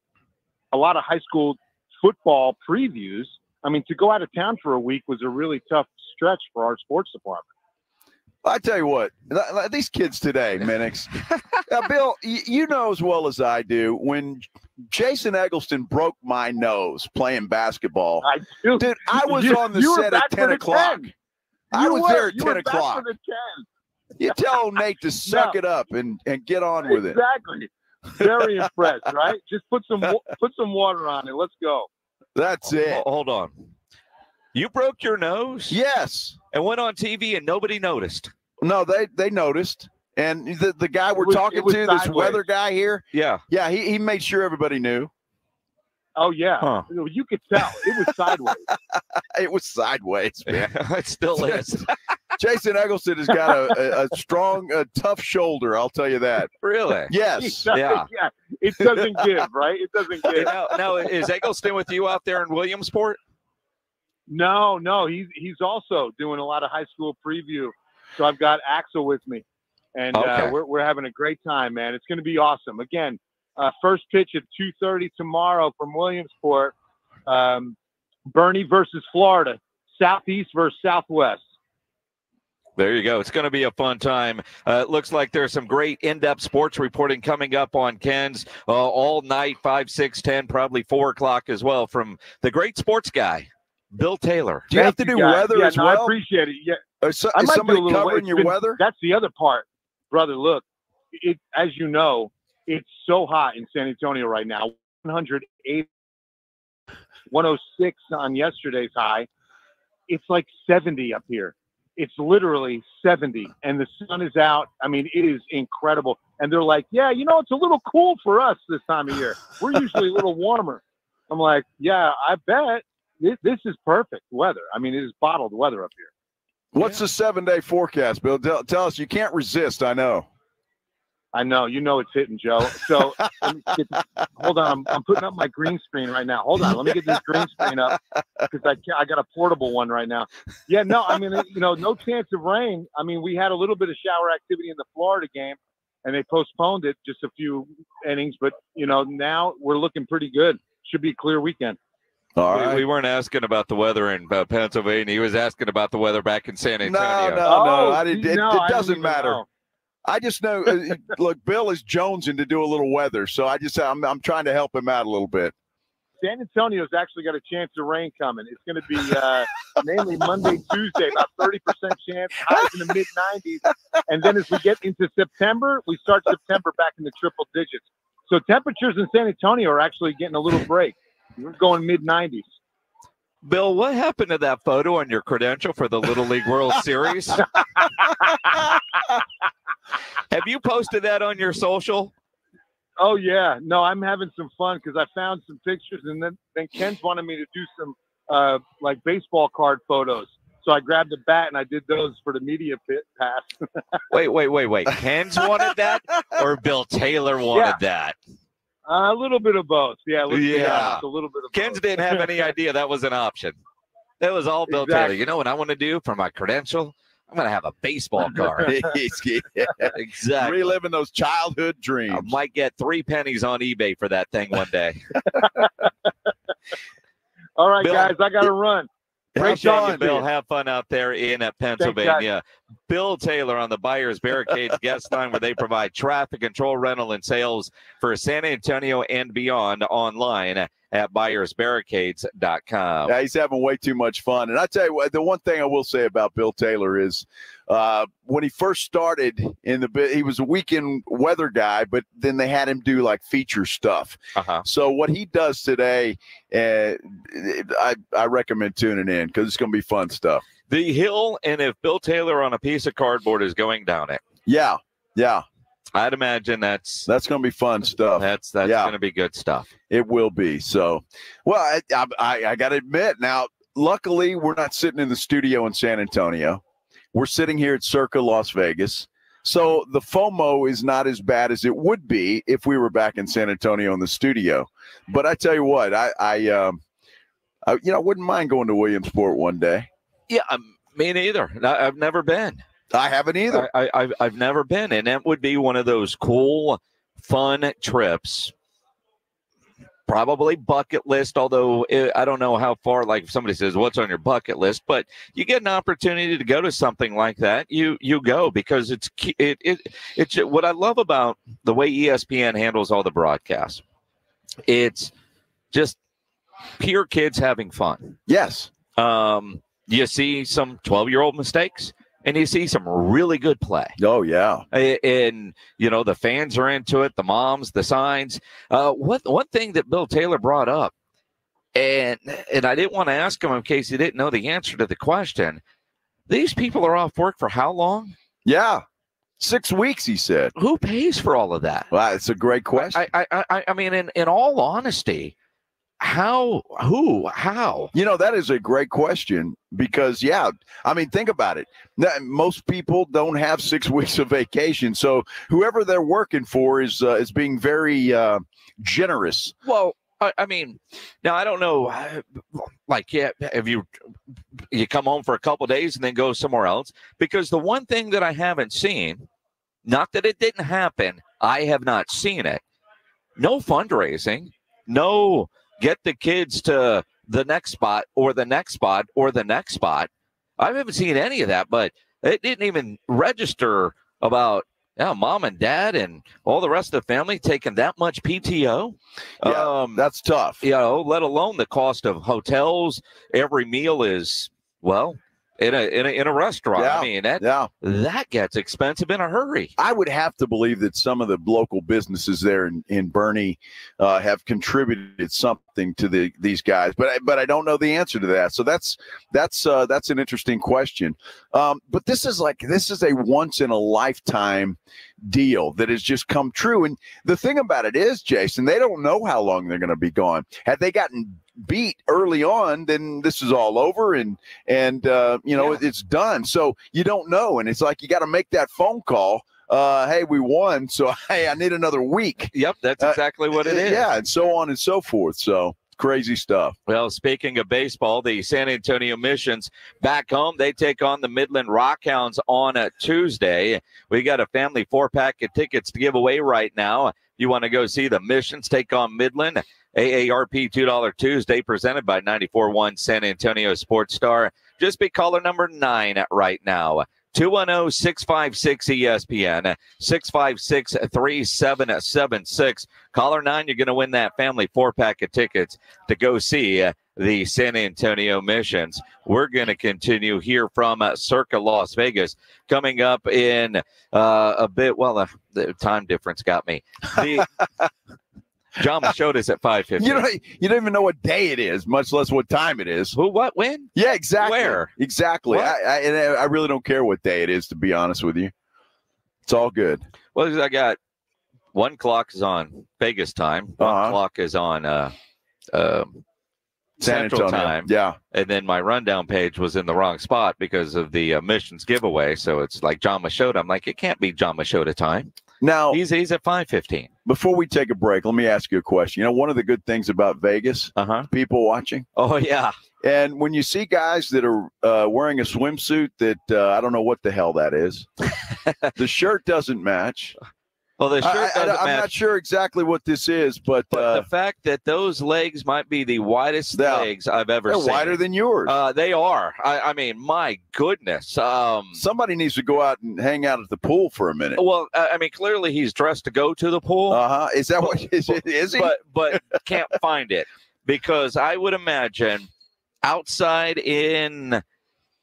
a lot of high school football previews. I mean, to go out of town for a week was a really tough stretch for our sports department. I tell you what, these kids today, Minix. Now, Bill, you know as well as I do, when Jason Eggleston broke my nose playing basketball, dude, I was on the set at 10 o'clock. I was there at 10 o'clock. You tell Nate to suck it up and get on with it. Exactly. Very impressed, right? Just put some water on it. Let's go. That's it. Hold on. You broke your nose? Yes. And went on TV and nobody noticed? No, they noticed. And the guy we're talking to, this weather guy here, yeah, he made sure everybody knew. Oh, yeah. Huh. You could tell. It was sideways. It was sideways, man. It still is. Jason Eggleston has got a strong, tough shoulder, I'll tell you that. Really? Yes. Yeah. It doesn't give, right? It doesn't give. Now, is Eggleston with you out there in Williamsport? No. He's also doing a lot of high school preview. So I've got Axel with me. And we're having a great time, man. It's going to be awesome. Again, first pitch at 2:30 tomorrow from Williamsport. Bernie versus Florida. Southeast versus Southwest. There you go. It's going to be a fun time. It looks like there's some great in-depth sports reporting coming up on Ken's all night, 5, 6, 10, probably 4 o'clock as well from the great sports guy, Bill Taylor. Do you have to do weather as well? I appreciate it. Yeah. Is somebody covering your weather? That's the other part. Brother, look, as you know, it's so hot in San Antonio right now. 108, 106 on yesterday's high. It's like 70 up here. it's literally 70 and the sun is out. I mean, it is incredible. And they're like, yeah, you know, it's a little cool for us this time of year. We're usually a little warmer. I'm like, yeah, I bet this is perfect weather. I mean, it is bottled weather up here. What's the 7-day forecast, Bill? Tell us. You can't resist. I know. I know. You know it's hitting, Joe. So hold on. I'm putting up my green screen right now. Hold on. Let me get this green screen up because I got a portable one right now. Yeah, no, I mean, you know, no chance of rain. I mean, we had a little bit of shower activity in the Florida game, and they postponed it just a few innings. But, you know, now we're looking pretty good. Should be a clear weekend. All right. We weren't asking about the weather in Pennsylvania. He was asking about the weather back in San Antonio. No. It doesn't matter. Know. I just know. Look, Bill is jonesing to do a little weather, so I'm trying to help him out a little bit. San Antonio's actually got a chance of rain coming. It's going to be mainly Monday, Tuesday, about 30% chance, highs in the mid-90s. And then as we get into September, we start September back in the triple digits. So temperatures in San Antonio are actually getting a little break. We're going mid-90s. Bill, what happened to that photo on your credential for the Little League World Series? Have you posted that on your social? Oh, yeah. No, I'm having some fun because I found some pictures, and then Ken's wanted me to do some, like, baseball card photos. So I grabbed a bat, and I did those for the media pass. Wait. Ken's wanted that, or Bill Taylor wanted that? A little bit of both. Yeah, let's be honest, a little bit of Ken's both. didn't have any idea that was an option. That was all Bill Taylor. You know what I want to do for my credential? I'm going to have a baseball card. Exactly. Reliving those childhood dreams. I might get 3 pennies on eBay for that thing one day. All right, Bill, guys, I got to run. Great job, Bill. Have fun out there in Pennsylvania. Thanks, Bill Taylor on the Buyers Barricades guest line, where they provide traffic control, rental, and sales for San Antonio and beyond, online at buyersbarricades.com. Yeah, he's having way too much fun. And I tell you what, the one thing I will say about Bill Taylor is when he first started he was a weekend weather guy, but then they had him do like feature stuff. So what he does today, I recommend tuning in because it's going to be fun stuff. The hill, and if Bill Taylor on a piece of cardboard is going down it. Yeah. I'd imagine that's going to be fun stuff. That's going to be good stuff. It will be. So, well, I got to admit now, luckily we're not sitting in the studio in San Antonio. We're sitting here at Circa Las Vegas. So the FOMO is not as bad as it would be if we were back in San Antonio in the studio. But I tell you what, I wouldn't mind going to Williamsport one day. Yeah, me neither. I've never been. I haven't either. I've never been, and that would be one of those cool, fun trips. Probably bucket list, although I don't know how far. Like if somebody says, "What's on your bucket list?" But you get an opportunity to go to something like that, you go because it's what I love about the way ESPN handles all the broadcasts. It's just pure kids having fun. Yes. You see some 12-year-old mistakes. And you see some really good play. Oh, yeah. And, the fans are into it, the moms, the signs. One thing that Bill Taylor brought up, and I didn't want to ask him in case he didn't know the answer to the question. These people are off work for how long? Yeah. 6 weeks, he said. Who pays for all of that? Well, it's a great question. I mean, in all honesty, how? That is a great question because, think about it. Most people don't have 6 weeks of vacation. So whoever they're working for is being very generous. Well, now I don't know, if you come home for a couple of days and then go somewhere else, because the one thing that I haven't seen, not that it didn't happen, I have not seen it. No fundraising, no get the kids to the next spot or the next spot or the next spot. I haven't seen any of that, but it didn't even register about mom and dad and all the rest of the family taking that much PTO. Yeah, that's tough. Let alone the cost of hotels. Every meal is, in a restaurant. Yeah. I mean, that gets expensive in a hurry. I would have to believe that some of the local businesses there in Bernie have contributed something to these guys, but I don't know the answer to that. So that's an interesting question. But this is a once in a lifetime deal that has just come true. And the thing about it is, Jason, they don't know how long they're going to be gone. Had they gotten beat early on, then this is all over and it's done. So you don't know, and it's like you got to make that phone call. Hey, we won, so hey, I need another week. Yep, that's exactly what it is. Yeah, and so on and so forth. So crazy stuff. Well, speaking of baseball, the San Antonio Missions back home, they take on the Midland Rockhounds on a Tuesday. We got a family 4-pack of tickets to give away right now. If you want to go see the Missions take on Midland, AARP $2 Tuesday, presented by 94.1 San Antonio Sports Star. Just be caller number 9 right now. 210-656-ESPN, 656-3776. Caller 9, you're going to win that family 4-pack of tickets to go see the San Antonio Missions. We're going to continue here from Circa Las Vegas. Coming up in a bit, well, the time difference got me. John Machota's at 5:50. You don't even know what day it is, much less what time it is. Who, what, when? Yeah, exactly. Where? Exactly. I really don't care what day it is, to be honest with you. It's all good. Well, I got one clock is on Vegas time. One clock is on Central time. Yeah. And then my rundown page was in the wrong spot because of the Missions giveaway. So it's like John Machota. I'm like, it can't be John Machota time. Now he's at 5:15. Before we take a break, let me ask you a question. You know, one of the good things about Vegas, people watching. Oh yeah. And when you see guys that are wearing a swimsuit that I don't know what the hell that is, the shirt doesn't match. Well, the shirt doesn't match. I'm not sure exactly what this is, but the fact that those legs might be the widest legs I've ever seen. They're wider than yours. They are. I mean, my goodness. Somebody needs to go out and hang out at the pool for a minute. Well, I mean, clearly he's dressed to go to the pool. Is that what is he? But can't find it, because I would imagine outside in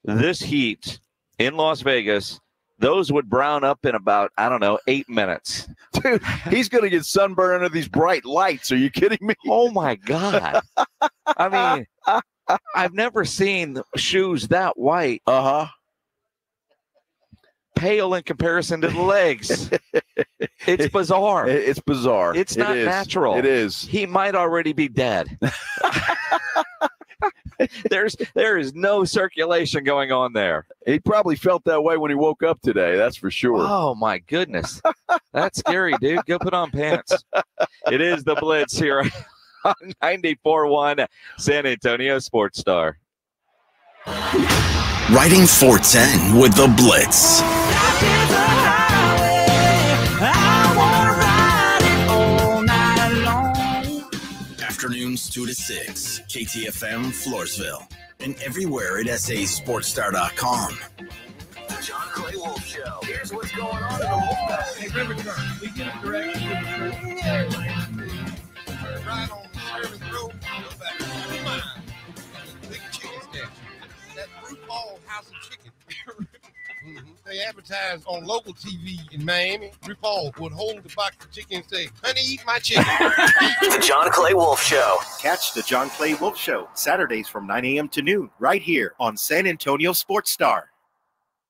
this heat in Las Vegas, those would brown up in about, 8 minutes. Dude, he's going to get sunburned under these bright lights. Are you kidding me? Oh, my God. I mean, I've never seen shoes that white. Pale in comparison to the legs. It's bizarre. It's bizarre. It's not natural. It is. He might already be dead. There is no circulation going on there. He probably felt that way when he woke up today. That's for sure. Oh my goodness, that's scary, dude. Go put on pants. It is the Blitz here on 94.1 San Antonio Sports Star. Riding 410 with the Blitz. Afternoons 2 to 6, KTFM Floresville, and everywhere at sasportstar.com. The John Clay Wolf Show. Here's what's going on in the Wolf. Hey, river turn. We get a direction. Right on Sherman Road. Go back. Come on. Big chicken statue. That Fruit Ball House of Chicken. They advertise on local TV in Miami. RuPaul would hold the box of chicken and say, "Honey, eat my chicken." The John Clay Wolf Show. Catch the John Clay Wolf Show Saturdays from 9 a.m. to noon right here on San Antonio Sports Star.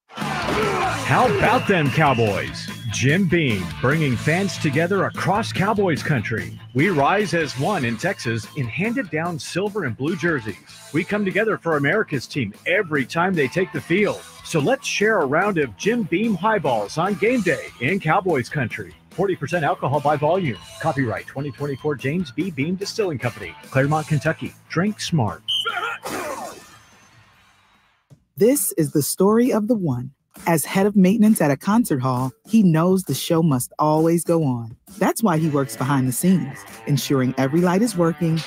How about them Cowboys? Jim Beam bringing fans together across Cowboys country. We rise as one in Texas in handed-down silver and blue jerseys. We come together for America's team every time they take the field. So let's share a round of Jim Beam highballs on game day in Cowboys country. 40% alcohol by volume. Copyright 2024 James B. Beam Distilling Company, Claremont, Kentucky. Drink smart. This is the story of the one. As head of maintenance at a concert hall, he knows the show must always go on. That's why he works behind the scenes, ensuring every light is working,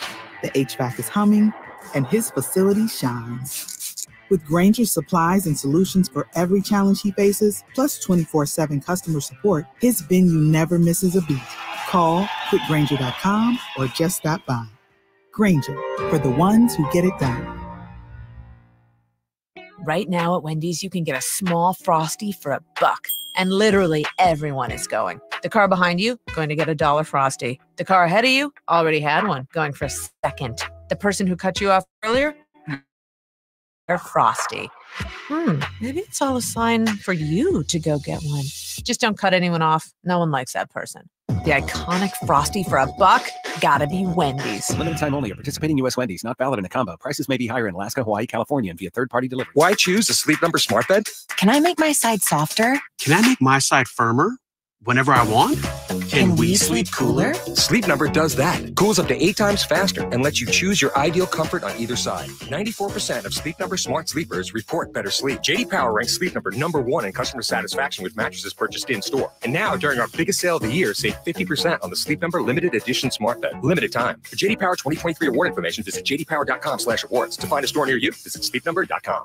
the HVAC is humming, and his facility shines. With Grainger's supplies and solutions for every challenge he faces, plus 24/7 customer support, his venue never misses a beat. Call quickgrainger.com or just stop by. Grainger, for the ones who get it done. Right now at Wendy's, you can get a small Frosty for $1. And literally everyone is going. The car behind you, going to get a $1 Frosty. The car ahead of you, already had one, going for a second. The person who cut you off earlier, they're Frosty. Maybe it's all a sign for you to go get one. Just don't cut anyone off. No one likes that person. The iconic Frosty for $1, gotta be Wendy's. Limited time only at participating U.S. Wendy's. Not valid in a combo. Prices may be higher in Alaska, Hawaii, California, and via third-party delivery. Why choose a Sleep Number smart bed? Can I make my side softer? Can I make my side firmer whenever I want? Can we sleep cooler? Sleep Number does that. Cools up to 8 times faster and lets you choose your ideal comfort on either side. 94% of Sleep Number smart sleepers report better sleep. J.D. Power ranks Sleep Number #1 in customer satisfaction with mattresses purchased in-store. And now, during our biggest sale of the year, save 50% on the Sleep Number limited edition smart bed. Limited time. For J.D. Power 2023 award information, visit jdpower.com/awards. To find a store near you, visit sleepnumber.com.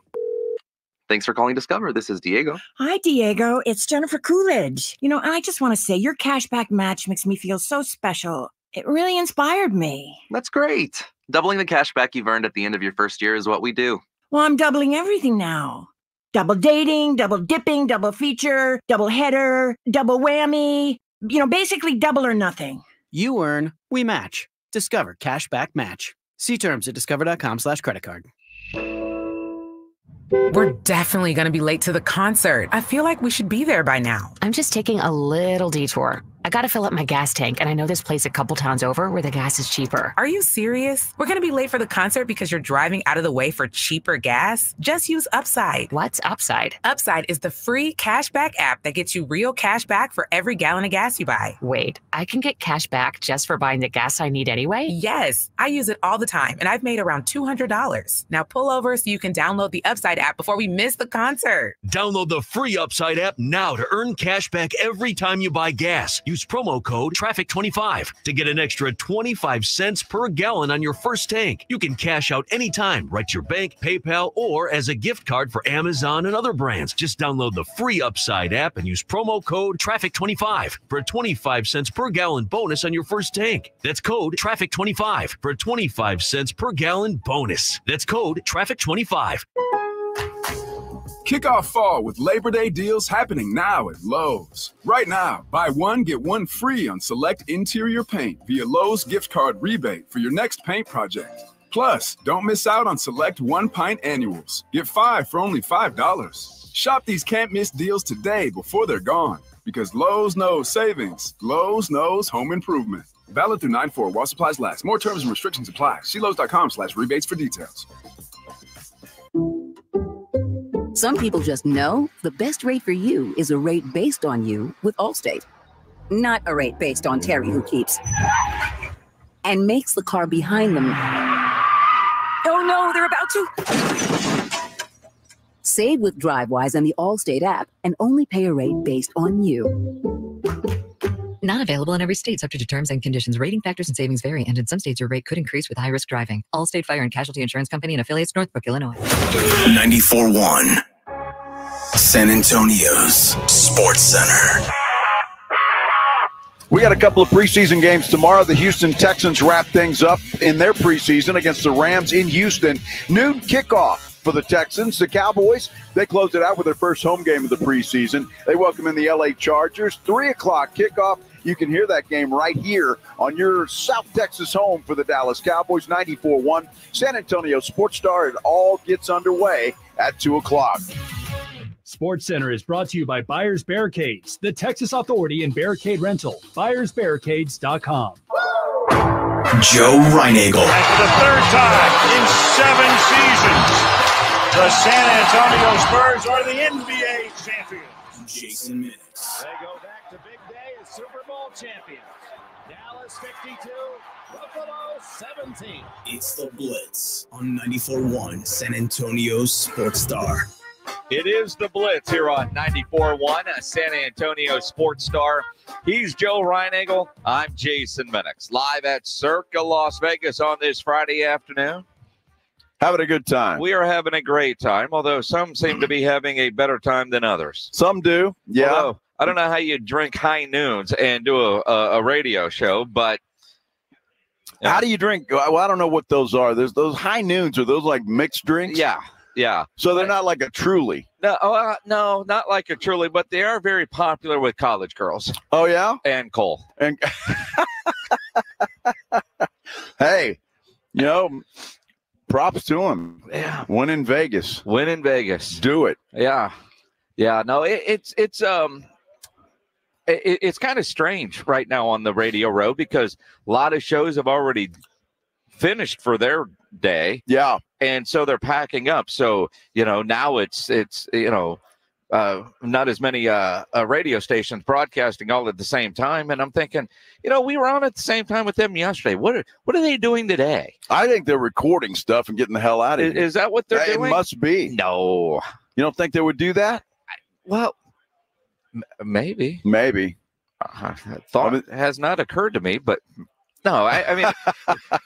Thanks for calling Discover. This is Diego. Hi, Diego. It's Jennifer Coolidge. I just want to say your cashback match makes me feel so special. It really inspired me. That's great. Doubling the cashback you've earned at the end of your first year is what we do. Well, I'm doubling everything now. Double dating, double dipping, double feature, double header, double whammy. Basically double or nothing. You earn, we match. Discover Cashback Match. See terms at discover.com/creditcard. We're definitely going to be late to the concert. I feel like we should be there by now. I'm just taking a little detour. I got to fill up my gas tank, and I know this place a couple towns over where the gas is cheaper. Are you serious? We're going to be late for the concert because you're driving out of the way for cheaper gas? Just use Upside. What's Upside? Upside is the free cashback app that gets you real cash back for every gallon of gas you buy. Wait, I can get cash back just for buying the gas I need anyway? Yes, I use it all the time, and I've made around $200. Now pull over so you can download the Upside app before we miss the concert. Download the free Upside app now to earn cash back every time you buy gas. Use promo code TRAFFIC25 to get an extra 25 cents per gallon on your first tank. You can cash out anytime, right to your bank, PayPal, or as a gift card for Amazon and other brands. Just download the free Upside app and use promo code TRAFFIC25 for a 25 cents per gallon bonus on your first tank. That's code TRAFFIC25 for a 25 cents per gallon bonus. That's code TRAFFIC25. Kick off fall with Labor Day deals happening now at Lowe's. Right now, buy one, get one free on select interior paint via Lowe's gift card rebate for your next paint project. Plus, don't miss out on select one-pint annuals. Get 5 for only $5. Shop these can't-miss deals today before they're gone. Because Lowe's knows savings. Lowe's knows home improvement. Valid through 9/4 while supplies last. More terms and restrictions apply. See Lowe's.com/rebates for details. Some people just know the best rate for you is a rate based on you with Allstate. Not a rate based on Terry who keeps and makes the car behind them. Oh no, they're about to. Save with DriveWise and the Allstate app and only pay a rate based on you. Not available in every state, subject to terms and conditions. Rating factors and savings vary, and in some states your rate could increase with high-risk driving. Allstate Fire and Casualty Insurance Company and affiliates, Northbrook, Illinois. 94.1 San Antonio's Sports Center. We got a couple of preseason games tomorrow. The Houston Texans wrap things up in their preseason against the Rams in Houston. Noon kickoff for the Texans. The Cowboys, they closed it out with their first home game of the preseason. They welcome in the LA Chargers. 3 o'clock kickoff. You can hear that game right here on your South Texas home for the Dallas Cowboys. 94.1 San Antonio Sports Star. It all gets underway at 2 o'clock. Sports Center is brought to you by Buyers Barricades, the Texas Authority in Barricade Rental. BuyersBarricades.com. Joe Reinagel. That's the third time in 7 seasons. The San Antonio Spurs are the NBA champions. Jason Minix. They go back to big day as Super Bowl champions. Dallas 52, Buffalo 17. It's the Blitz on 94.1 San Antonio's Sports Star. It is the Blitz here on 94.1 San Antonio Sports Star. He's Joe Reinagel. I'm Jason Minix. Live at Circa Las Vegas on this Friday afternoon. Having a good time. We are having a great time, although some seem to be having a better time than others. Some do, yeah. Although, I don't know how you drink high noons and do a radio show, but... How do you drink? Well, I don't know what those are. There's those high noons. Are those like mixed drinks? Yeah. Yeah. So they're not like a Truly. No, no, not like a Truly, but they are very popular with college girls. Oh, yeah? And Cole. And hey, props to him. Yeah. Win in Vegas. Win in Vegas. Do it. Yeah. Yeah. No, it's kind of strange right now on the radio row because a lot of shows have already finished for their day. Yeah. And so they're packing up. So, now it's not as many radio stations broadcasting all at the same time. And I'm thinking, we were on at the same time with them yesterday. What are they doing today? I think they're recording stuff and getting the hell out of here. Is that what they're doing? It must be. No. You don't think they would do that? Well, maybe. Maybe. Thought has not occurred to me, but no, I mean,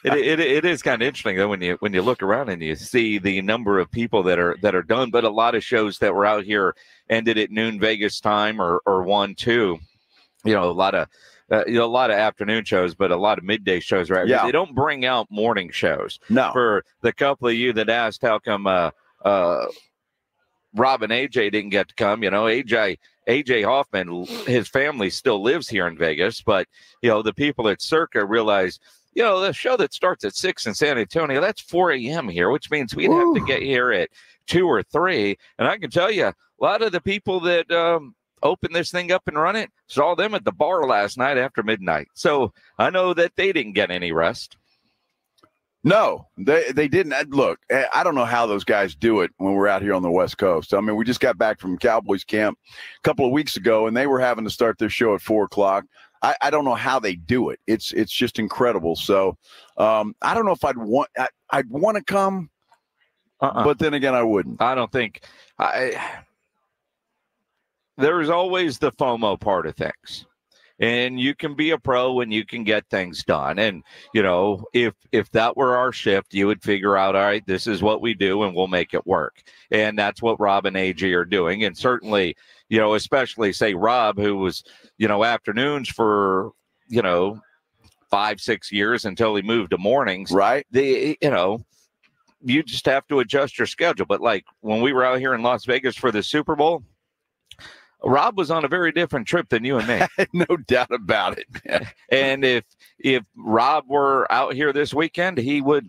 it is kind of interesting though when you look around and you see the number of people that are done. But a lot of shows that were out here ended at noon Vegas time or 1, 2. A lot of afternoon shows, but a lot of midday shows, right? Yeah. They don't bring out morning shows. No. For the couple of you that asked how come Rob and AJ didn't get to come, AJ Hoffman, his family still lives here in Vegas, but the people at Circa realize, the show that starts at 6 in San Antonio, that's 4 a.m. here, which means we'd have to get here at 2 or 3. And I can tell you, a lot of the people that opened this thing up and run it saw them at the bar last night after midnight. So I know that they didn't get any rest. No, they didn't. Look, I don't know how those guys do it when we're out here on the West Coast. I mean, we just got back from Cowboys camp a couple of weeks ago, and they were having to start their show at 4 o'clock. I don't know how they do it. It's just incredible. So I don't know if I'd want to come, but then again, I wouldn't. I don't think there's always the FOMO part of things. And you can be a pro and you can get things done. And, if that were our shift, you would figure out, all right, this is what we do and we'll make it work. And that's what Rob and AJ are doing. And certainly, especially say Rob, who was, afternoons for, 5-6 years until he moved to mornings. Right. You just have to adjust your schedule. But like when we were out here in Las Vegas for the Super Bowl, Rob was on a very different trip than you and me. No doubt about it, man. And if Rob were out here this weekend, he would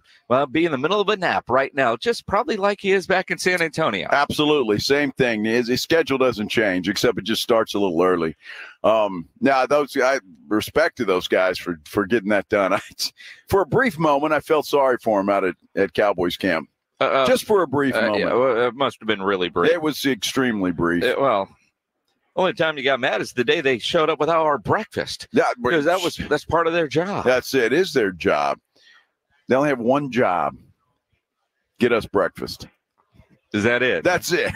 be in the middle of a nap right now, just probably like he is back in San Antonio. Absolutely. Same thing. His schedule doesn't change, except it just starts a little early. Now, I respect to those guys for getting that done. For a brief moment, I felt sorry for him out at Cowboys camp. Just for a brief moment. Yeah, it must have been really brief. It was extremely brief. Only time you got mad is the day they showed up without our breakfast. Yeah, because that's part of their job. That's it. It is their job. They only have one job: get us breakfast. Is that it? That's it.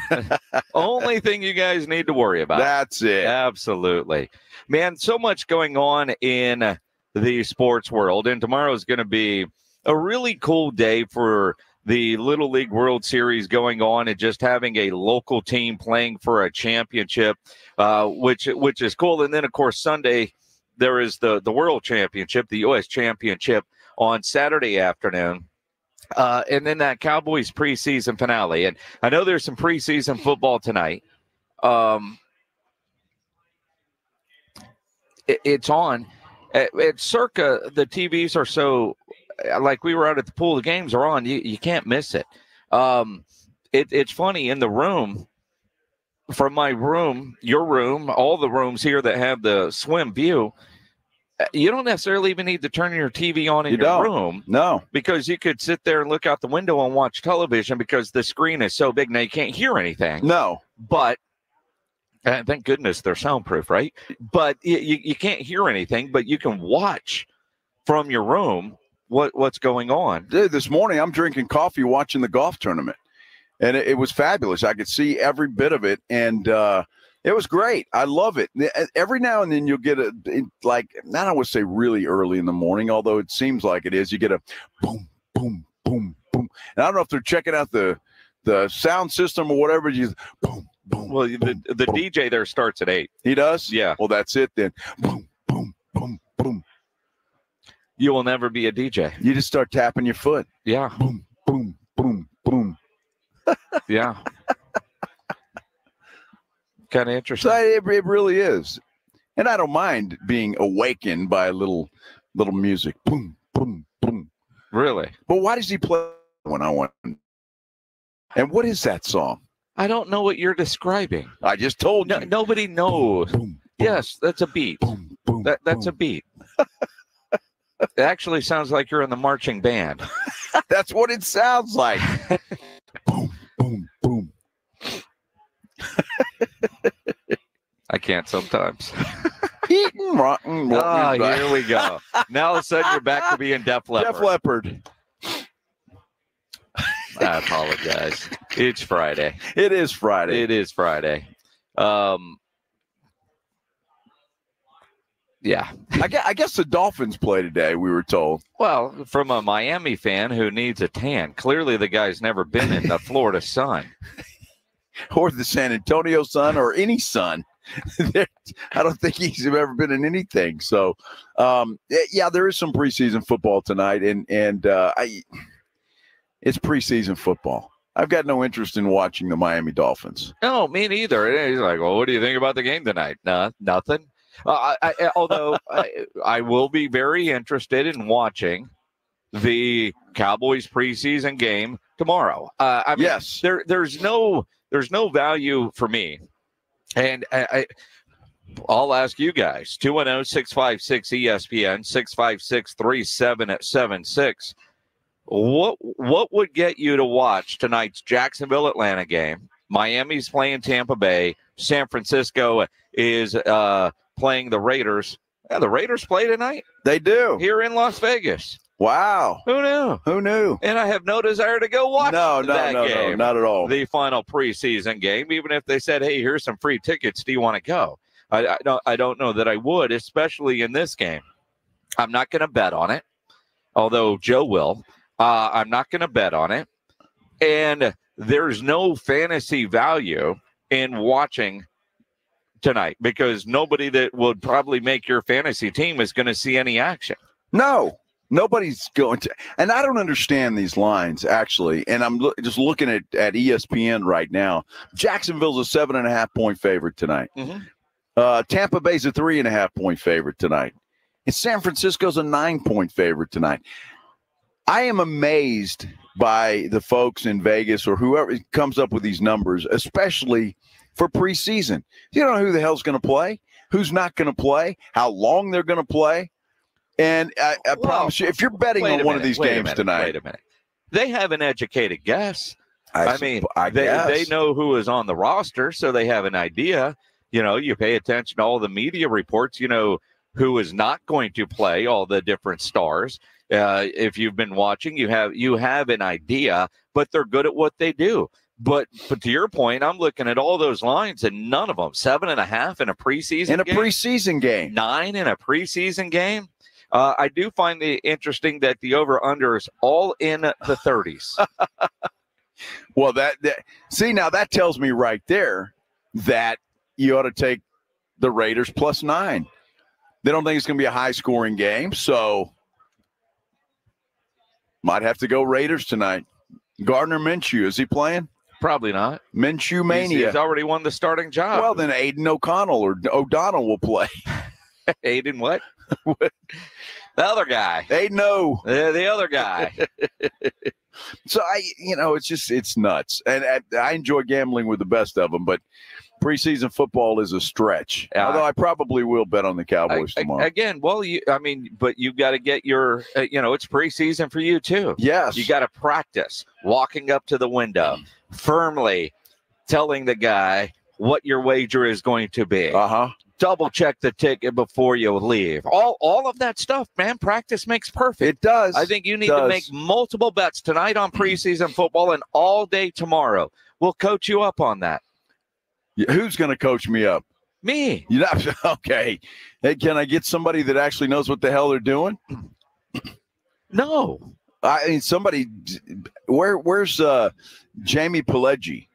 Only thing you guys need to worry about. That's it. Absolutely, man. So much going on in the sports world, and tomorrow is going to be a really cool day for the Little League World Series going on and just having a local team playing for a championship, which is cool. And then, of course, Sunday, there is the World Championship, the U.S. Championship on Saturday afternoon. And then that Cowboys preseason finale. And I know there's some preseason football tonight. It's on. At Circa, the TVs are so... like we were out at the pool, the games are on. You can't miss it. It's funny in the room, from my room, your room, all the rooms here that have the swim view. You don't necessarily even need to turn your TV on in your room. No, because you could sit there and look out the window and watch television because the screen is so big now you can't hear anything. No, but thank goodness they're soundproof, right? But you can't hear anything, but you can watch from your room what's going on. Dude, this morning I'm drinking coffee watching the golf tournament, and it was fabulous. I could see every bit of it, and it was great. I love it. Every now and then you'll get I don't want to say really early in the morning, although it seems like it is. You get a boom, boom, boom, boom. And I don't know if they're checking out the sound system or whatever. You boom, boom. Well, the DJ there starts at 8. He does? Yeah. Well, that's it then. Boom, boom, boom, boom. You will never be a DJ. You just start tapping your foot. Yeah. Boom, boom, boom, boom. Yeah. Kind of interesting. So it really is. And I don't mind being awakened by a little music. Boom, boom, boom. Really? But why does he play when I want? And what is that song? I don't know what you're describing. I just told you. Nobody knows. Boom, boom, yes, that's a beat. Boom, boom, that's a beat. It actually sounds like you're in the marching band. That's what it sounds like. Boom, boom, boom. I can't sometimes. Eating rotten. Here we go. Now all of a sudden you're back to being Def Leppard. Def Leppard. I apologize. It's Friday. It is Friday. It is Friday. Yeah. I guess the Dolphins play today, we were told. Well, from a Miami fan who needs a tan. Clearly the guy's never been in the Florida sun. Or the San Antonio sun or any sun. I don't think he's ever been in anything. So, yeah, there is some preseason football tonight, and it's preseason football. I've got no interest in watching the Miami Dolphins. No, me neither. He's like, well, what do you think about the game tonight? Nothing. Although I will be very interested in watching the Cowboys preseason game tomorrow. Yes, there's no value for me, and I'll ask you guys 210-656-ESPN 656-3776. What would get you to watch tonight's Jacksonville-Atlanta game? Miami's playing Tampa Bay. San Francisco is playing the Raiders. Yeah, the Raiders play tonight. They do. Here in Las Vegas. Wow. Who knew? Who knew? And I have no desire to go watch that game. No, not at all. The final preseason game, even if they said, hey, here's some free tickets. Do you want to go? I don't know that I would, especially in this game. I'm not going to bet on it, although Joe will. I'm not going to bet on it. And there's no fantasy value in watching tonight because nobody that would probably make your fantasy team is going to see any action. No, nobody's going to. And I don't understand these lines, actually. And I'm just looking at ESPN right now. Jacksonville's a 7.5-point favorite tonight. Mm-hmm. Tampa Bay's a 3.5-point favorite tonight. And San Francisco's a 9-point favorite tonight. I am amazed by the folks in Vegas or whoever comes up with these numbers, especially for preseason. You don't know who the hell's going to play, who's not going to play, how long they're going to play. And I promise you, if you're betting on one of these games tonight. Wait a minute. They have an educated guess. I guess. They know who is on the roster, so they have an idea. You know, you pay attention to all the media reports, you know, who is not going to play, all the different stars. If you've been watching, you have an idea, but they're good at what they do. But to your point, I'm looking at all those lines and none of them 7.5 in a preseason game. Preseason game. 9 in a preseason game. I do find it interesting that the over/under is all in the 30s. Well, see, now that tells me right there that you ought to take the Raiders plus 9. They don't think it's going to be a high-scoring game, so might have to go Raiders tonight. Gardner Minshew, is he playing? Probably not. Minshew mania. He's already won the starting job. Well, then Aiden O'Donnell will play. Aiden what? The other guy. Aiden O. The other guy. So, it's nuts. And I enjoy gambling with the best of them, but preseason football is a stretch. Although I probably will bet on the Cowboys tomorrow. Again, well, but you've got to get your, it's preseason for you too. Yes. You got to practice walking up to the window, firmly telling the guy what your wager is going to be. Double check the ticket before you leave. All of that stuff, man. Practice makes perfect. It does. I think you need to make multiple bets tonight on preseason football and all day tomorrow. We'll coach you up on that. Who's going to coach me up? Me. Okay. Hey, can I get somebody that actually knows what the hell they're doing? No. I mean, somebody. Where's Jamie Pileggi?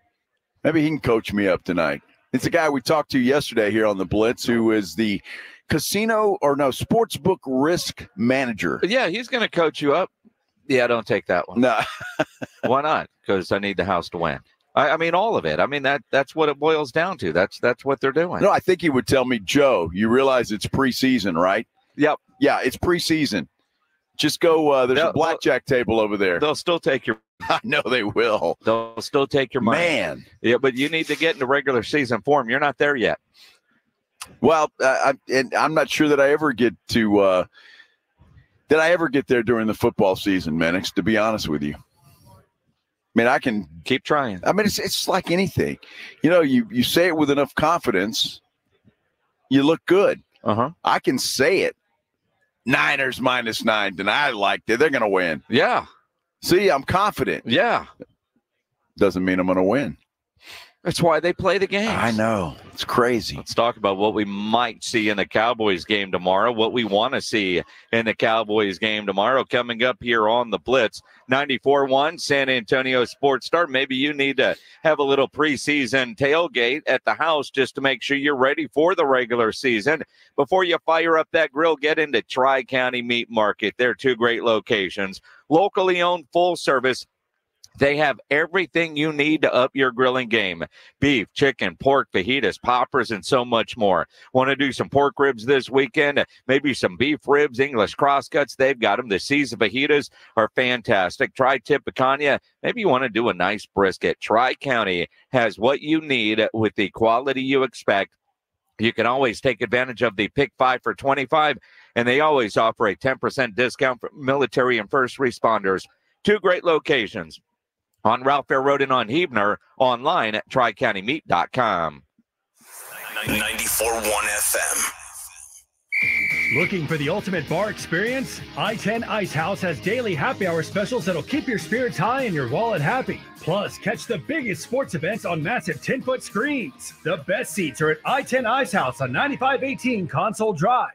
Maybe he can coach me up tonight. It's the guy we talked to yesterday here on the Blitz, who is the sportsbook risk manager. Yeah, he's going to coach you up. Yeah, don't take that one. No. Why not? Because I need the house to win. I mean, all of it. I mean, that's what it boils down to. That's what they're doing. No, I think he would tell me, Joe, you realize it's preseason, right? Yep. Yeah, it's preseason. Just go. There's a blackjack table over there. They'll still take your. I know they will. They'll still take your money. Man. Yeah, but you need to get into regular season form. You're not there yet. Well, I'm not sure that I ever get to. Did I ever get there during the football season, Menix? To be honest with you. I mean, I can keep trying. I mean, it's like anything. You know, you say it with enough confidence, you look good. I can say it. Niners -9, and I liked it. They're going to win. Yeah. See, I'm confident. Yeah. Doesn't mean I'm going to win. That's why they play the game. I know. It's crazy. Let's talk about what we might see in the Cowboys game tomorrow, what we want to see in the Cowboys game tomorrow, coming up here on the Blitz. 94.1 San Antonio Sports Star. Maybe you need to have a little preseason tailgate at the house just to make sure you're ready for the regular season. Before you fire up that grill, get into Tri-County Meat Market. They're two great locations. Locally owned, full service. They have everything you need to up your grilling game. Beef, chicken, pork, fajitas, poppers, and so much more. Want to do some pork ribs this weekend? Maybe some beef ribs, English crosscuts. They've got them. The Caesar fajitas are fantastic. Tri-tip picanha. Maybe you want to do a nice brisket. Tri-County has what you need with the quality you expect. You can always take advantage of the Pick 5 for $25, and they always offer a 10% discount for military and first responders. Two great locations. On Ralph Fair Road and on Huebner, online at tricountymeat.com. 94.1 FM. Looking for the ultimate bar experience? I-10 Ice House has daily happy hour specials that'll keep your spirits high and your wallet happy. Plus, catch the biggest sports events on massive 10-foot screens. The best seats are at I-10 Ice House on 9518 Console Drive.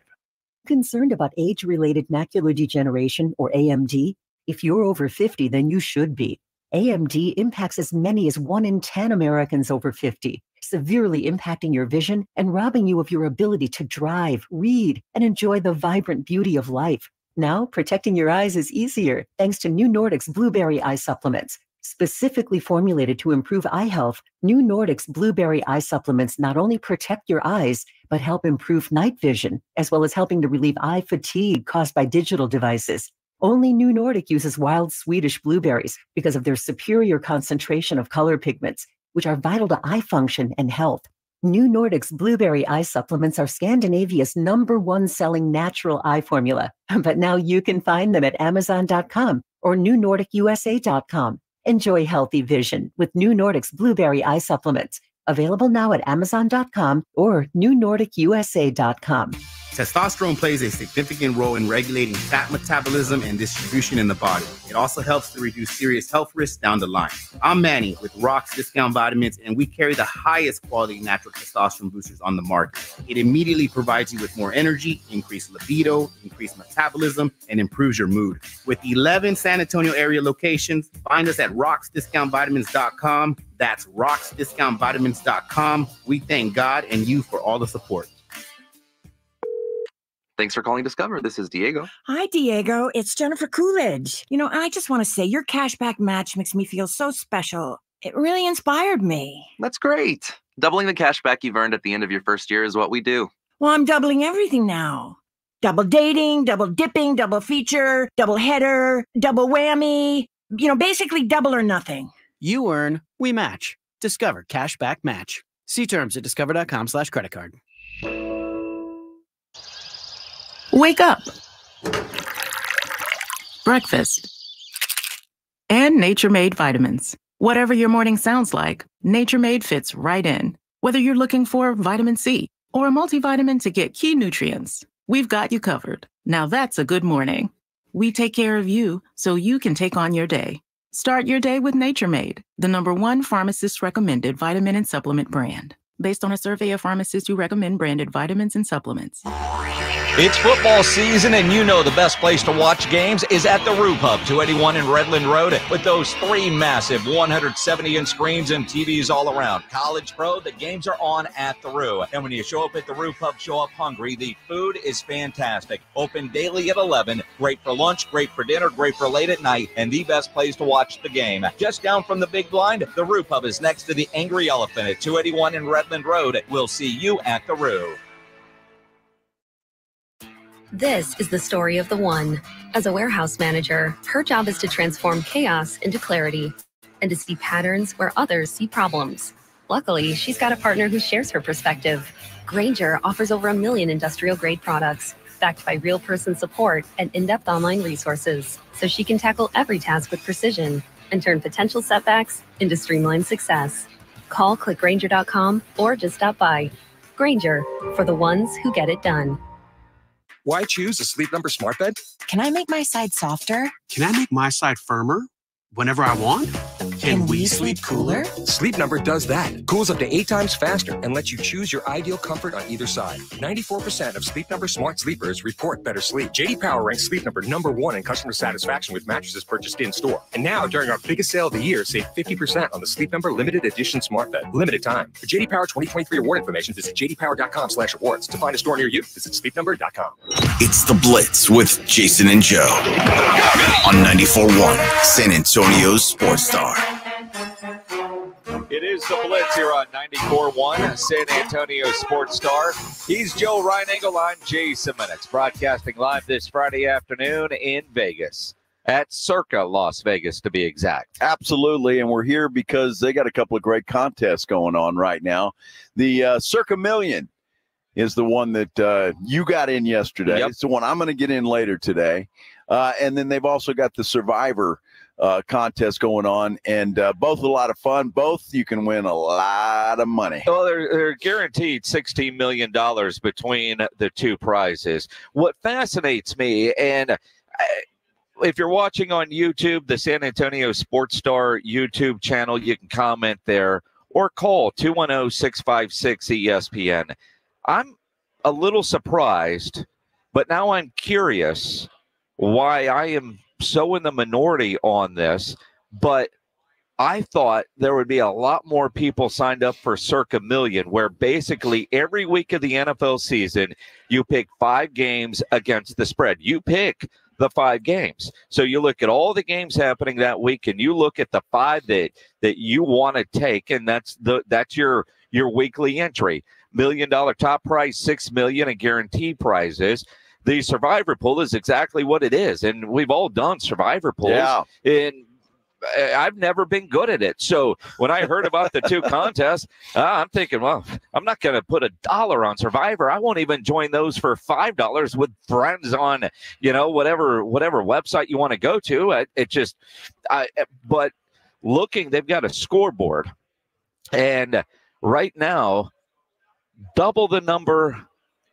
Concerned about age-related macular degeneration, or AMD? If you're over 50, then you should be. AMD impacts as many as 1 in 10 Americans over 50, severely impacting your vision and robbing you of your ability to drive, read, and enjoy the vibrant beauty of life. Now, protecting your eyes is easier thanks to New Nordic's Blueberry Eye Supplements. Specifically formulated to improve eye health, New Nordic's Blueberry Eye Supplements not only protect your eyes, but help improve night vision, as well as helping to relieve eye fatigue caused by digital devices. Only New Nordic uses wild Swedish blueberries because of their superior concentration of color pigments, which are vital to eye function and health. New Nordic's Blueberry Eye Supplements are Scandinavia's #1 selling natural eye formula. But now you can find them at Amazon.com or NewNordicUSA.com. Enjoy healthy vision with New Nordic's Blueberry Eye Supplements. Available now at Amazon.com or NewNordicUSA.com. Testosterone plays a significant role in regulating fat metabolism and distribution in the body. It also helps to reduce serious health risks down the line. I'm Manny with Rock's Discount Vitamins, and we carry the highest quality natural testosterone boosters on the market. It immediately provides you with more energy, increased libido, increased metabolism, and improves your mood. With 11 San Antonio area locations, find us at rocksdiscountvitamins.com. That's rocksdiscountvitamins.com. We thank God and you for all the support. Thanks for calling Discover. This is Diego. Hi, Diego. It's Jennifer Coolidge. You know, I just want to say your cashback match makes me feel so special. It really inspired me. That's great. Doubling the cashback you've earned at the end of your first year is what we do. Well, I'm doubling everything now. Double dating, double dipping, double feature, double header, double whammy. You know, basically double or nothing. You earn, we match. Discover Cashback Match. See terms at discover.com/creditcard. Wake up. Breakfast. And Nature Made vitamins. Whatever your morning sounds like, Nature Made fits right in. Whether you're looking for vitamin C or a multivitamin to get key nutrients, we've got you covered. Now that's a good morning. We take care of you so you can take on your day. Start your day with Nature Made, the #1 pharmacist-recommended vitamin and supplement brand, based on a survey of pharmacists who recommend branded vitamins and supplements. It's football season, and you know the best place to watch games is at the Roo Pub, 281 in Redland Road, with those 3 massive 170-inch screens and TVs all around. College, pro, the games are on at the Roo. And when you show up at the Roo Pub, show up hungry. The food is fantastic. Open daily at 11. Great for lunch, great for dinner, great for late at night, and the best place to watch the game. Just down from the big blind, the Roo Pub is next to the Angry Elephant at 281 in Redland Road. We'll see you at the Roo. This is the story of the one. As a warehouse manager, her job is to transform chaos into clarity and to see patterns where others see problems. Luckily, she's got a partner who shares her perspective. Grainger offers over 1 million industrial-grade products, backed by real person support and in-depth online resources, so she can tackle every task with precision and turn potential setbacks into streamlined success. Call clickgrainger.com or just stop by. Grainger, for the ones who get it done. Why choose a Sleep Number smart bed? Can I make my side softer? Can I make my side firmer whenever I want? Can we sleep cooler? Sleep Number does that. Cools up to 8 times faster and lets you choose your ideal comfort on either side. 94% of Sleep Number smart sleepers report better sleep. JD Power ranks Sleep Number #1 in customer satisfaction with mattresses purchased in-store. And now, during our biggest sale of the year, save 50% on the Sleep Number limited edition smart bed. Limited time. For JD Power 2023 award information, visit jdpower.com/awards. To find a store near you, visit sleepnumber.com. It's the Blitz with Jason and Joe on 94.1 San Antonio's Sports Star. It is the Blitz here on 94.1 San Antonio Sports Star. He's Joe Reinagel. I'm Jason Minutes, broadcasting live this Friday afternoon in Vegas, at Circa Las Vegas to be exact. Absolutely, and we're here because they got a couple of great contests going on right now. The Circa Million is the one that you got in yesterday. Yep. It's the one I'm going to get in later today. And then they've also got the Survivor contest going on, and both a lot of fun. Both you can win a lot of money. Well, they're guaranteed $16 million between the two prizes. What fascinates me, and if you're watching on YouTube, the San Antonio Sports Star YouTube channel, you can comment there or call 210-656-ESPN. I'm a little surprised, but now I'm curious why I am so in the minority on this, but I thought there would be a lot more people signed up for Circa Million, where basically every week of the NFL season, you pick 5 games against the spread. You pick the 5 games. So you look at all the games happening that week, and you look at the 5 that you want to take, and that's your weekly entry. $1 million top prize, $6 million in guaranteed prizes. The Survivor pool is exactly what it is, and we've all done Survivor pools. Yeah. And I've never been good at it. So when I heard about the two contests, I'm thinking, well, I'm not going to put $1 on Survivor. I won't even join those for $5 with friends on, whatever website you want to go to. But looking, they've got a scoreboard, and right now, double the number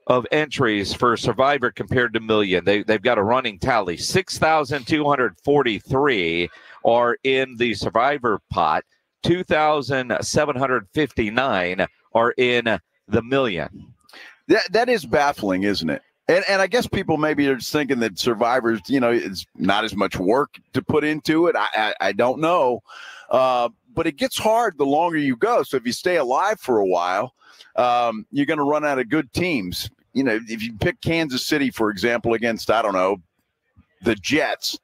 of entries for Survivor compared to Million. They've got a running tally. 6,243 are in the Survivor pot. 2,759 are in the Million. That is baffling, isn't it? And I guess people maybe are just thinking that Survivor's, it's not as much work to put into it. I don't know. But it gets hard the longer you go. So if you stay alive for a while, you're going to run out of good teams. If you pick Kansas City, for example, against, I don't know, the Jets,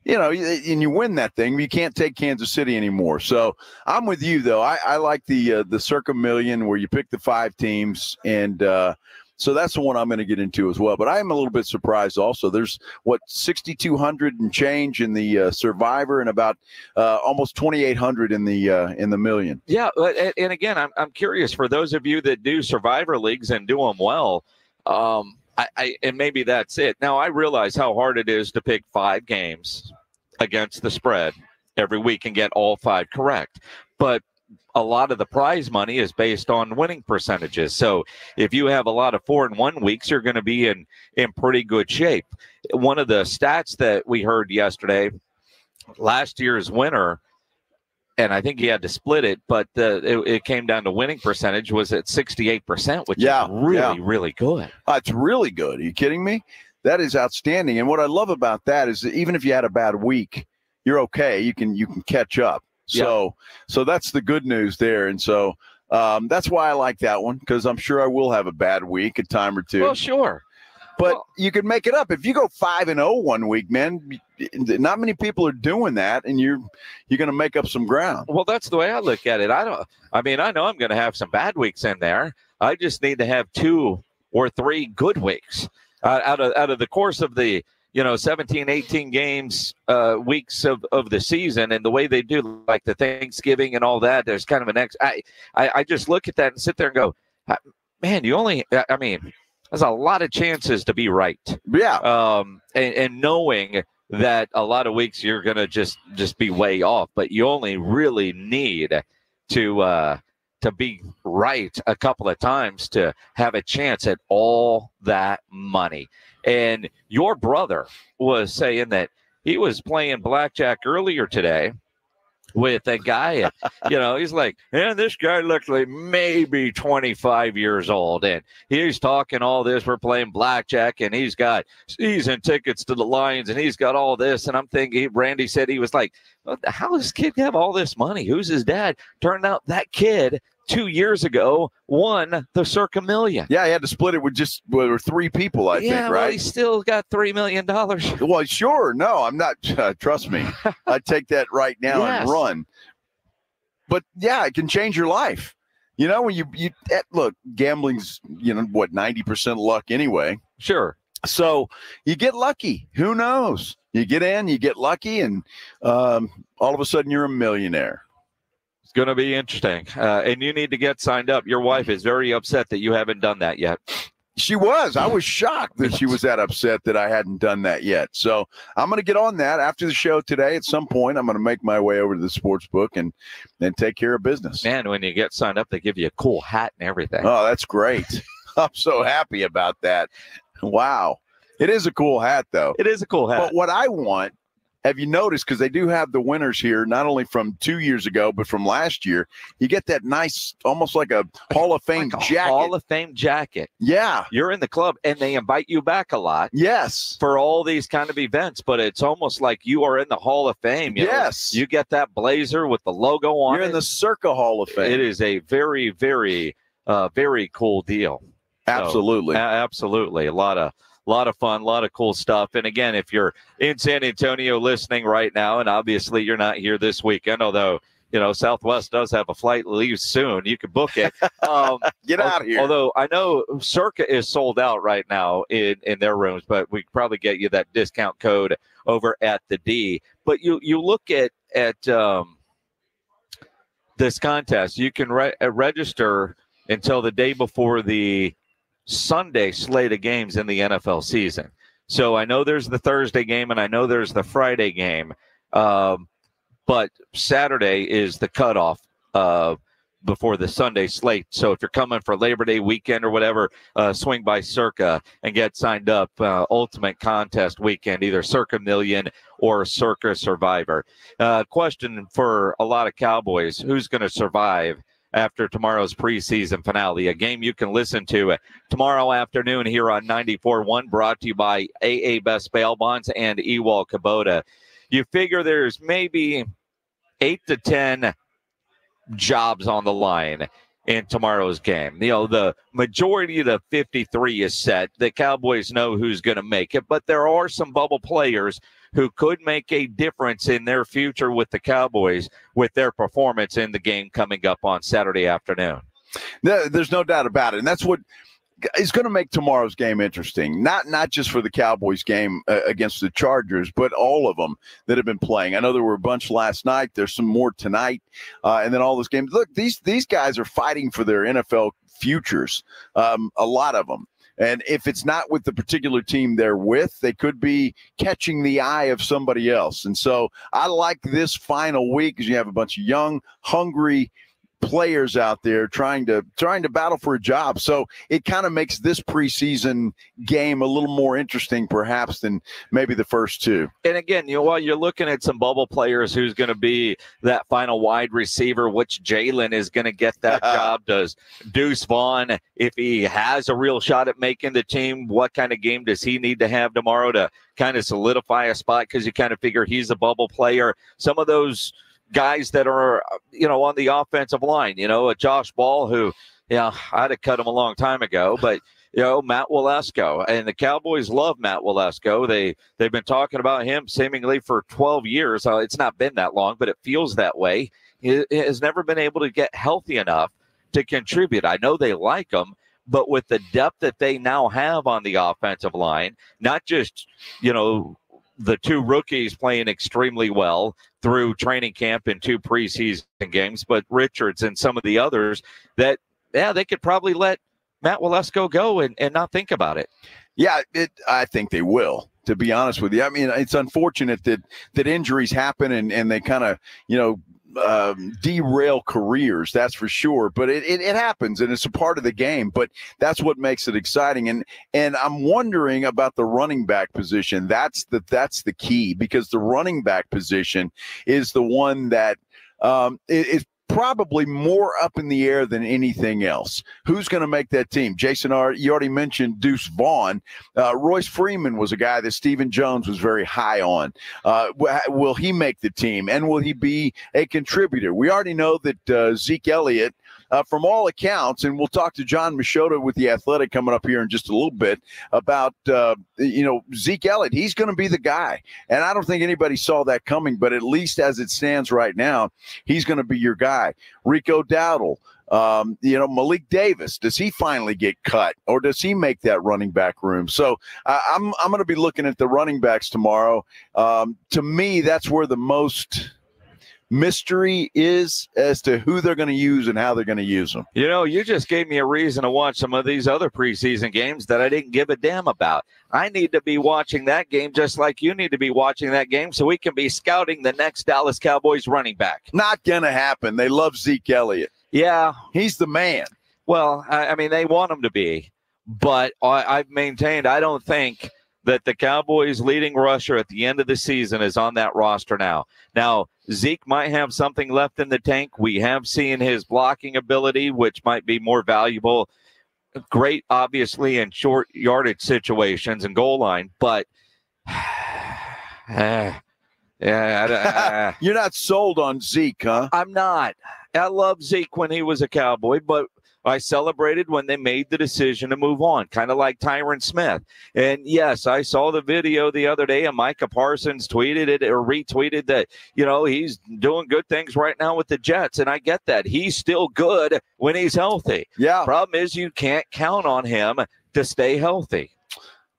and you win that thing, you can't take Kansas City anymore. So I'm with you, though. I like the Circa Million, where you pick the 5 teams, and so that's the one I'm going to get into as well. But I am a little bit surprised also. There's, 6,200 and change in the Survivor, and about almost 2,800 in the Million. Yeah, and again, I'm curious, for those of you that do Survivor leagues and do them well, and maybe that's it. Now, I realize how hard it is to pick 5 games against the spread every week and get all 5 correct. But a lot of the prize money is based on winning percentages. So if you have a lot of 4-1 weeks, you're going to be in pretty good shape. One of the stats that we heard yesterday, last year's winner, and I think he had to split it, but it came down to winning percentage was at 68%, which is really good. It's really good. Are you kidding me? That is outstanding. And what I love about that is that even if you had a bad week, you're okay. You can catch up. So that's the good news there. And so that's why I like that one, because I'm sure I will have a bad week a time or two. Well, sure. But you can make it up. If you go 5-0 one week, man, not many people are doing that, and you're going to make up some ground. Well, that's the way I look at it. I know I'm going to have some bad weeks in there. I just need to have 2 or 3 good weeks out of the course of the 17, 18 games, weeks of the season, and the way they do, like the Thanksgiving and all that. There's kind of an I just look at that and sit there and go, man, there's a lot of chances to be right. Yeah. And knowing that a lot of weeks you're going to just be way off, but you only really need to be right a couple of times to have a chance at all that money. And your brother was saying that he was playing blackjack earlier today with a guy, he's like, this guy looks like maybe 25 years old, and he's talking all this. We're playing blackjack, and he's got season tickets to the Lions, and he's got all this. And I'm thinking, Randy said he was like, how does this kid have all this money? Who's his dad? Turned out that kid 2 years ago won the Circa Million. Yeah, he had to split it with just 3 people, I think, right? Well, he still got $3 million. Well, sure. No, I'm not. Trust me. I'd take that right now and run. But, yeah, it can change your life. When you look, gambling's, 90% luck anyway. Sure. So you get lucky. Who knows? You get in, you get lucky, and all of a sudden you're a millionaire. It's going to be interesting. And you need to get signed up. Your wife is very upset that you haven't done that yet. She was. I was shocked that she was that upset that I hadn't done that yet. So I'm going to get on that after the show today. At some point, I'm going to make my way over to the sports book and take care of business. Man, when you get signed up, they give you a cool hat and everything. Oh, that's great. I'm so happy about that. Wow. It is a cool hat, though. It is a cool hat. But what I want, have you noticed, because they do have the winners here, not only from 2 years ago, but from last year, you get that nice, almost like a Hall of Fame jacket. Hall of Fame jacket. Yeah. You're in the club, and they invite you back a lot. Yes. For all these kind of events, but it's almost like you are in the Hall of Fame. Yes. You get that blazer with the logo on it. You're in the Circa Hall of Fame. It is a very, very, very cool deal. Absolutely. So, absolutely. A lot of fun, a lot of cool stuff. And again, if you're in San Antonio listening right now, and obviously you're not here this weekend, although, Southwest does have a flight leave soon, you can book it. Get out of here. Although I know Circa is sold out right now in their rooms, but we could probably get you that discount code over at the D. But you look at this contest, you can register until the day before the Sunday slate of games in the NFL season. So I know there's the Thursday game and I know there's the Friday game, but Saturday is the cutoff before the Sunday slate. So if you're coming for Labor Day weekend or whatever, swing by Circa and get signed up. Ultimate Contest weekend, either Circa Million or Circa Survivor. Question for a lot of Cowboys: who's going to survive after tomorrow's preseason finale? A game you can listen to tomorrow afternoon here on 94.1, brought to you by AA Best Bail Bonds and Ewald Kubota. You figure there's maybe 8 to 10 jobs on the line in tomorrow's game. The majority of the 53 is set. The Cowboys know who's going to make it, but there are some bubble players who could make a difference in their future with the Cowboys with their performance in the game coming up on Saturday afternoon. There's no doubt about it. And that's what is going to make tomorrow's game interesting. Not just for the Cowboys game against the Chargers, but all of them that have been playing. I know there were a bunch last night. There's some more tonight. And then all those games. Look, these guys are fighting for their NFL futures, a lot of them. And if it's not with the particular team they're with, they could be catching the eye of somebody else. And so I like this final week because you have a bunch of young, hungry players out there trying to battle for a job. So it kind of makes this preseason game a little more interesting, perhaps, than maybe the first two. And again, while you're looking at some bubble players, who's going to be that final wide receiver, which Jalen is going to get that job? Does Deuce Vaughn, if he has a real shot at making the team, what kind of game does he need to have tomorrow to kind of solidify a spot? Because you kind of figure he's a bubble player. Some of those guys that are, on the offensive line, a Josh Ball who, I'd have cut him a long time ago, but Matt Walesko, and the Cowboys love Matt Walesko. They've been talking about him seemingly for 12 years. It's not been that long, but it feels that way. He has never been able to get healthy enough to contribute. I know they like him, but with the depth that they now have on the offensive line, not just, the two rookies playing extremely well through training camp and 2 preseason games, but Richards and some of the others that, they could probably let Matt Walesko go and not think about it. Yeah, I think they will, to be honest with you. I mean, it's unfortunate that injuries happen and they kind of, derail careers, that's for sure, but it happens, and it's a part of the game, but that's what makes it exciting. And I'm wondering about the running back position. That's the key, because the running back position is the one that is probably more up in the air than anything else. Who's going to make that team? Jason, you already mentioned Deuce Vaughn. Royce Freeman was a guy that Stephen Jones was very high on. Will he make the team, and will he be a contributor? We already know that Zeke Elliott, from all accounts, and we'll talk to John Machota with The Athletic coming up here in just a little bit about, Zeke Elliott. He's going to be the guy. And I don't think anybody saw that coming, but at least as it stands right now, he's going to be your guy. Rico Dowdle, Malik Davis, does he finally get cut, or does he make that running back room? So I'm going to be looking at the running backs tomorrow. To me, that's where the most mystery is as to who they're going to use and how they're going to use them. You just gave me a reason to watch some of these other preseason games that I didn't give a damn about. I need to be watching that game just like you need to be watching that game, so we can be scouting the next Dallas Cowboys running back. Not going to happen. They love Zeke Elliott. Yeah. He's the man. Well, I mean, they want him to be, but I've maintained I don't think that the Cowboys' leading rusher at the end of the season is on that roster now. Now, Zeke might have something left in the tank. We have seen his blocking ability, which might be more valuable. Great, obviously, in short yardage situations and goal line, but you're not sold on Zeke, huh? I'm not. I love Zeke when he was a Cowboy, but I celebrated when they made the decision to move on, kind of like Tyron Smith. And yes, I saw the video the other day, and Micah Parsons tweeted it or retweeted that, he's doing good things right now with the Jets. And I get that. He's still good when he's healthy. Yeah. Problem is you can't count on him to stay healthy.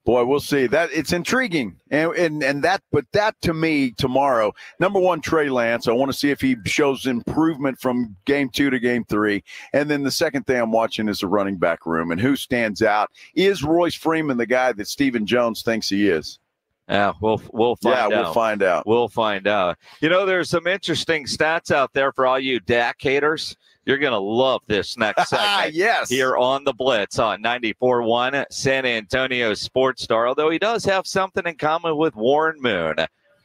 Boy, we'll see. That it's intriguing, and that to me tomorrow. Number one, Trey Lance. I want to see if he shows improvement from game 2 to game 3, and then the second thing I'm watching is the running back room and who stands out. Is Royce Freeman the guy that Stephen Jones thinks he is? Yeah, we'll find out. We'll find out. We'll find out. There's some interesting stats out there for all you Dak haters. You're going to love this next segment. Yes. Here on the Blitz on 94.1 San Antonio Sports Star, although he does have something in common with Warren Moon.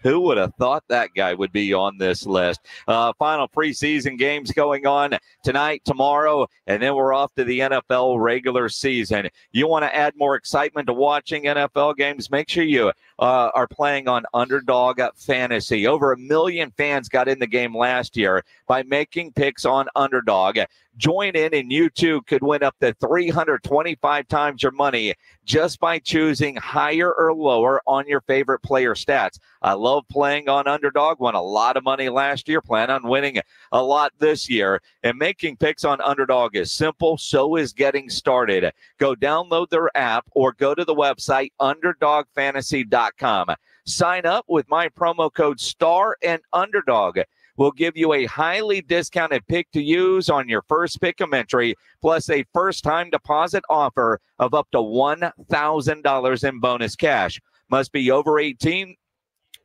Who would have thought that guy would be on this list? Final preseason games going on tonight, tomorrow, and then we're off to the NFL regular season. You want to add more excitement to watching NFL games? Make sure you are playing on Underdog Fantasy. Over 1 million fans got in the game last year by making picks on Underdog. Join in, and you too could win up to 325 times your money just by choosing higher or lower on your favorite player stats. I love playing on Underdog. Won a lot of money last year. Plan on winning a lot this year. And making picks on Underdog is simple. So is getting started. Go download their app or go to the website underdogfantasy.com. Sign up with my promo code STAR and Underdog. We'll give you a highly discounted pick to use on your first pick of entry, plus a first-time deposit offer of up to $1,000 in bonus cash. Must be over 18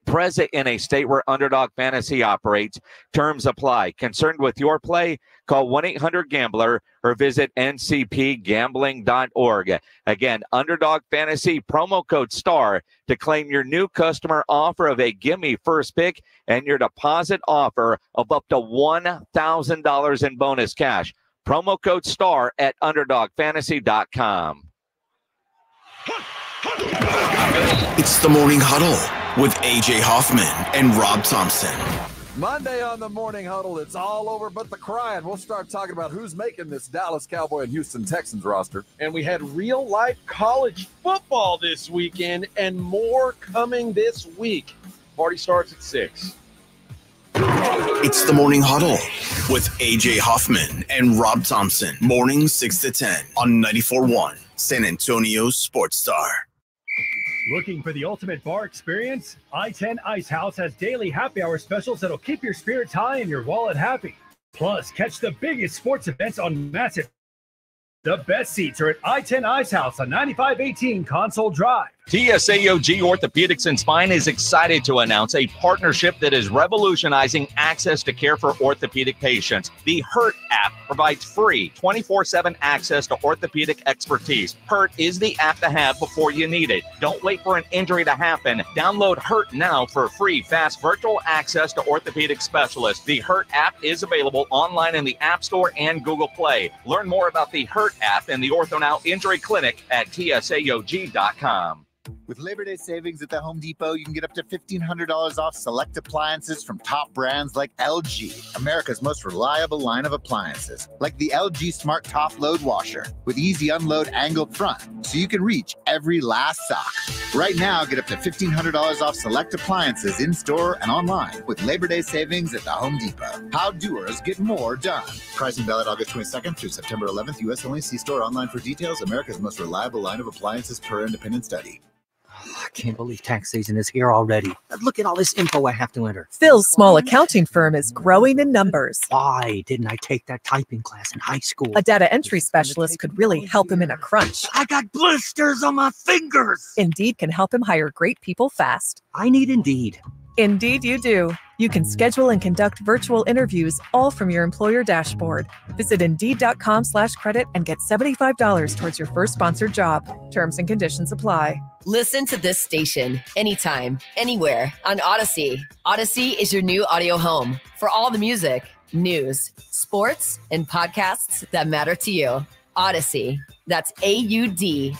Present in a state where Underdog Fantasy operates. Terms apply. Concerned with your play? Call 1-800-GAMBLER or visit ncpgambling.org. Again, Underdog Fantasy, promo code STAR to claim your new customer offer of a gimme first pick and your deposit offer of up to $1,000 in bonus cash. Promo code STAR at UnderdogFantasy.com. It's the Morning Huddle with A.J. Hoffman and Rob Thompson. Monday on the Morning Huddle, it's all over but the crying. We'll start talking about who's making this Dallas Cowboy and Houston Texans roster. And we had real-life college football this weekend and more coming this week. Party starts at 6. It's the Morning Huddle with A.J. Hoffman and Rob Thompson. Mornings 6 to 10 on 94.1 San Antonio Sports Star. Looking for the ultimate bar experience? I-10 Ice House has daily happy hour specials that'll keep your spirits high and your wallet happy. Plus, catch the biggest sports events on massive. The best seats are at I-10 Ice House on 9518 Console Drive. TSAOG Orthopedics and Spine is excited to announce a partnership that is revolutionizing access to care for orthopedic patients. The HURT app provides free 24/7 access to orthopedic expertise. HURT is the app to have before you need it. Don't wait for an injury to happen. Download HURT now for free, fast virtual access to orthopedic specialists. The HURT app is available online in the App Store and Google Play. Learn more about the HURT app and the OrthoNow Injury Clinic at TSAOG.com. With Labor Day savings at the Home Depot, you can get up to $1,500 off select appliances from top brands like LG, America's most reliable line of appliances, like the LG Smart Top Load Washer with easy unload angled front, so you can reach every last sock. Right now, get up to $1,500 off select appliances in-store and online with Labor Day savings at the Home Depot. How doers get more done. Pricing valid August 22nd through September 11th. U.S. only. See store online for details. America's most reliable line of appliances per independent study. I can't believe tax season is here already. Look at all this info I have to enter. Phil's small accounting firm is growing in numbers. Why didn't I take that typing class in high school? A data entry specialist could really help him in a crunch. I got blisters on my fingers. Indeed can help him hire great people fast. I need Indeed. Indeed you do. You can schedule and conduct virtual interviews all from your employer dashboard. Visit Indeed.com/credit and get $75 towards your first sponsored job. Terms and conditions apply. Listen to this station anytime, anywhere on Odyssey. Odyssey is your new audio home for all the music, news, sports, and podcasts that matter to you. Odyssey. That's AUDACY.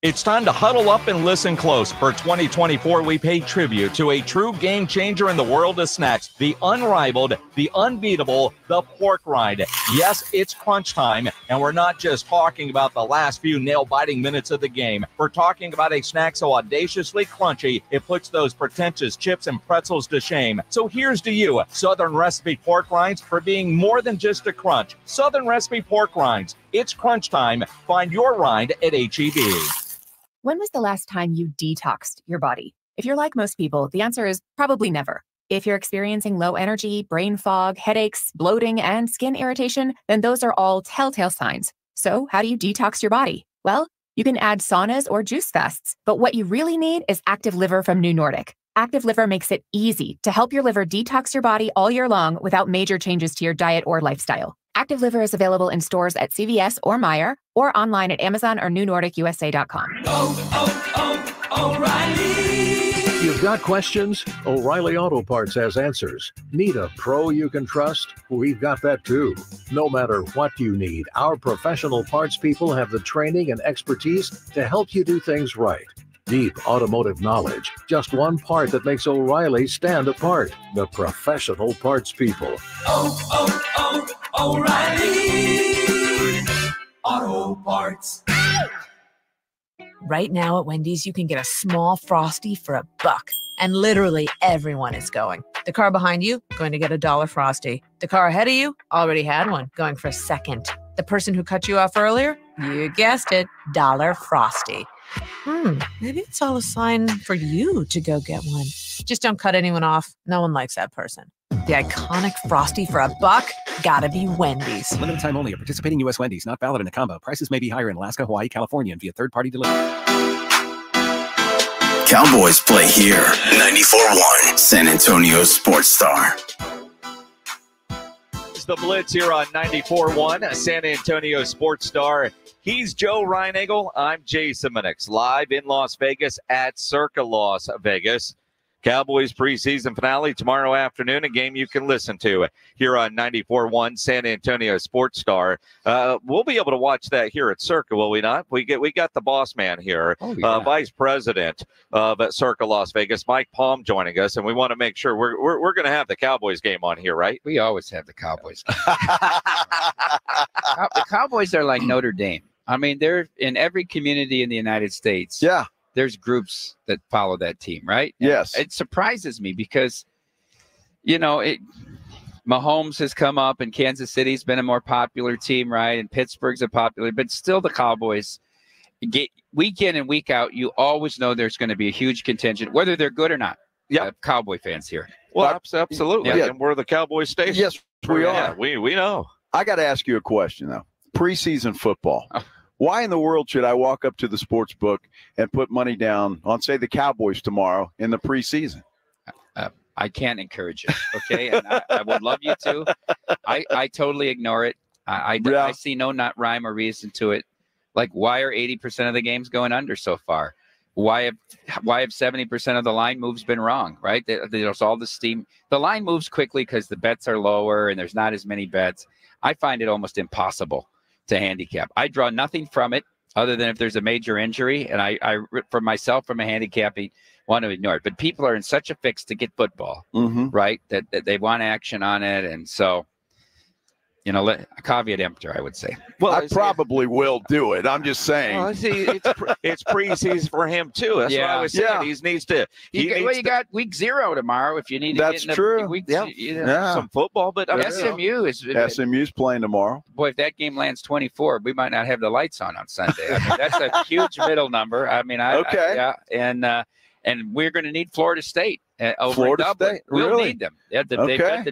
It's time to huddle up and listen close. For 2024, we pay tribute to a true game changer in the world of snacks, the unrivaled, the unbeatable, the pork rind. Yes, it's crunch time, and we're not just talking about the last few nail-biting minutes of the game. We're talking about a snack so audaciously crunchy, it puts those pretentious chips and pretzels to shame. So here's to you, Southern Recipe Pork Rinds, for being more than just a crunch. Southern Recipe Pork Rinds. It's crunch time. Find your rind at H-E-B. When was the last time you detoxed your body? If you're like most people, the answer is probably never. If you're experiencing low energy, brain fog, headaches, bloating, and skin irritation, then those are all telltale signs. So how do you detox your body? Well, you can add saunas or juice fasts, but what you really need is Active Liver from New Nordic. Active Liver makes it easy to help your liver detox your body all year long without major changes to your diet or lifestyle. Active Liver is available in stores at CVS or Meijer, or online at Amazon or NewNordicUSA.com. O'Reilly! You've got questions? O'Reilly Auto Parts has answers. Need a pro you can trust? We've got that too. No matter what you need, our professional parts people have the training and expertise to help you do things right. Deep automotive knowledge. Just one part that makes O'Reilly stand apart. The professional parts people. O'Reilly Auto Parts. Right now at Wendy's, you can get a small Frosty for $1, and literally everyone is going. The car behind you, going to get a $1 Frosty. The car ahead of you, already had one, going for a second. The person who cut you off earlier, you guessed it, $1 Frosty. Maybe it's all a sign for you to go get one. Just don't cut anyone off. No one likes that person. The iconic Frosty for $1, gotta be Wendy's. Limited time only at participating U.S. Wendy's. Not valid in a combo. Prices may be higher in Alaska, Hawaii, California, and via third-party delivery. Cowboys play here. 94.1 San Antonio Sports Star. It's the Blitz here on 94.1 San Antonio Sports Star. He's Joe Reinagle. I'm Jason Minix, live in Las Vegas at Circa Las Vegas. Cowboys preseason finale tomorrow afternoon, a game you can listen to here on 94.1 San Antonio Sports Star. We'll be able to watch that here at Circa, will we not? We got the boss man here, Vice President of Circa Las Vegas, Mike Palm, joining us, and we want to make sure we're going to have the Cowboys game on here, right? We always have the Cowboys game. The Cowboys are like Notre Dame. I mean, they're in every community in the United States. Yeah. There's groups that follow that team, right? Yes. It surprises me because, Mahomes has come up and Kansas City's been a more popular team, right? And Pittsburgh's a popular, but still the Cowboys get week in and week out. You always know there's going to be a huge contingent, whether they're good or not. Yeah. Cowboy fans here. Well, absolutely. Yeah. And we're the Cowboy station. Yes, we are. Yeah, we know. I got to ask you a question, though. Preseason football. Why in the world should I walk up to the sports book and put money down on, say, the Cowboys tomorrow in the preseason? I can't encourage it, okay? And I would love you to. I totally ignore it. I see no rhyme or reason to it. Like, why are 80% of the games going under so far? Why have 70% of the line moves been wrong, right? There's all the steam. The line moves quickly because the bets are lower and there's not as many bets. I find it almost impossible to handicap. I draw nothing from it other than if there's a major injury, and I for myself from a handicapping want to ignore it. But people are in such a fix to get football, right? That they want action on it, and so a caveat emptor, I would say. Well, I probably will do it. I'm just saying. Well, see, it's preseason for him too. That's what I was saying. Yeah. He needs to. You got week 0 tomorrow. If you need to That's get in true. Week, some football, but SMU's playing tomorrow. Boy, if that game lands 24, we might not have the lights on Sunday. I mean, that's a huge middle number. I mean, and we're going to need Florida State over Florida Dublin. State? We'll Really? need them. They've got the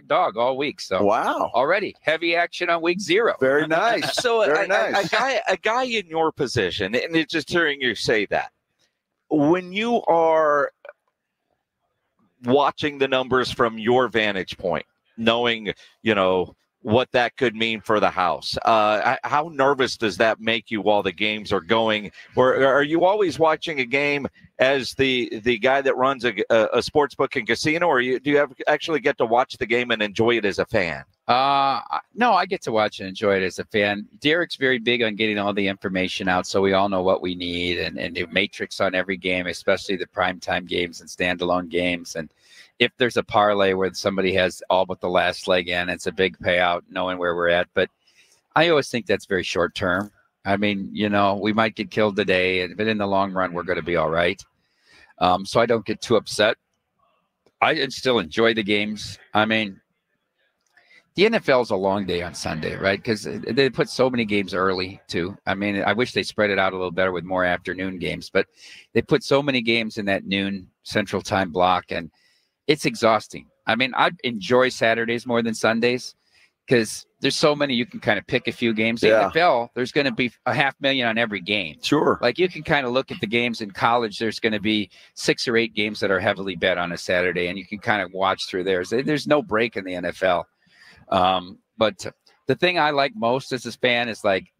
dog all week. So wow, already heavy action on week 0. Very nice. So Very nice. A guy in your position, and it's just hearing you say that, when you are watching the numbers from your vantage point, knowing what that could mean for the house, how nervous does that make you while the games are going? Or are you always watching a game as the guy that runs a sports book and casino, or do you actually get to watch the game and enjoy it as a fan? No, I get to watch and enjoy it as a fan. Derek's very big on getting all the information out so we all know what we need, and the matrix on every game, especially the primetime games and standalone games. And if there's a parlay where somebody has all but the last leg in, it's a big payout knowing where we're at. But I always think that's very short term. I mean, we might get killed today, but in the long run, we're going to be all right. So I don't get too upset. I still enjoy the games. I mean, the NFL is a long day on Sunday, right? Because they put so many games early, too. I mean, I wish they spread it out a little better with more afternoon games, but they put so many games in that noon Central Time block, and it's exhausting. I mean, I enjoy Saturdays more than Sundays because there's so many. You can kind of pick a few games. The NFL, there's going to be 500,000 on every game. Sure. Like you can kind of look at the games in college. There's going to be 6 or 8 games that are heavily bet on a Saturday, and you can kind of watch through theirs. There's no break in the NFL. But the thing I like most as a fan is like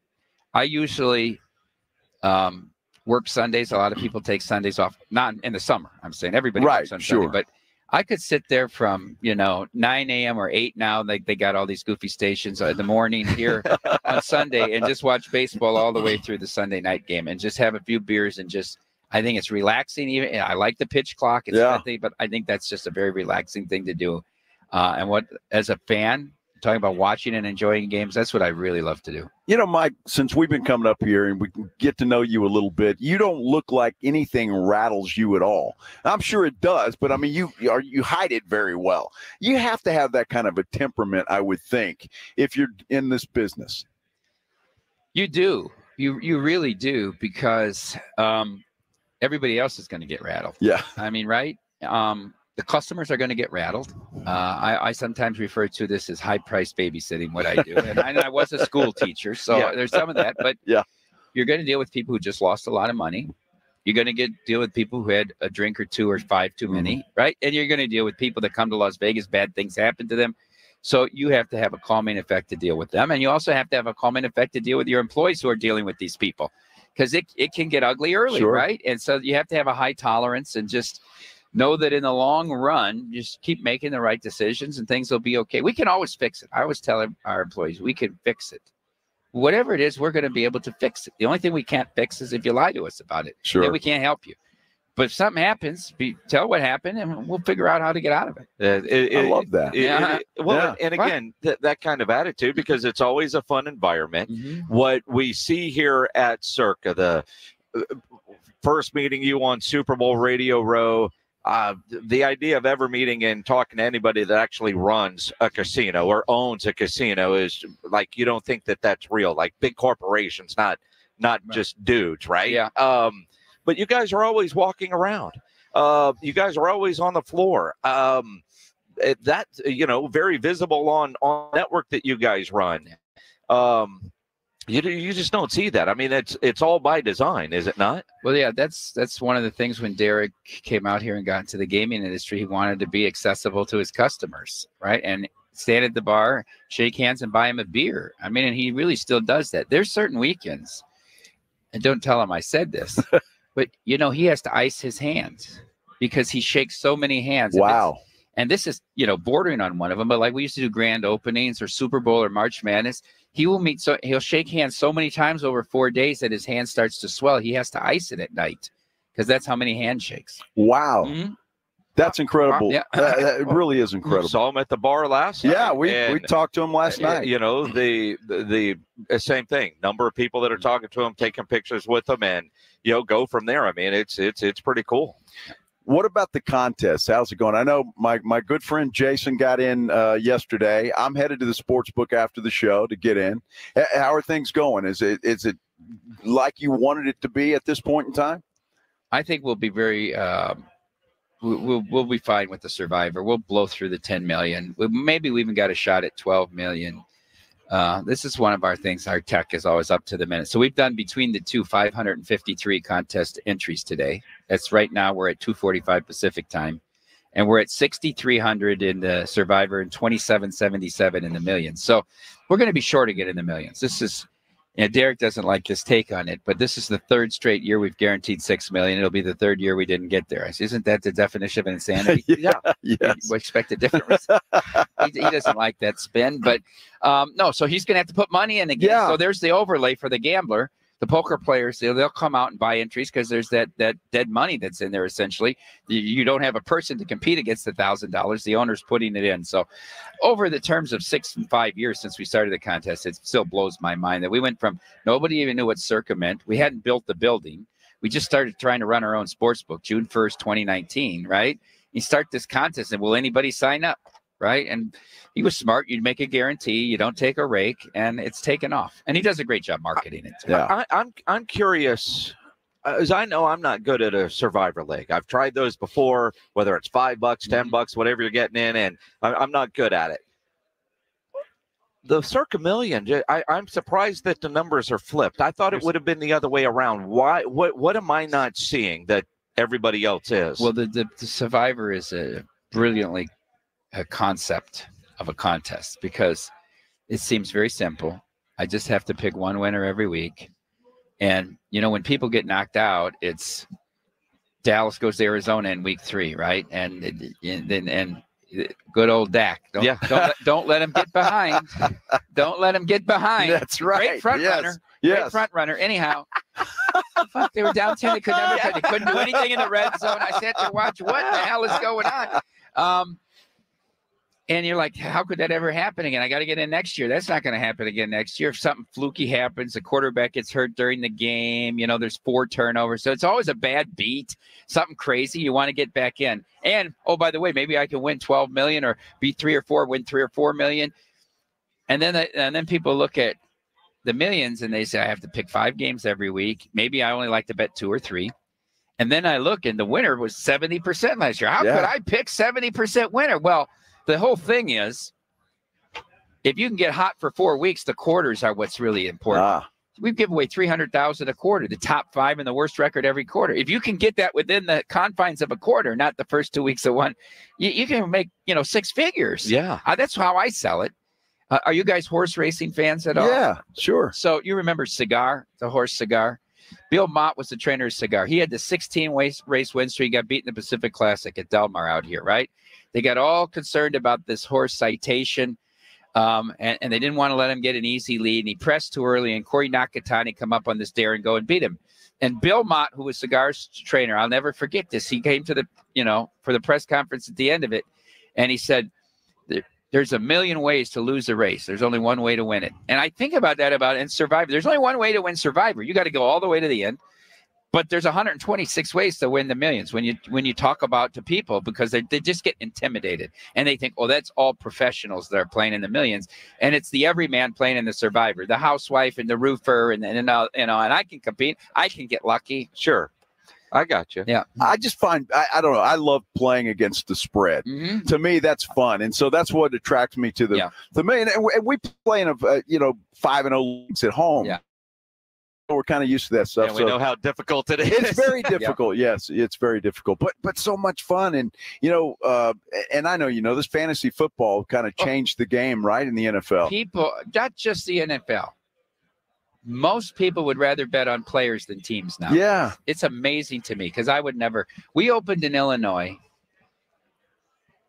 I usually work Sundays. A lot of people take Sundays off, not in the summer. I'm saying everybody works on Sunday, but I could sit there from 9 a.m. or 8 now. They got all these goofy stations in the morning here on Sunday and just watch baseball all the way through the Sunday night game and just have a few beers and just. I think it's relaxing. Even I like the pitch clock. It's nothing, but I think that's just a very relaxing thing to do. And as a fan, talking about watching and enjoying games, that's what I really love to do. Mike, since we've been coming up here and we can get to know you a little bit, you don't look like anything rattles you at all. I'm sure it does, but I mean, you hide it very well. You have to have that kind of a temperament, I would think, if you're in this business. You do. You really do, because everybody else is going to get rattled. Yeah. I mean, right? The customers are going to get rattled. I sometimes refer to this as high-priced babysitting, what I do. And I was a school teacher, so there's some of that. But you're going to deal with people who just lost a lot of money. You're going to deal with people who had a drink or two or five too many, right? And you're going to deal with people that come to Las Vegas, bad things happen to them. So you have to have a calming effect to deal with them. And you also have to have a calming effect to deal with your employees who are dealing with these people, because it can get ugly early, right? And so you have to have a high tolerance and just know that in the long run, just keep making the right decisions and things will be okay. We can always fix it. I always tell our employees, we can fix it. Whatever it is, we're going to be able to fix it. The only thing we can't fix is if you lie to us about it. Then we can't help you. But if something happens, tell what happened, and we'll figure out how to get out of it. I love that. And again, that kind of attitude, because it's always a fun environment. What we see here at Circa, the first meeting you on Super Bowl Radio Row, the idea of ever meeting and talking to anybody that actually runs a casino or owns a casino is like, you don't think that that's real, like big corporations, not just dudes, right? Yeah. But you guys are always walking around. You guys are always on the floor. That's, very visible on network that you guys run. You just don't see that. I mean, it's all by design, is it not? Well, yeah, that's one of the things when Derek came out here and got into the gaming industry, he wanted to be accessible to his customers, right? And stand at the bar, shake hands, and buy him a beer. I mean, and he really still does that. There's certain weekends, and don't tell him I said this, but, he has to ice his hands because he shakes so many hands. Wow. And this is, bordering on one of them. But like we used to do grand openings or Super Bowl or March Madness, he'll shake hands so many times over 4 days that his hand starts to swell. He has to ice it at night because that's how many handshakes. Wow. That's incredible. Yeah. That really is incredible. Saw him at the bar last night. Yeah, we talked to him last night. The same thing. Number of people that are talking to him, taking pictures with him, and go from there. I mean, it's pretty cool. What about the contest? How's it going? I know my good friend Jason got in yesterday. I'm headed to the sports book after the show to get in. How are things going? Is it like you wanted it to be at this point in time? I think we'll be very. We'll be fine with the Survivor. We'll blow through the 10 million. Maybe we even got a shot at 12 million. This is one of our things. Our tech is always up to the minute. So we've done between the two 553 contest entries today. That's right now we're at 2:45 Pacific time. And we're at 6,300 in the Survivor and 2,777 in the millions. So we're going to be sure to get in the millions. This is, Derek doesn't like this take on it, but this is the third straight year we've guaranteed 6 million. It'll be the third year we didn't get there. Isn't that the definition of insanity? Yeah. Yes. We expect a different result. He doesn't like that spin, but no. So he's going to have to put money in again. Yeah. So there's the overlay for the gambler. The poker players, they'll come out and buy entries because there's that dead money that's in there. Essentially, you don't have a person to compete against $1,000. The owner's putting it in. So, over the terms of 6 and 5 years since we started the contest, it still blows my mind that we went from nobody even knew what Circa meant. We hadn't built the building. We just started trying to run our own sports book, June 1st, 2019. Right? You start this contest, and will anybody sign up? Right? And he was smart. You'd make a guarantee. You don't take a rake, and it's taken off. And he does a great job marketing it. Yeah. I'm curious, as I know I'm not good at a Survivor League. I've tried those before, whether it's $5, $10, whatever you're getting in, and I'm not good at it. The Circa Million, I'm surprised that the numbers are flipped. I thought it would have been the other way around. Why? What am I not seeing that everybody else is? Well, the Survivor is a brilliantly a concept of a contest because it seems very simple. I just have to pick one winner every week. And, when people get knocked out, it's Dallas goes to Arizona in week 3, right? And good old Dak. Don't let him get behind. Don't let him get behind. That's right. Great front runner. Yes. Great front runner. Anyhow, fuck, they were down 10. They couldn't do anything in the red zone. I sat there watching what the hell is going on. And you're like, how could that ever happen again? I got to get in next year. That's not going to happen again next year. If something fluky happens, the quarterback gets hurt during the game, there's 4 turnovers. So it's always a bad beat, something crazy. You want to get back in. And, oh, by the way, maybe I can win 12 million or beat 3 or 4, win 3 or 4 million. And then people look at the millions and they say, I have to pick 5 games every week. Maybe I only like to bet 2 or 3. And then I look and the winner was 70% last year. How could I pick 70% winner? Well, the whole thing is, if you can get hot for 4 weeks, the quarters are what's really important. we've given away $300,000 a quarter, the top 5 in the worst record every quarter. If you can get that within the confines of a quarter, not the first 2 weeks of one, you can make 6 figures. Yeah, that's how I sell it. Are you guys horse racing fans at all? Yeah, sure. So you remember Cigar, the horse Cigar? Bill Mott was the trainer of Cigar. He had the 16 race win streak. He got beat in the Pacific Classic at Del Mar out here, right? They got all concerned about this horse Citation, and they didn't want to let him get an easy lead. And he pressed too early, and Corey Nakatani come up on this dare and go and beat him. And Bill Mott, who was Cigar's trainer, I'll never forget this. He came to the, for the press conference at the end of it, and he said, there's a million ways to lose a race. There's only one way to win it. And I think about that in Survivor. There's only one way to win Survivor. You got to go all the way to the end. But there's 126 ways to win the millions when you talk about to people, because they just get intimidated and they think, oh, that's all professionals that are playing in the millions. And it's the everyman playing in the Survivor, the housewife and the roofer and I can compete. I can get lucky. Sure. I got you. Yeah. I just find, I don't know, I love playing against the spread. Mm-hmm. To me, that's fun. And so that's what attracts me to the million. And we play in 5-0 leagues at home. Yeah. We're kind of used to that stuff. And we know how difficult it is. It's very difficult. Yes, it's very difficult, but so much fun. And, and I know, this fantasy football kind of changed the game, right, in the NFL. People, not just the NFL. Most people would rather bet on players than teams now. Yeah. It's amazing to me because I would never. We opened in Illinois.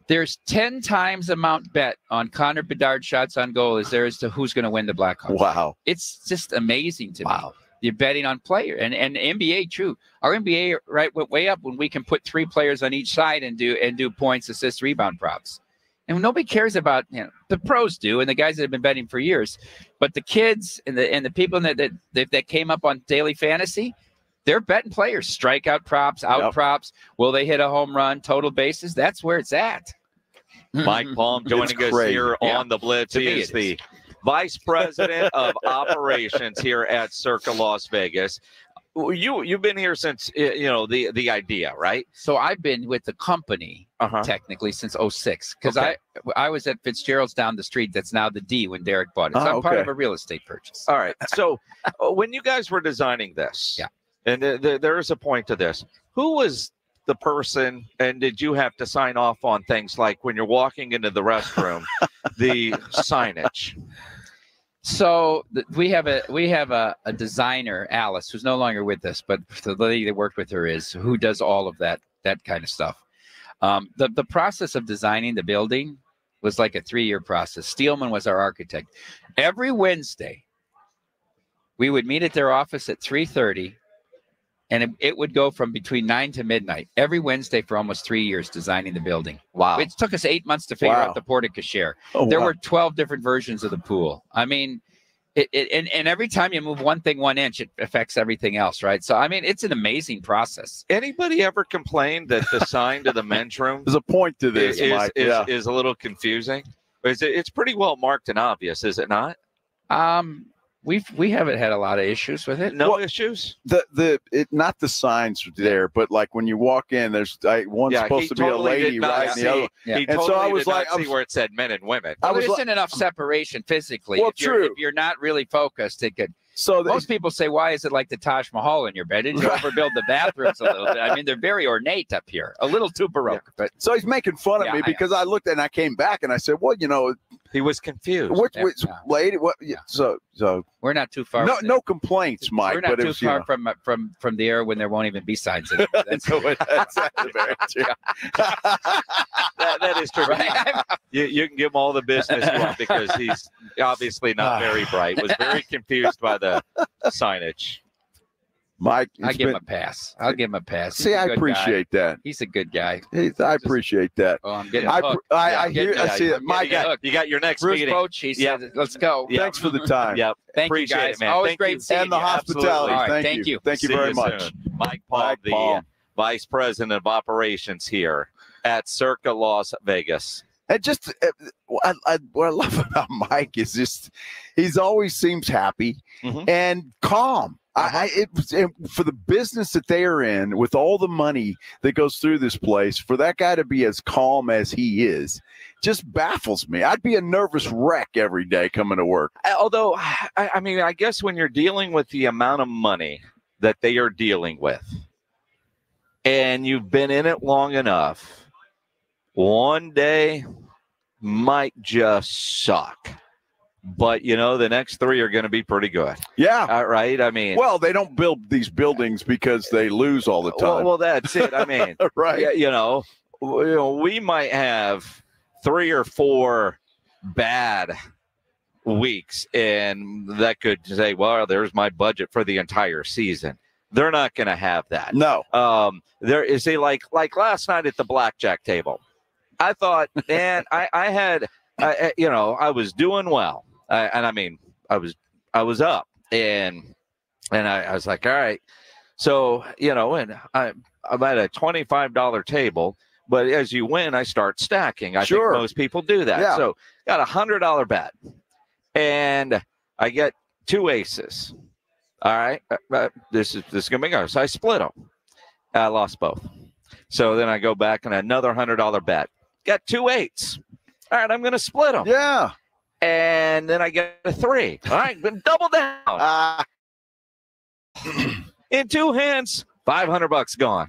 There's 10 times amount bet on Connor Bedard shots on goal as there is to who's going to win the Blackhawks. Wow. It's just amazing to me. You're betting on player. And NBA, true. Our NBA went way up when we can put 3 players on each side and do points, assists, rebound props. And nobody cares about, the pros do, and the guys that have been betting for years. But the kids and the people that came up on daily fantasy, they're betting players, strikeout props, out props. Will they hit a home run, total bases? That's where it's at. Mike Palm joining us here on the Blitz. He is the Vice President of Operations here at Circa Las Vegas. You've been here since the idea, right? So I've been with the company technically since 2006 because I was at Fitzgerald's down the street. That's now the D when Derek bought it. So I'm part of a real estate purchase. All right. So when you guys were designing this, and there is a point to this, who was the person, and did you have to sign off on things like when you're walking into the restroom, the signage? So we have a designer, Alice, who's no longer with us, but the lady that worked with her who does all of that kind of stuff. The process of designing the building was like a 3-year process. Steelman was our architect. Every Wednesday, we would meet at their office at 3:30, and it would go from between 9 to midnight every Wednesday for almost 3 years designing the building. Wow. It took us 8 months to figure out the porte-cochere. There were 12 different versions of the pool. I mean, and every time you move one thing 1 inch, it affects everything else, right? So, I mean, it's an amazing process. Anybody ever complained that the sign to the men's room There's a point to this, Mike. is a little confusing? It's pretty well marked and obvious, is it not? We haven't had a lot of issues with it. No issues. Not the signs there, but like when you walk in, there's one's supposed to be a lady, right? See, and so I was like, see where it said men and women. There isn't enough separation physically. Well, if you're not really focused, it could. So most people say, why is it like the Taj Mahal in your bed? Did you overbuild the bathrooms a little bit? I mean, they're very ornate up here, a little too baroque. But so he's making fun of me because I looked and I came back and I said, well, he was confused. Which lady? What? So we're not too far. No complaints, Mike. We're not too far from the era when there won't even be signs anymore. That's very true. That is true. Right? You can give him all the business you want because he's obviously not very bright. Was very confused by the signage. Mike, I'll give him a pass. See, I appreciate that. He's a good guy. I appreciate that. Oh, I'm getting hooked. I see it. Mike, you got your next Bruce meeting. Boach, he said, let's go. Yep. Thanks for the time. Yep. Thank appreciate you guys. it, man. Always Thank great you. seeing and the you. hospitality. Right, Thank you. Thank you See very you much. Soon. Mike Paul, the Vice President of Operations here at Circa Las Vegas. And just what I love about Mike is just he's always seems happy and calm. For the business that they are in, with all the money that goes through this place, for that guy to be as calm as he is, just baffles me. I'd be a nervous wreck every day coming to work. Although, I mean, I guess when you're dealing with the amount of money that they are dealing with, and you've been in it long enough, one day might just suck. But, the next 3 are going to be pretty good. Yeah. Right? I mean. Well, they don't build these buildings because they lose all the time. Well, that's it. I mean. Right. We might have 3 or 4 bad weeks, and that could say, well, there's my budget for the entire season. They're not going to have that. No. There is like last night at the blackjack table. I thought, man, I was doing well. I was up, and I was like, all right. So, and I'm at a $25 table, but as you win, I start stacking. I think most people do that. Yeah. So got $100 bet, and I get 2 aces. All right. This is going to be good. So I split them. I lost both. So then I go back and another $100 bet. Got 2 8s. All right, I'm going to split them. Yeah. And then I get a 3. All right, then double down. In 2 hands, $500 gone.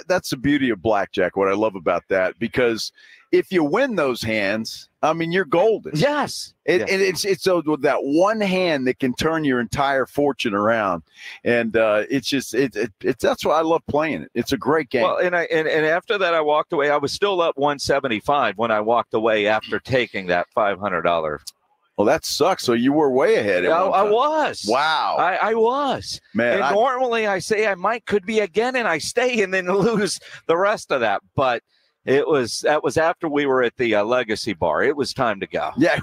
That's the beauty of blackjack. What I love about that, because if you win those hands, I mean, you're golden. Yes. And it's so that one hand that can turn your entire fortune around, and it's just that's why I love playing it. It's a great game. Well, and after that, I walked away. I was still up 175 when I walked away after taking that $500. Well, that sucks. So you were way ahead. I was. Wow. I was. Man. And normally I say could be again, and I stay and then lose the rest of that, but. That was after we were at the Legacy Bar. It was time to go. Yeah.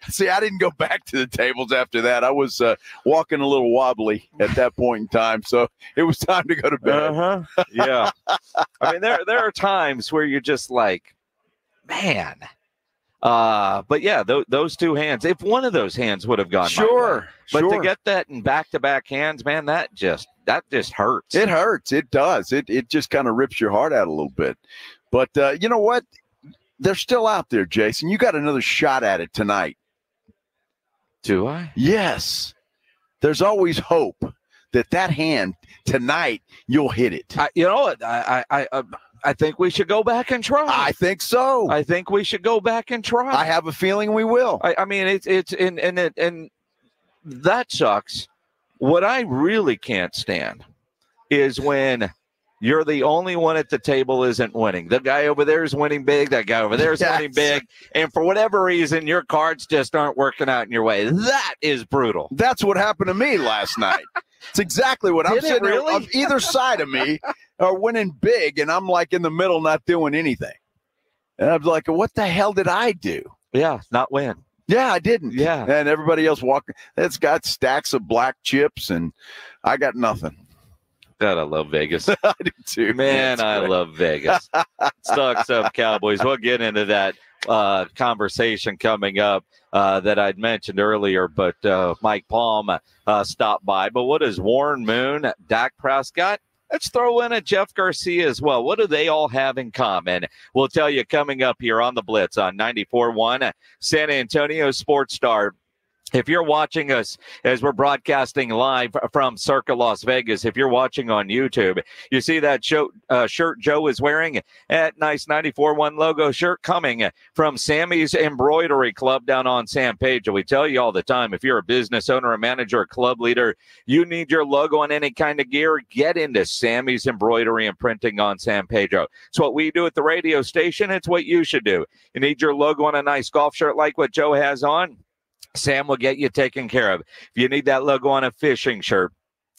See, I didn't go back to the tables after that. I was walking a little wobbly at that point in time, so it was time to go to bed. Yeah. I mean, there are times where you're just like, man. But yeah, those 2 hands. If one of those hands would have gone, sure. But to get that in back-to-back hands, man, that just hurts. It hurts. It does. It just kind of rips your heart out a little bit. But you know what? They're still out there, Jason. You got another shot at it tonight. Do I? Yes. There's always hope that hand tonight you'll hit it. You know what? I think we should go back and try. I think so. I think we should go back and try. I have a feeling we will. I mean, it's and that sucks. What I really can't stand is when you're the only one at the table isn't winning. The guy over there is winning big. That guy over there is winning big. And for whatever reason, your cards just aren't working out in your way. That is brutal. That's what happened to me last night. It's exactly what I'm sitting there on either side of me are winning big, and I'm like in the middle not doing anything. And I'm like, what the hell did I do? Yeah, not win. Yeah, I didn't. Yeah. And everybody else walking. It's got stacks of black chips, and I got nothing. God, I love Vegas. I do too. Man, I love Vegas. Stocks up Cowboys. We'll get into that conversation coming up that I'd mentioned earlier, but Mike Palm stopped by. But what is Warren Moon, Dak Prescott? Let's throw in a Jeff Garcia as well. What do they all have in common? We'll tell you coming up here on the Blitz on 94.1 San Antonio Sports Star. If you're watching us as we're broadcasting live from Circa Las Vegas, if you're watching on YouTube, you see that shirt Joe is wearing, that nice 94.1 logo shirt coming from Sammy's Embroidery Club down on San Pedro. We tell you all the time, if you're a business owner, a manager, a club leader, you need your logo on any kind of gear, get into Sammy's Embroidery and Printing on San Pedro. It's what we do at the radio station. It's what you should do. You need your logo on a nice golf shirt like what Joe has on? Sam will get you taken care of. If you need that logo on a fishing shirt,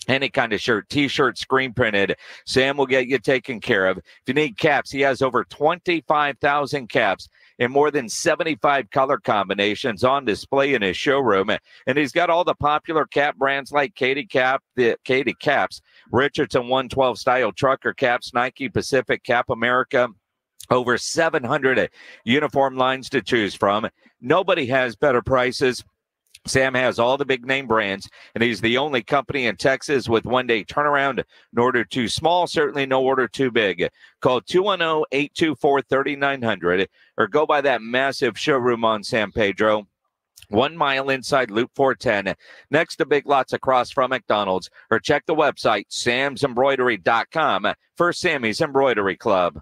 any kind of shirt, T-shirt, screen printed, Sam will get you taken care of. If you need caps, he has over 25,000 caps in more than 75 color combinations on display in his showroom. And he's got all the popular cap brands like Katie Cap, the Katie Caps, Richardson 112 style trucker caps, Nike Pacific Cap America. Over 700 uniform lines to choose from. Nobody has better prices Sam has all the big name brands, and he's the only company in Texas with one-day turnaround. No order too small, certainly no order too big. Call 210-824-3900 or go by that massive showroom on San Pedro, 1 mile inside Loop 410, next to Big Lots across from McDonald's, or check the website, samsembroidery.com, for Sammy's Embroidery Club.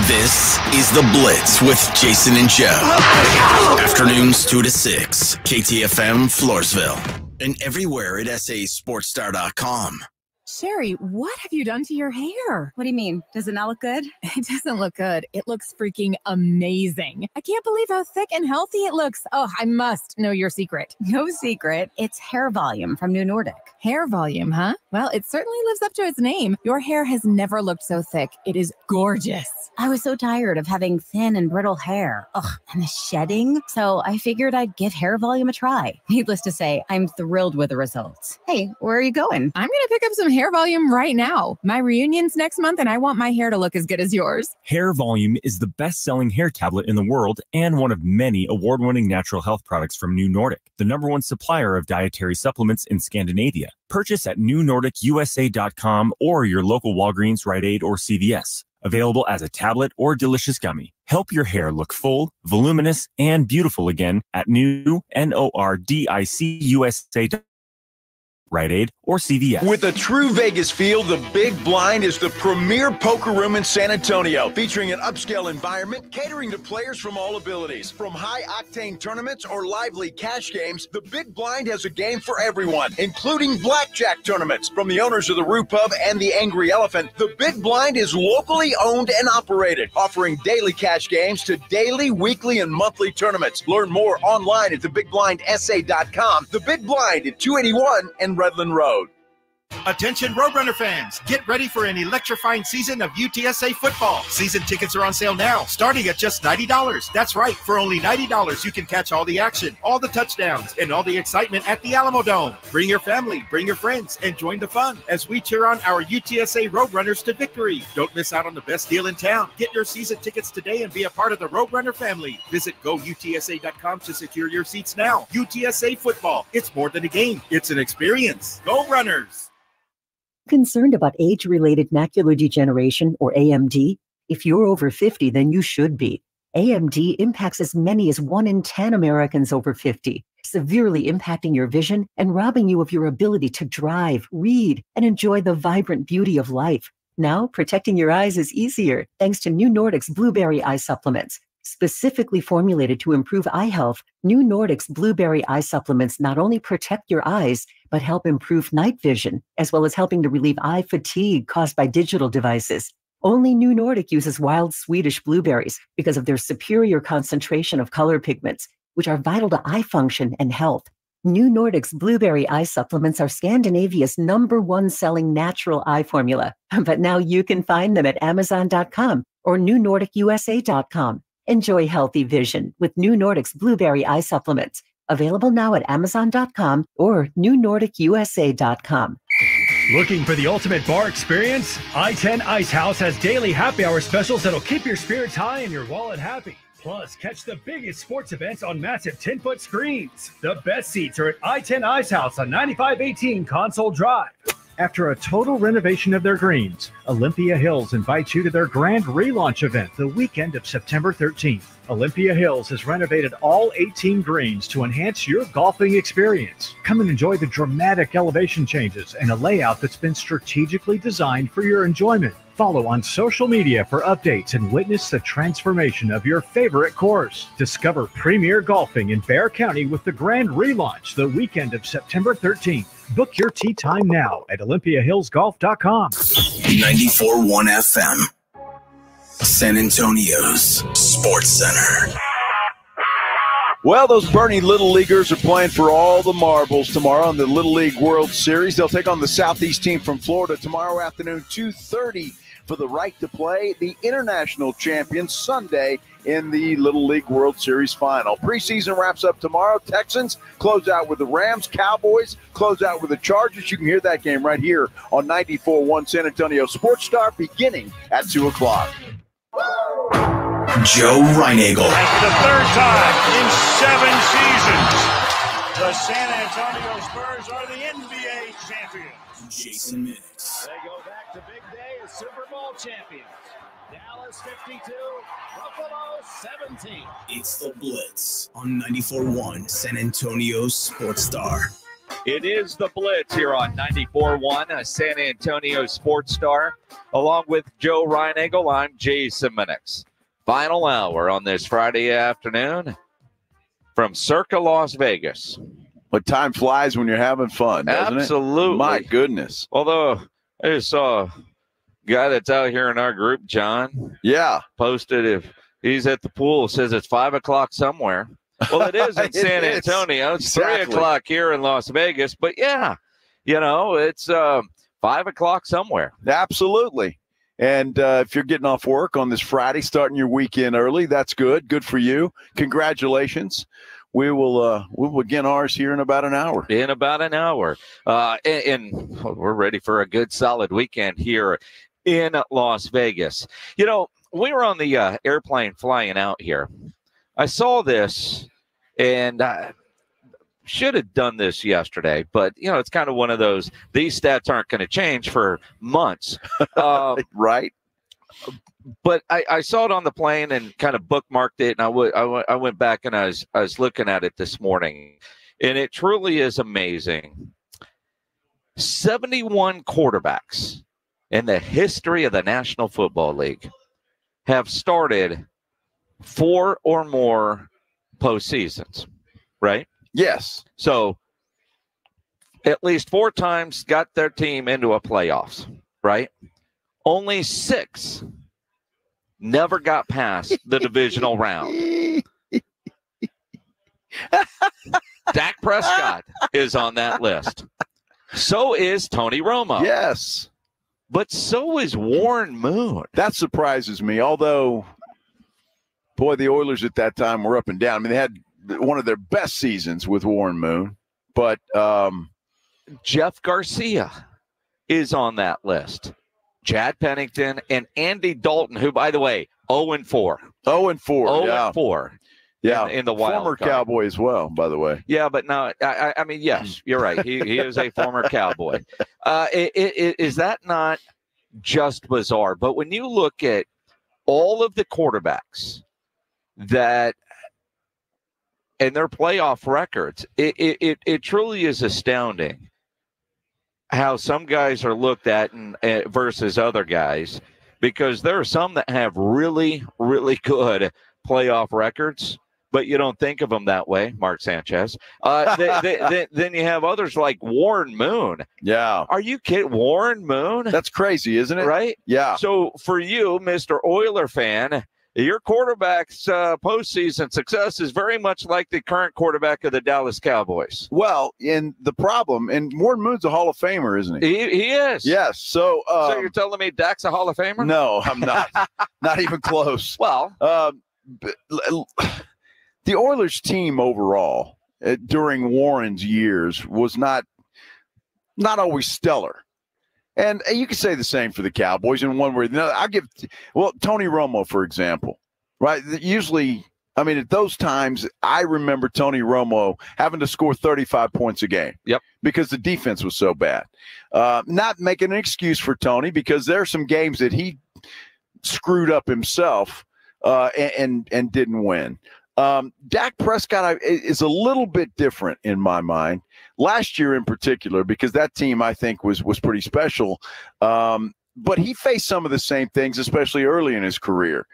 This is The Blitz with Jason and Joe. Afternoons 2 to 6, KTFM Floresville, and everywhere at sasportstar.com. Sherry, what have you done to your hair? What do you mean? Does it not look good? It doesn't look good. It looks freaking amazing. I can't believe how thick and healthy it looks. Oh, I must know your secret. No secret. It's hair volume from New Nordic. Hair volume, huh? Well, it certainly lives up to its name. Your hair has never looked so thick. It is gorgeous. I was so tired of having thin and brittle hair. Ugh, and the shedding. So I figured I'd give hair volume a try. Needless to say, I'm thrilled with the results. Hey, where are you going? I'm going to pick up some hair volume right now. My reunion's next month, and I want my hair to look as good as yours. Hair Volume is the best-selling hair tablet in the world and one of many award-winning natural health products from New Nordic, the #1 supplier of dietary supplements in Scandinavia. Purchase at newnordicusa.com or your local Walgreens, Rite Aid, or CVS. Available as a tablet or delicious gummy. Help your hair look full, voluminous, and beautiful again at newnordicusa.com. Rite Aid, or CVS. With a true Vegas feel, the Big Blind is the premier poker room in San Antonio, featuring an upscale environment catering to players from all abilities. From high-octane tournaments or lively cash games, the Big Blind has a game for everyone, including blackjack tournaments. From the owners of the Roo Pub and the Angry Elephant, the Big Blind is locally owned and operated, offering daily cash games to daily, weekly, and monthly tournaments. Learn more online at thebigblindsa.com. The Big Blind at 281 and Redland Road. Attention Roadrunner fans, get ready for an electrifying season of UTSA football. Season tickets are on sale now, starting at just $90. That's right, for only $90 you can catch all the action, all the touchdowns, and all the excitement at the Alamo Dome. Bring your family, bring your friends, and join the fun as we cheer on our UTSA Roadrunners to victory. Don't miss out on the best deal in town. Get your season tickets today and be a part of the Roadrunner family. Visit GoUTSA.com to secure your seats now. UTSA football, it's more than a game, it's an experience. Go Runners! Concerned about age-related macular degeneration, or AMD? If you're over 50, then you should be. AMD impacts as many as 1 in 10 Americans over 50, severely impacting your vision and robbing you of your ability to drive, read, and enjoy the vibrant beauty of life. Now, protecting your eyes is easier thanks to New Nordic's Blueberry Eye Supplements. Specifically formulated to improve eye health, New Nordic's Blueberry Eye Supplements not only protect your eyes, but help improve night vision, as well as helping to relieve eye fatigue caused by digital devices. Only New Nordic uses wild Swedish blueberries because of their superior concentration of color pigments, which are vital to eye function and health. New Nordic's Blueberry Eye Supplements are Scandinavia's #1 selling natural eye formula. But now you can find them at Amazon.com or NewNordicUSA.com. Enjoy healthy vision with New Nordic's Blueberry Eye Supplements. Available now at Amazon.com or NewNordicUSA.com. Looking for the ultimate bar experience? I-10 Ice House has daily happy hour specials that'll keep your spirits high and your wallet happy. Plus, catch the biggest sports events on massive 10-foot screens. The best seats are at I-10 Ice House on 9518 Console Drive. After a total renovation of their greens, Olympia Hills invites you to their grand relaunch event the weekend of September 13th. Olympia Hills has renovated all 18 greens to enhance your golfing experience. Come and enjoy the dramatic elevation changes and a layout that's been strategically designed for your enjoyment. Follow on social media for updates and witness the transformation of your favorite course. Discover premier golfing in Bexar County with the grand relaunch the weekend of September 13th. Book your tee time now at OlympiaHillsGolf.com. 94.1 FM. San Antonio's Sports Center. Well, those Bernie Little Leaguers are playing for all the marbles tomorrow in the Little League World Series. They'll take on the Southeast team from Florida tomorrow afternoon, 2:30, for the right to play the international champions Sunday in the Little League World Series final. Preseason wraps up tomorrow. Texans close out with the Rams. Cowboys close out with the Chargers. You can hear that game right here on 94.1 San Antonio Sports Star beginning at 2 o'clock. Joe Reinagel. That's the third time in 7 seasons The San Antonio Spurs are the NBA champions. Jason Minix. They go back to big day as Super Bowl champions. Dallas 52, Buffalo 17. It's the Blitz on 94.1 San Antonio Sports Star. It is the Blitz here on 94.1, a San Antonio Sports Star. Along with Joe Reinagel, I'm Jason Minix. Final hour on this Friday afternoon from Circa Las Vegas. But time flies when you're having fun, doesn't it? Absolutely. My goodness. Although I just saw a guy that's out here in our group, John. Yeah. Posted if he's at the pool, says it's 5 o'clock somewhere. Well, it is in San Antonio. It's Exactly. 3 o'clock here in Las Vegas. But yeah, it's 5 o'clock somewhere. Absolutely. And if you're getting off work on this Friday, starting your weekend early, that's good. Good for you. Congratulations. We will begin ours here in about an hour. In about an hour. And we're ready for a good, solid weekend here in Las Vegas. We were on the airplane flying out here. I saw this, and I should have done this yesterday, but, it's kind of one of those, these stats aren't going to change for months. Right. But I saw it on the plane and kind of bookmarked it, and I went back and I was looking at it this morning, and it truly is amazing. 71 quarterbacks in the history of the National Football League have started 4 or more postseasons, right? Yes. So at least 4 times got their team into a playoffs, right? Only 6 never got past the divisional round. Dak Prescott is on that list. So is Tony Romo. Yes. But so is Warren Moon. That surprises me, although, boy, the Oilers at that time were up and down. I mean, they had one of their best seasons with Warren Moon. But Jeff Garcia is on that list. Chad Pennington and Andy Dalton, who, by the way, 0-4. 0-4. 0-4. Yeah. In the wild former card. Cowboy as well, by the way. Yeah, but no, I mean, yes, you're right. He is a former Cowboy. Is that not just bizarre? But when you look at all of the quarterbacks that and their playoff records, it truly is astounding how some guys are looked at versus other guys, because there are some that have really, really good playoff records, but you don't think of them that way, Mark Sanchez. Then you have others like Warren Moon. Yeah. Are you kidding? Warren Moon? That's crazy, isn't it? Right? Yeah. So for you, Mr. Oiler fan, your quarterback's postseason success is very much like the current quarterback of the Dallas Cowboys. Well, and the problem, and Warren Moon's a Hall of Famer, isn't he? He is. Yes. So you're telling me Dak's a Hall of Famer? No, I'm not. Not even close. Well, the Oilers team overall during Warren's years was not always stellar. And you can say the same for the Cowboys in one word. I'll give, Tony Romo, for example, right? Usually, I mean, at those times, I remember Tony Romo having to score 35 points a game. Yep. Because the defense was so bad. Not making an excuse for Tony, because there are some games that he screwed up himself and didn't win. Dak Prescott is a little bit different in my mind. Last year in particular, because that team, I think, was pretty special. But he faced some of the same things, especially early in his career.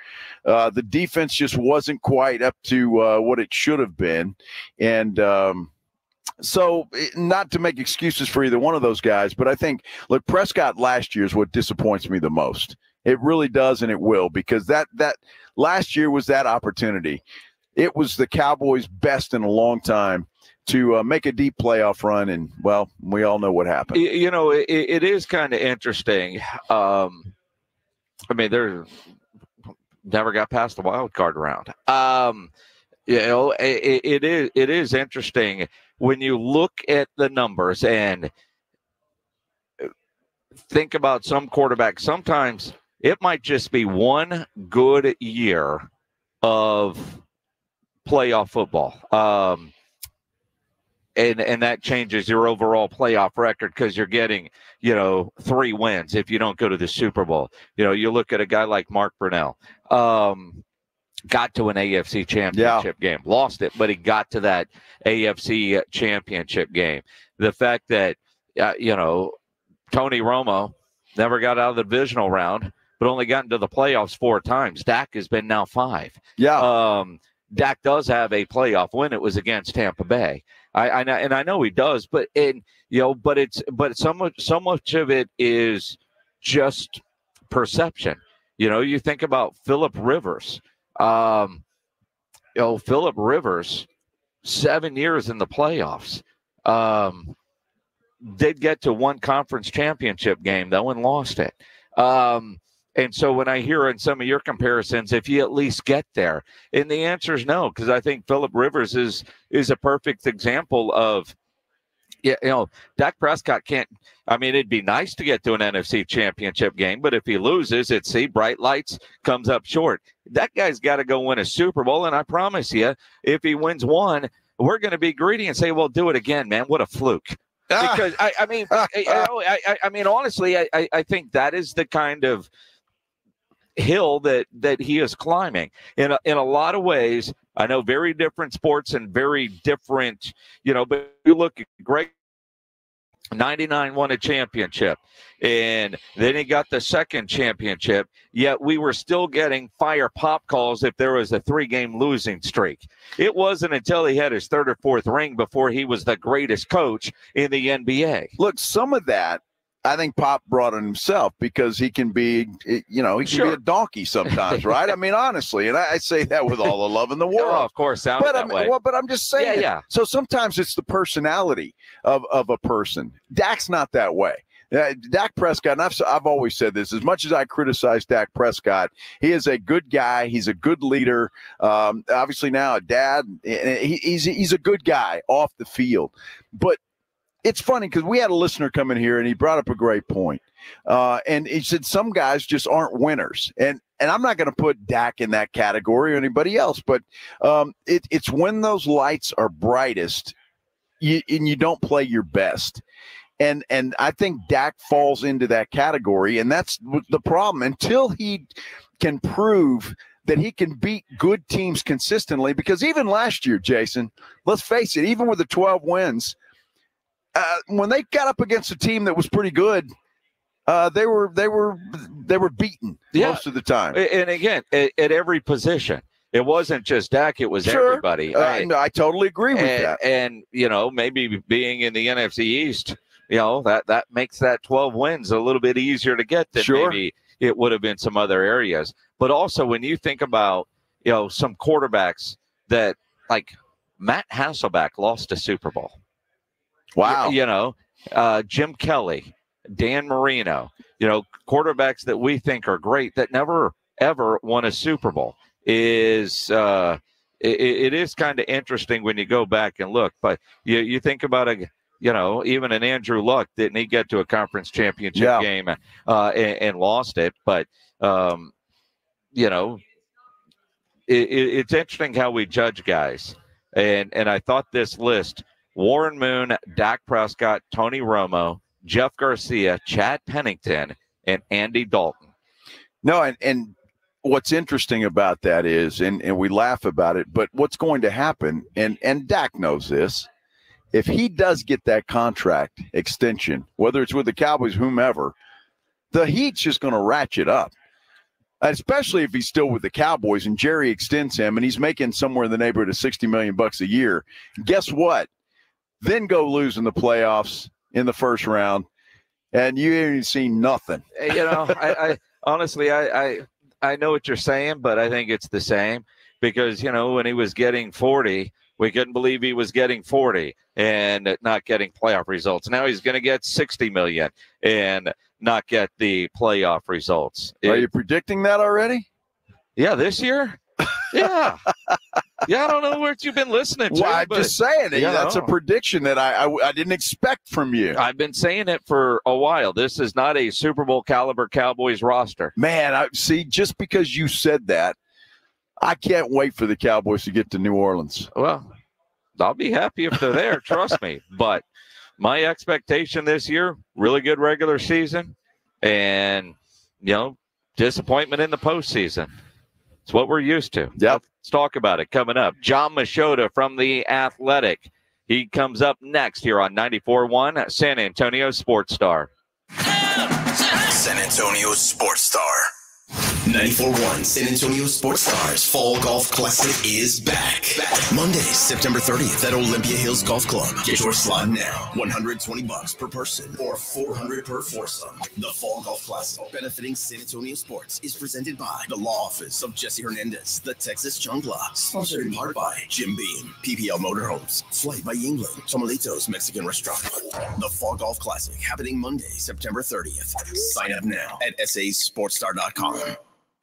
The defense just wasn't quite up to what it should have been. And so not to make excuses for either one of those guys, but I think, look, Prescott last year is what disappoints me the most. It really does, and it will, because that last year was that opportunity. It was the Cowboys' best in a long time to make a deep playoff run, and, well, we all know what happened. It is kind of interesting. I mean, they never got past the wild card round. It is interesting when you look at the numbers and think about some quarterbacks. Sometimes it might just be one good year of playoff football. and that changes your overall playoff record because you're getting, 3 wins if you don't go to the Super Bowl. You look at a guy like Mark Brunell, got to an AFC championship game, lost it, but he got to that AFC championship game. The fact that, Tony Romo never got out of the divisional round, but only got into the playoffs 4 times. Dak has been now 5. Yeah. Dak does have a playoff win. It was against Tampa Bay. I know he does, but so much of it is just perception. You think about Phillip Rivers. Phillip Rivers, 7 years in the playoffs. Did get to 1 conference championship game though and lost it. And so when I hear in some of your comparisons, if you at least get there, and the answer is no, because I think Phillip Rivers is a perfect example of, Dak Prescott can't. I mean, it'd be nice to get to an NFC championship game, but if he loses, it's bright lights, comes up short. That guy's got to go win a Super Bowl, and I promise you, if he wins 1, we're going to be greedy and say, well, do it again, man. What a fluke. Because, I mean, honestly, I think that is the kind of hill that he is climbing in a lot of ways. I know very different sports and very different, but you look at Greg, 99 won a championship, and then he got the 2nd championship, yet we were still getting fire pop calls if there was a 3-game losing streak. It wasn't until he had his 3rd or 4th ring before he was the greatest coach in the NBA. Look, some of that I think Pop brought on himself because he can be, he can be a donkey sometimes, right? I mean, honestly, and I say that with all the love in the world. Oh, of course, sounded that way. Well, but I'm just saying. Yeah. So sometimes it's the personality of a person. Dak's not that way. Dak Prescott, and I've always said this, as much as I criticize Dak Prescott, he is a good guy. He's a good leader. Obviously now a dad. He's a good guy off the field. But it's funny because we had a listener come in here and he brought up a great point. And he said some guys just aren't winners. And I'm not going to put Dak in that category or anybody else, but it's when those lights are brightest and you don't play your best. And I think Dak falls into that category, and that's the problem. Until he can prove that he can beat good teams consistently, because even last year, Jason, let's face it, even with the 12 wins, when they got up against a team that was pretty good, they were beaten most of the time. And again, at every position, it wasn't just Dak; it was everybody. I totally agree with that. And maybe being in the NFC East, that makes that 12 wins a little bit easier to get than maybe it would have been some other areas. But also, when you think about some quarterbacks that like Matt Hasselbeck lost a Super Bowl. Wow. Jim Kelly, Dan Marino, quarterbacks that we think are great that never, ever won a Super Bowl is it is kind of interesting when you go back and look. But you think about even an Andrew Luck, didn't he get to a conference championship game and lost it? But, it's interesting how we judge guys. And I thought this list, Warren Moon, Dak Prescott, Tony Romo, Jeff Garcia, Chad Pennington, and Andy Dalton. No, and what's interesting about that is, and we laugh about it, but what's going to happen, and Dak knows this, if he does get that contract extension, whether it's with the Cowboys, whomever, the heat's just going to ratchet up. Especially if he's still with the Cowboys and Jerry extends him and he's making somewhere in the neighborhood of $60 million a year. Guess what? Then go lose in the playoffs in the first round, and you ain't seen nothing. I honestly, I know what you're saying, but I think it's the same because, when he was getting 40, we couldn't believe he was getting 40 and not getting playoff results. Now he's going to get 60 million and not get the playoff results. Are you predicting that already? Yeah, this year? Yeah. I don't know what you've been listening to. Well, I'm just saying that's a prediction that I didn't expect from you. I've been saying it for a while. This is not a Super Bowl caliber Cowboys roster. Man, just because you said that, I can't wait for the Cowboys to get to New Orleans. Well, I'll be happy if they're there. Trust me. But my expectation this year, really good regular season, and disappointment in the postseason. It's what we're used to. Yep. Let's talk about it coming up. John Machota from The Athletic. He comes up next here on 94.1 San Antonio Sports Star. San Antonio Sports Star. 94.1 San Antonio Sports Stars Fall Golf Classic is back. Monday, September 30th at Olympia Hills Golf Club. Get your slot now. $120 per person or $400 per foursome. The Fall Golf Classic, benefiting San Antonio Sports, is presented by the Law Office of Jesse Hernandez, the Texas Chungla, sponsored in part by Jim Beam, PPL Motorhomes, Flight by England, Tomalitos Mexican Restaurant. The Fall Golf Classic happening Monday, September 30th. Sign up now at sasportstar.com.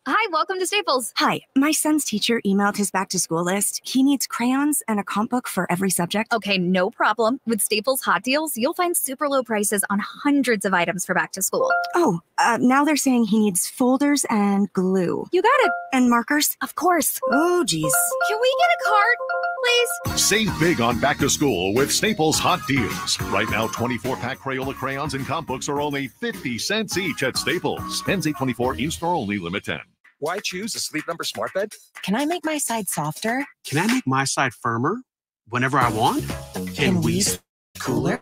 Hi, welcome to Staples. Hi, my son's teacher emailed his back-to-school list. He needs crayons and a comp book for every subject. Okay, no problem. With Staples Hot Deals, you'll find super low prices on hundreds of items for back to school. Oh, now they're saying he needs folders and glue. You got it. And markers? Of course. Oh, geez. Can we get a card, please? Save big on back to school with Staples Hot Deals. Right now, 24-pack Crayola crayons and comp books are only 50 cents each at Staples. Ends 8/24, in-store only, limit 10. Why choose a Sleep Number smart bed? Can I make my side softer? Can I make my side firmer whenever I want? Can we cooler?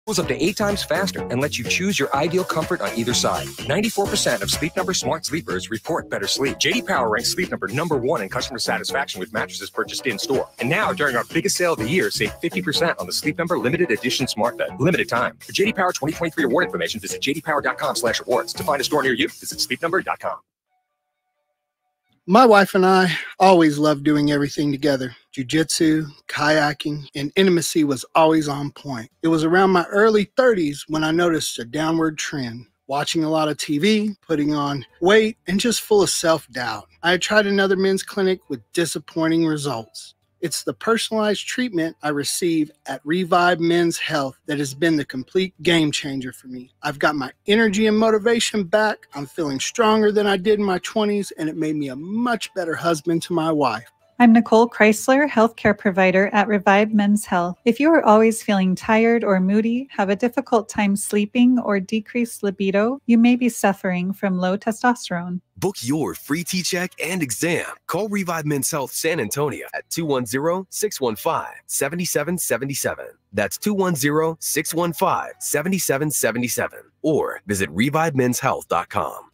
Goes up to 8 times faster and lets you choose your ideal comfort on either side. 94% of Sleep Number smart sleepers report better sleep. J.D. Power ranks Sleep Number #1 in customer satisfaction with mattresses purchased in-store. And now, during our biggest sale of the year, save 50% on the Sleep Number limited edition smart bed. Limited time. For J.D. Power 2023 award information, visit jdpower.com/awards. To find a store near you, visit sleepnumber.com. My wife and I always loved doing everything together. Jiu-jitsu, kayaking, and intimacy was always on point. It was around my early 30s when I noticed a downward trend. Watching a lot of TV, putting on weight, and just full of self-doubt. I had tried another men's clinic with disappointing results. It's the personalized treatment I receive at Revive Men's Health that has been the complete game changer for me. I've got my energy and motivation back. I'm feeling stronger than I did in my 20s, and it made me a much better husband to my wife. I'm Nicole Chrysler, healthcare provider at Revive Men's Health. If you are always feeling tired or moody, have a difficult time sleeping, or decreased libido, you may be suffering from low testosterone. Book your free T-check and exam. Call Revive Men's Health San Antonio at 210-615-7777. That's 210-615-7777. Or visit revivemenshealth.com.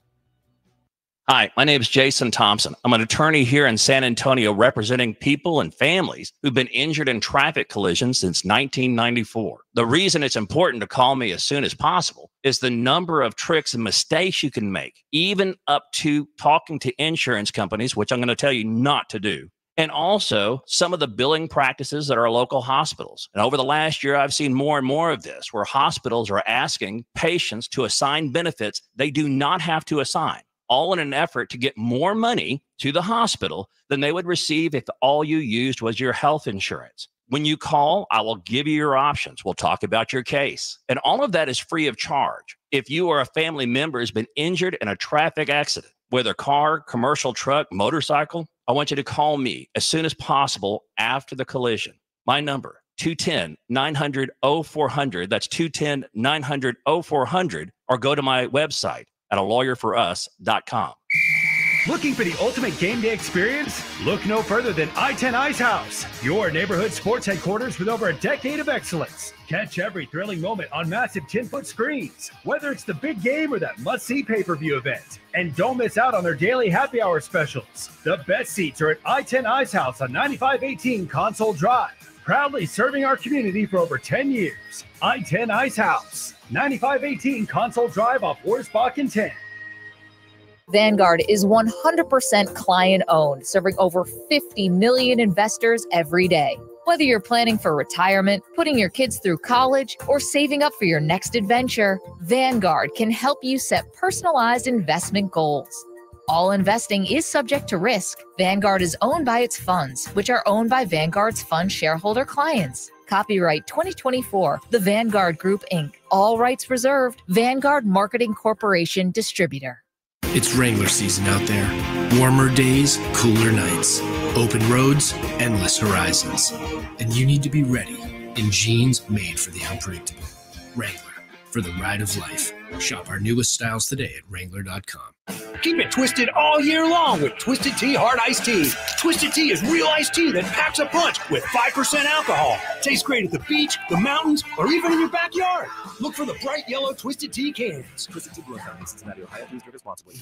Hi, my name is Jason Thompson. I'm an attorney here in San Antonio representing people and families who've been injured in traffic collisions since 1994. The reason it's important to call me as soon as possible is the number of tricks and mistakes you can make, even up to talking to insurance companies, which I'm going to tell you not to do. And also some of the billing practices at our local hospitals. And over the last year, I've seen more and more of this, where hospitals are asking patients to assign benefits they do not have to assign, all in an effort to get more money to the hospital than they would receive if all you used was your health insurance. When you call, I will give you your options. We'll talk about your case. And all of that is free of charge. If you or a family member has been injured in a traffic accident, whether car, commercial truck, motorcycle, I want you to call me as soon as possible after the collision. My number, 210-900-0400. That's 210-900-0400. Or go to my website at alawyer4us.com. Looking for the ultimate game day experience? Look no further than I-10 Ice House, your neighborhood sports headquarters with over a decade of excellence. Catch every thrilling moment on massive 10-foot screens, whether it's the big game or that must-see pay-per-view event. And don't miss out on their daily happy hour specials. The best seats are at I-10 Ice House on 9518 Console Drive, proudly serving our community for over 10 years. I-10 Ice House, 9518 Console Drive off Worsbach and 10. Vanguard is 100% client-owned, serving over 50 million investors every day. Whether you're planning for retirement, putting your kids through college, or saving up for your next adventure, Vanguard can help you set personalized investment goals. All investing is subject to risk. Vanguard is owned by its funds, which are owned by Vanguard's fund shareholder clients. Copyright 2024, The Vanguard Group, Inc. All rights reserved. Vanguard Marketing Corporation Distributor. It's Wrangler season out there. Warmer days, cooler nights. Open roads, endless horizons. And you need to be ready in jeans made for the unpredictable. Wrangler, for the ride of life. Shop our newest styles today at Wrangler.com. Keep it twisted all year long with Twisted Tea Hard Iced Tea. Twisted Tea is real iced tea that packs a punch with 5% alcohol. Tastes great at the beach, the mountains, or even in your backyard. Look for the bright yellow Twisted Tea cans. Twisted Tea Brew Company, Cincinnati, Ohio. Please drink responsibly.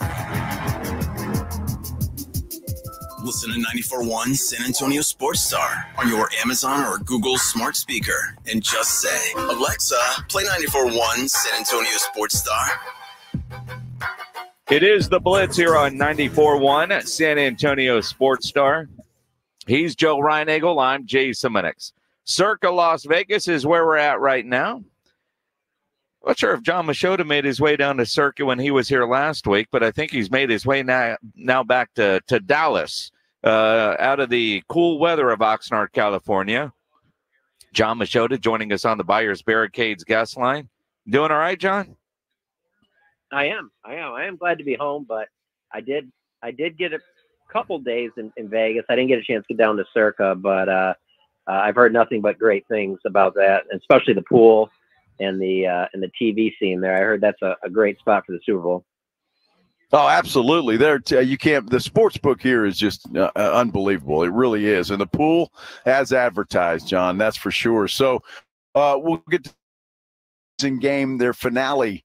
Listen to 94.1 San Antonio Sports Star on your Amazon or Google smart speaker and just say, Alexa, play 94.1 San Antonio Sports Star. It is the Blitz here on 94.1 San Antonio Sports Star. He's Joe Reinagel. I'm Jason Minix. Circa Las Vegas is where we're at right now. Not sure if John Machota made his way down to Circa when he was here last week, but I think he's made his way now back to Dallas, out of the cool weather of Oxnard, California. John Machota joining us on the Buyers Barricades guest line. Doing all right, John? I am glad to be home, but I did get a couple days in Vegas. I didn't get a chance to get down to Circa, but I've heard nothing but great things about that, especially the pool and the TV scene there. I heard that's a great spot for the Super Bowl. Oh, absolutely. You can't. The sports book here is just unbelievable. It really is, and the pool as advertised, John. That's for sure. So we'll get to in game their finale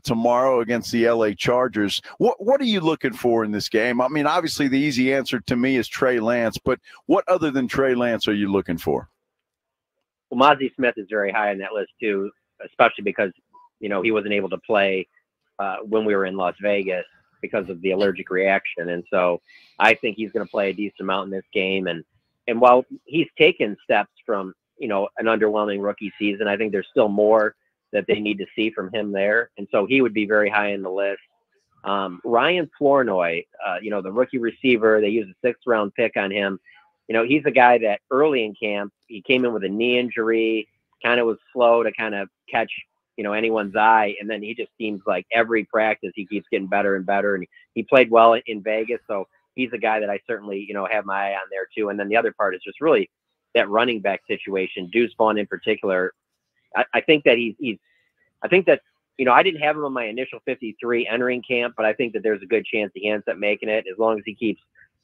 tomorrow against the LA Chargers. What are you looking for in this game? I mean, obviously the easy answer to me is Trey Lance, but what other than Trey Lance are you looking for? Well, Mozzie Smith is very high on that list too, especially because he wasn't able to play when we were in Las Vegas because of the allergic reaction, and so I think he's going to play a decent amount in this game. And while he's taken steps from an underwhelming rookie season, I think there's still more that they need to see from him there. And so he would be very high in the list. Ryan Flournoy, the rookie receiver, they used a 6th-round pick on him. He's a guy that early in camp, he came in with a knee injury, kind of was slow to kind of catch, anyone's eye. And then he just seems like every practice he keeps getting better and better. And he played well in Vegas. So he's a guy that I certainly, have my eye on there too. And then the other part is just really that running back situation, Deuce Vaughn in particular. I think that I didn't have him on my initial 53 entering camp, but I think that there's a good chance he ends up making it as long as he keeps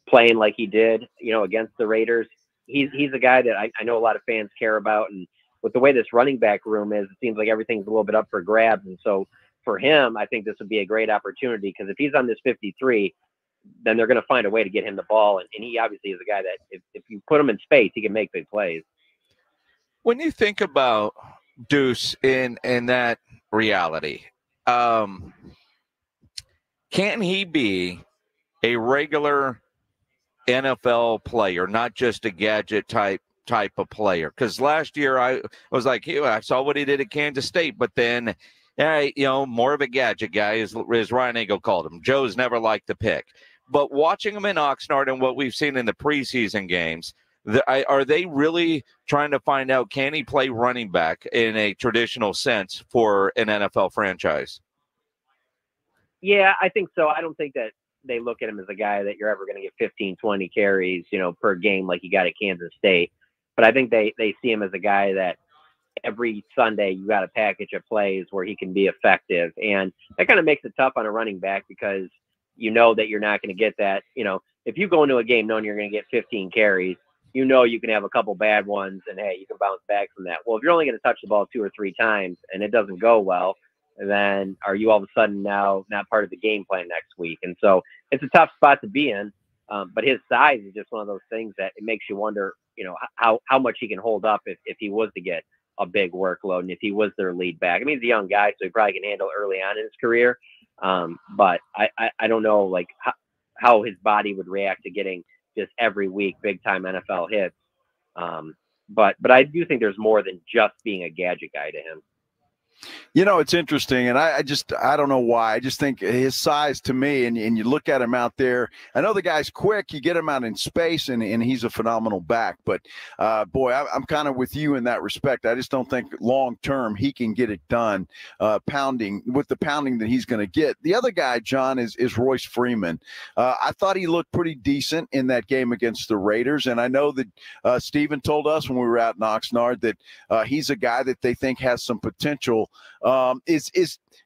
playing like he did, against the Raiders. He's a guy that I know a lot of fans care about. And with the way this running back room is, it seems like everything's a little bit up for grabs. And so for him, I think this would be a great opportunity because if he's on this 53, then they're going to find a way to get him the ball. And he obviously is a guy that if you put him in space, he can make big plays. When you think about Deuce in that reality, can he be a regular NFL player, not just a gadget type of player? Because last year I was like, I saw what he did at Kansas State, but then more of a gadget guy, as Ryan Eagle called him. Joe's never liked the pick, but watching him in Oxnard and what we've seen in the preseason games, are they really trying to find out, can he play running back in a traditional sense for an NFL franchise? Yeah, I think so. I don't think that they look at him as a guy that you're ever going to get 15, 20 carries, per game like he got at Kansas State. But I think they see him as a guy that every Sunday you got a package of plays where he can be effective. And that kind of makes it tough on a running back because you know that you're not going to get that. If you go into a game knowing you're going to get 15 carries, you can have a couple bad ones and, hey, you can bounce back from that. Well, if you're only going to touch the ball 2 or 3 times and it doesn't go well, then are you all of a sudden now not part of the game plan next week? And so it's a tough spot to be in. But his size is just one of those things that it makes you wonder, how much he can hold up if he was to get a big workload and if he was their lead back. I mean, he's a young guy, so he probably can handle early on in his career. But I don't know, like, how his body would react to getting just every week big time NFL hits. But I do think there's more than just being a gadget guy to him. You know, it's interesting, and I don't know why. I just think his size to me, and you look at him out there, I know the guy's quick. You get him out in space, and he's a phenomenal back. But, boy, I'm kind of with you in that respect. I just don't think long-term he can get it done pounding that he's going to get. The other guy, John, is Royce Freeman. I thought he looked pretty decent in that game against the Raiders, and I know that Steven told us when we were out in Oxnard that he's a guy that they think has some potential. Do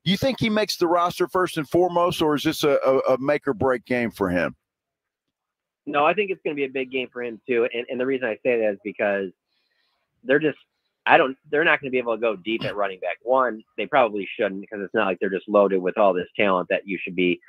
you think he makes the roster first and foremost, or is this a make or break game for him? No, I think it's going to be a big game for him too. And the reason I say that is because they're not going to be able to go deep at running back. One, they probably shouldn't, because it's not like they're just loaded with all this talent that you should be,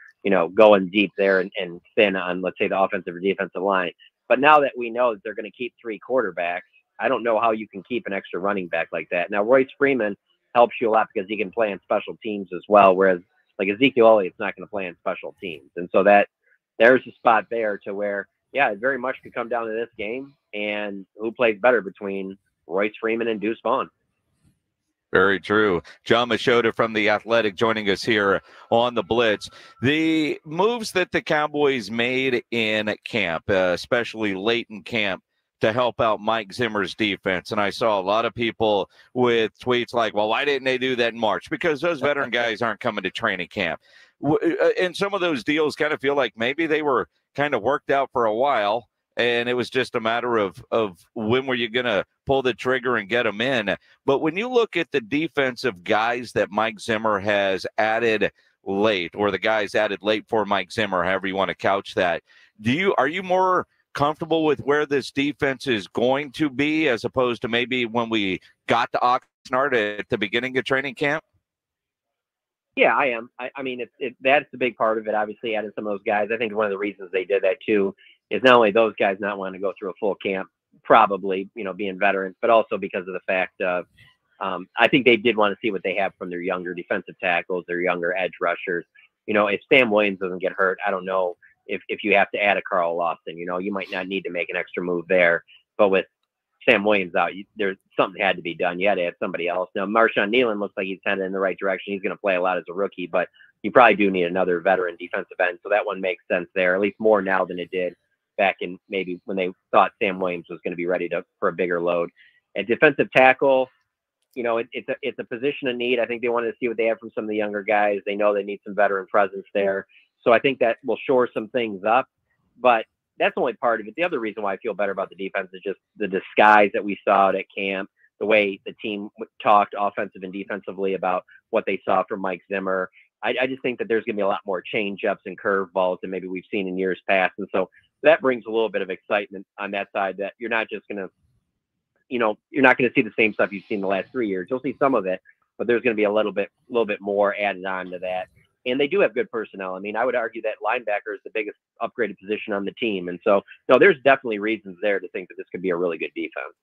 going deep there and thin on, let's say, the offensive or defensive line. But now that we know that they're going to keep 3 quarterbacks, I don't know how you can keep an extra running back like that. Now, Royce Freeman helps you a lot because he can play in special teams as well, whereas like Ezekiel Elliott's not going to play in special teams. And so there's a spot there to where, yeah, it very much could come down to this game and who plays better between Royce Freeman and Deuce Vaughn. Very true. John Machota from The Athletic joining us here on the Blitz. The moves that the Cowboys made in camp, especially late in camp, to help out Mike Zimmer's defense. And I saw a lot of people with tweets like, well, why didn't they do that in March? Because those veteran guys aren't coming to training camp. And some of those deals kind of feel like maybe they were kind of worked out for a while, and it was just a matter of when were you going to pull the trigger and get them in. But when you look at the defensive guys that Mike Zimmer has added late, or the guys added late for Mike Zimmer, however you want to couch that, are you more comfortable with where this defense is going to be as opposed to maybe when we got to Oxnard at the beginning of training camp? Yeah, I am. I mean, that's the big part of it. Obviously, adding some of those guys. I think one of the reasons they did that too is not only those guys not wanting to go through a full camp, probably, being veterans, but also because of the fact of, I think they did want to see what they have from their younger defensive tackles, their younger edge rushers. If Sam Williams doesn't get hurt, I don't know if you have to add a Carl Lawson. You might not need to make an extra move there. But with Sam Williams out, there's something had to be done. You had to have somebody else. Now, Marshawn Nealon looks like he's headed in the right direction. He's going to play a lot as a rookie, but you probably do need another veteran defensive end. So that one makes sense there, at least more now than it did back in maybe when they thought Sam Williams was going to be ready for a bigger load. At defensive tackle, it's a position of need. I think they wanted to see what they have from some of the younger guys. They know they need some veteran presence there. So I think that will shore some things up, but that's only part of it. The other reason why I feel better about the defense is just the disguise that we saw at camp, the way the team talked offensive and defensively about what they saw from Mike Zimmer. I just think that there's going to be a lot more change-ups and curveballs than maybe we've seen in years past. And so that brings a little bit of excitement on that side, that you're not just going to, you're not going to see the same stuff you've seen the last 3 years. You'll see some of it, but there's going to be a little bit more added on to that. And they do have good personnel. I mean, I would argue that linebacker is the biggest upgraded position on the team. And so, no, there's definitely reasons there to think that this could be a really good defense.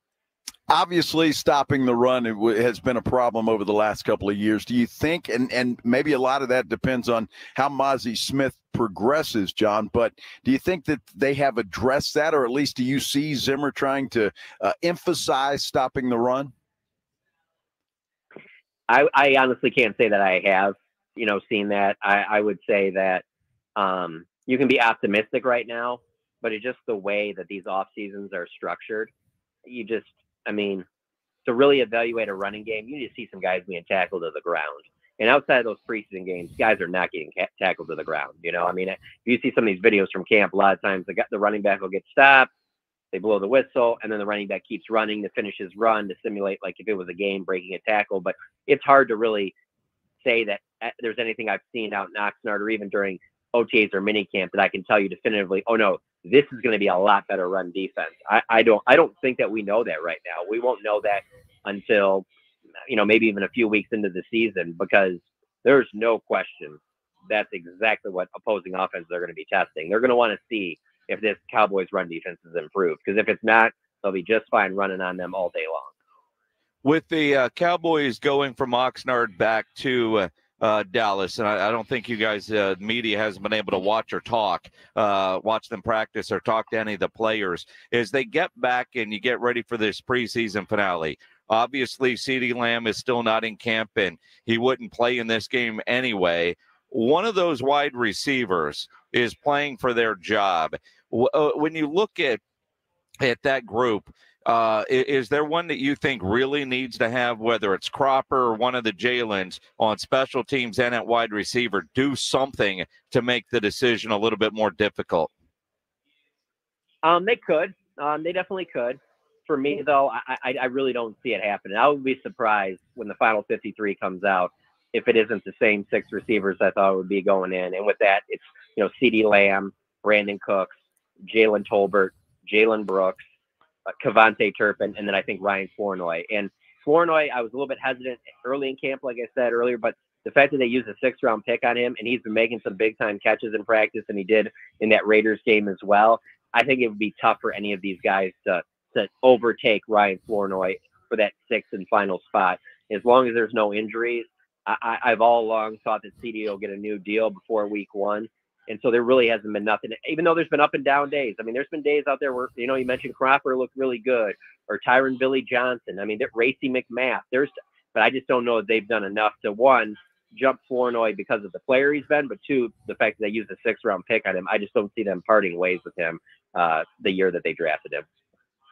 Obviously, stopping the run has been a problem over the last couple of years. Do you think, and maybe a lot of that depends on how Mazi Smith progresses, John, but do you think that they have addressed that, or at least do you see Zimmer trying to emphasize stopping the run? I honestly can't say that I have, seen that. I would say that you can be optimistic right now, but it's just the way that these off seasons are structured. To really evaluate a running game, you need to see some guys being tackled to the ground. And outside of those preseason games, guys are not getting tackled to the ground. If you see some of these videos from camp, a lot of times the running back will get stopped, they blow the whistle, and then the running back keeps running to finish his run to simulate like if it was a game breaking a tackle. But it's hard to really say that there's anything I've seen out in Oxnard or even during OTAs or minicamp that I can tell you definitively, oh no, this is going to be a lot better run defense. I don't think that we know that right now. We won't know that until, maybe even a few weeks into the season, because there's no question that's exactly what opposing offenses are going to be testing. They're going to want to see if this Cowboys run defense is improved, because if it's not, they'll be just fine running on them all day long. With the Cowboys going from Oxnard back to Dallas, and I don't think you guys, media, hasn't been able to watch them practice or talk to any of the players. As they get back and you get ready for this preseason finale, Obviously, CeeDee Lamb is still not in camp, and he wouldn't play in this game anyway. One of those wide receivers is playing for their job. When you look at that group, is there one that you think really needs to have, whether it's Cropper or one of the Jalens on special teams and at wide receiver, do something to make the decision a little bit more difficult? They could. They definitely could. For me, though, I really don't see it happening. I would be surprised when the final 53 comes out if it isn't the same 6 receivers I thought it would be going in. And with that, it's, CeeDee Lamb, Brandon Cooks, Jalen Tolbert, Jalen Brooks, Kevontae Turpin, and then I think Ryan Flournoy. And Flournoy, I was a little bit hesitant early in camp, like I said earlier, but the fact that they used a 6th-round pick on him, and he's been making some big-time catches in practice, and he did in that Raiders game as well, I think it would be tough for any of these guys to overtake Ryan Flournoy for that 6th and final spot. As long as there's no injuries, I've all along thought that CeeDee will get a new deal before week 1. And so there really hasn't been nothing, even though there's been up and down days. I mean, there's been days out there where, you mentioned Cropper looked really good, or Tyron Billy Johnson. I mean, Racy McMath. But I just don't know if they've done enough to, 1, jump Flournoy because of the player he's been, but 2, the fact that they used a 6th-round pick on him. I just don't see them parting ways with him the year that they drafted him.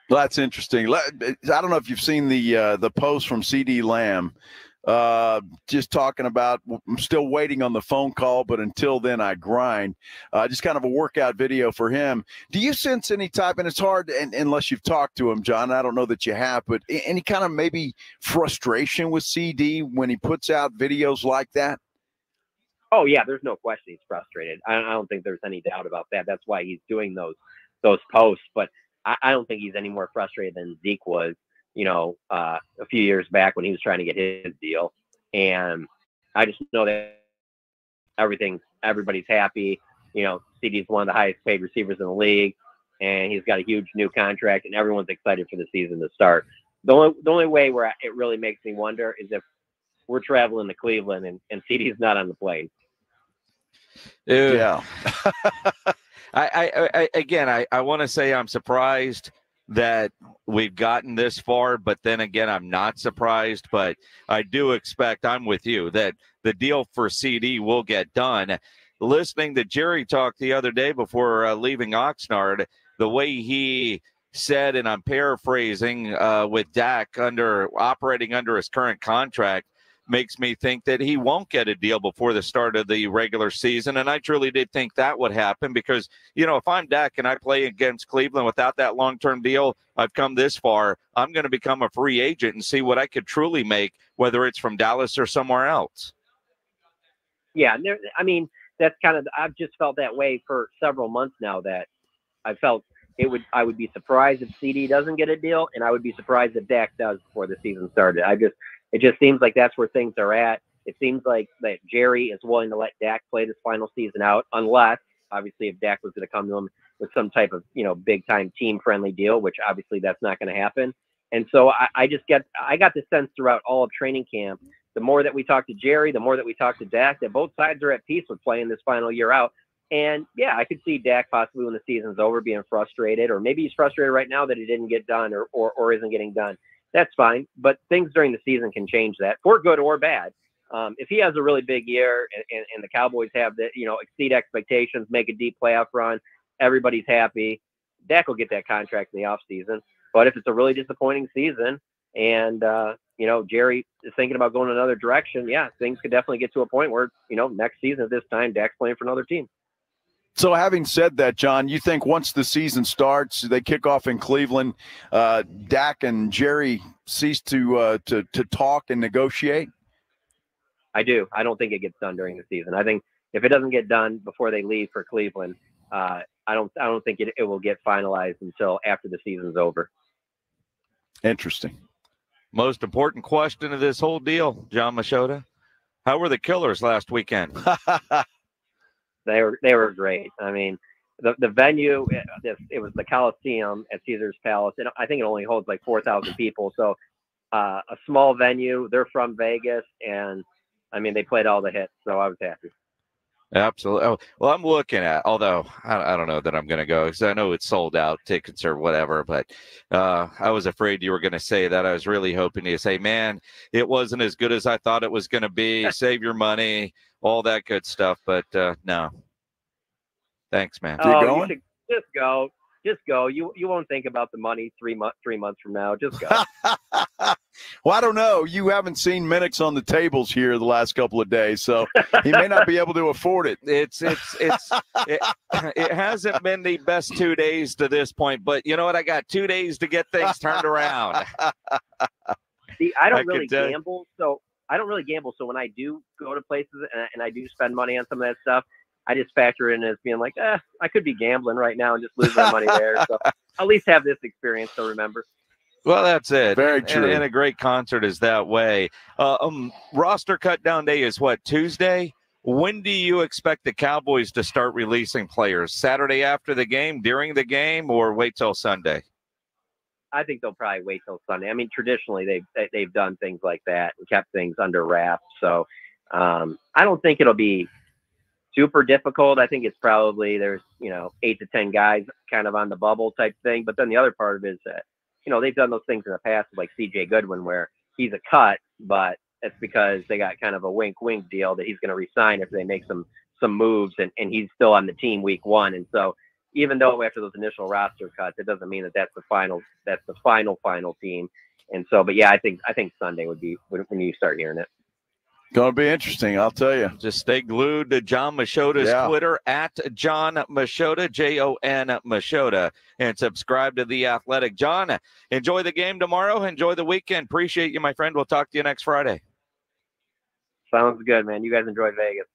Well, that's interesting. I don't know if you've seen the post from CeeDee Lamb, just talking about, I'm still waiting on the phone call, but until then I grind. Just kind of a workout video for him. Do you sense any type, and it's hard unless you've talked to him, John, I don't know that you have, but any kind of maybe frustration with CD when he puts out videos like that? Oh yeah, there's no question he's frustrated. I don't think there's any doubt about that. That's why he's doing those posts. But I don't think he's any more frustrated than Zeke was, a few years back when he was trying to get his deal. And I just know that everybody's happy. CD's one of the highest paid receivers in the league, and he's got a huge new contract, and everyone's excited for the season to start. The only way where it really makes me wonder is if we're traveling to Cleveland and CD's not on the plane. Yeah. I want to say I'm surprised that we've gotten this far, but then again, I'm not surprised, but I do expect, I'm with you, that the deal for CD will get done. Listening to Jerry talk the other day before leaving Oxnard, the way he said, and I'm paraphrasing, with Dak operating under his current contract, makes me think that he won't get a deal before the start of the regular season. And I truly did think that would happen because, if I'm Dak and I play against Cleveland without that long-term deal, I've come this far, I'm going to become a free agent and see what I could truly make, whether it's from Dallas or somewhere else. Yeah, that's I've just felt that way for several months now, that I felt I would be surprised if CD doesn't get a deal, and I would be surprised if Dak does before the season started. It just seems like that's where things are at. It seems like that Jerry is willing to let Dak play this final season out, unless, obviously, if Dak was going to come to him with some type of, big-time team-friendly deal, which obviously that's not going to happen. And so I got the sense throughout all of training camp, the more that we talk to Jerry, the more that we talk to Dak, that both sides are at peace with playing this final year out. And, yeah, I could see Dak possibly when the season's over being frustrated, or maybe he's frustrated right now that he didn't get done or isn't getting done. That's fine, but things during the season can change that, for good or bad. If he has a really big year and the Cowboys have that, exceed expectations, make a deep playoff run, everybody's happy, Dak will get that contract in the offseason. But if it's a really disappointing season and, Jerry is thinking about going another direction, yeah, things could definitely get to a point where, next season at this time, Dak's playing for another team. So having said that, John, you think once the season starts, they kick off in Cleveland, Dak and Jerry cease to talk and negotiate? I do. I don't think it gets done during the season. I think if it doesn't get done before they leave for Cleveland, I don't think it will get finalized until after the season's over. Interesting. Most important question of this whole deal, John Machota. How were the Killers last weekend? They were great. I mean, the venue, it was the Coliseum at Caesar's Palace, and I think it only holds like 4,000 people. So a small venue. They're from Vegas, and I mean, they played all the hits, so I was happy. Absolutely. Oh, well, I'm looking at, although I don't know that I'm going to go because I know it's sold out, tickets or whatever, but I was afraid you were going to say that. I was really hoping you say, man, it wasn't as good as I thought it was going to be. Save your money, all that good stuff. But no. Thanks, man. Oh, you should just go. Just go. You won't think about the money 3 months from now. Just go. Well, I don't know. You haven't seen Minix on the tables here the last couple of days, so he may not be able to afford it. It hasn't been the best 2 days to this point, but you know what? I got 2 days to get things turned around. See, I don't really gamble, so when I do go to places and I do spend money on some of that stuff, I just factor it in as being like, I could be gambling right now and just lose my money there. So I'll at least have this experience to remember. Well, that's it. Very true. And a great concert is that way. Roster cut down day is what, Tuesday? When do you expect the Cowboys to start releasing players? Saturday after the game, during the game, or wait till Sunday? I think they'll probably wait till Sunday. I mean, traditionally they've done things like that and kept things under wraps. So I don't think it'll be super difficult. I think it's probably there's 8 to 10 guys kind of on the bubble type thing. But then the other part of it is that they've done those things in the past, like C.J. Goodwin, where he's a cut, but it's because they got kind of a wink deal that he's going to resign if they make some moves, and he's still on the team week 1. And so even though after those initial roster cuts, it doesn't mean that that's the final team. And so, but yeah, I think Sunday would be when you start hearing it. Going to be interesting, I'll tell you. Just stay glued to John Machota's Twitter, at John Machota, Jon Machota, and subscribe to The Athletic. John, enjoy the game tomorrow. Enjoy the weekend. Appreciate you, my friend. We'll talk to you next Friday. Sounds good, man. You guys enjoy Vegas.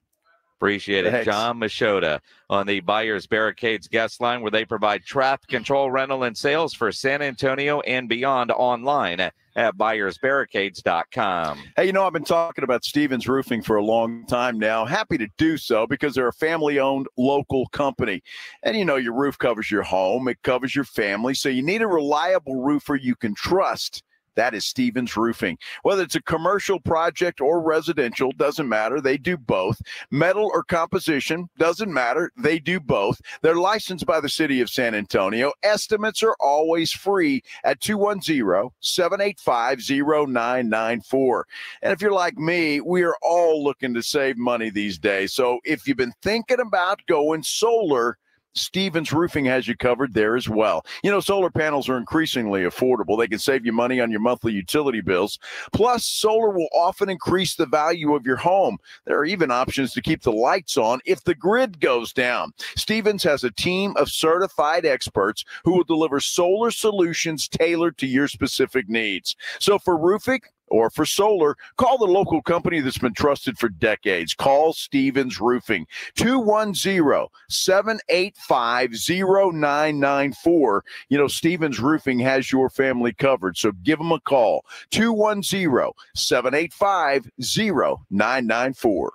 Appreciate it. Thanks. John Machota on the Buyers Barricades guest line, where they provide traffic control, rental, and sales for San Antonio and beyond, online at buyersbarricades.com. Hey, I've been talking about Stevens Roofing for a long time now. Happy to do so because they're a family-owned local company. And, your roof covers your home. It covers your family. So you need a reliable roofer you can trust. That is Stevens Roofing. Whether it's a commercial project or residential, doesn't matter. They do both. Metal or composition, doesn't matter. They do both. They're licensed by the city of San Antonio. Estimates are always free at 210-785-0994. And if you're like me, we are all looking to save money these days. So if you've been thinking about going solar, Stevens Roofing has you covered there as well. Solar panels are increasingly affordable. They can save you money on your monthly utility bills. Plus, solar will often increase the value of your home. There are even options to keep the lights on if the grid goes down. Stevens has a team of certified experts who will deliver solar solutions tailored to your specific needs. So for roofing or for solar, call the local company that's been trusted for decades. Call Stevens Roofing, 210-785-0994. Stevens Roofing has your family covered, so give them a call, 210-785-0994.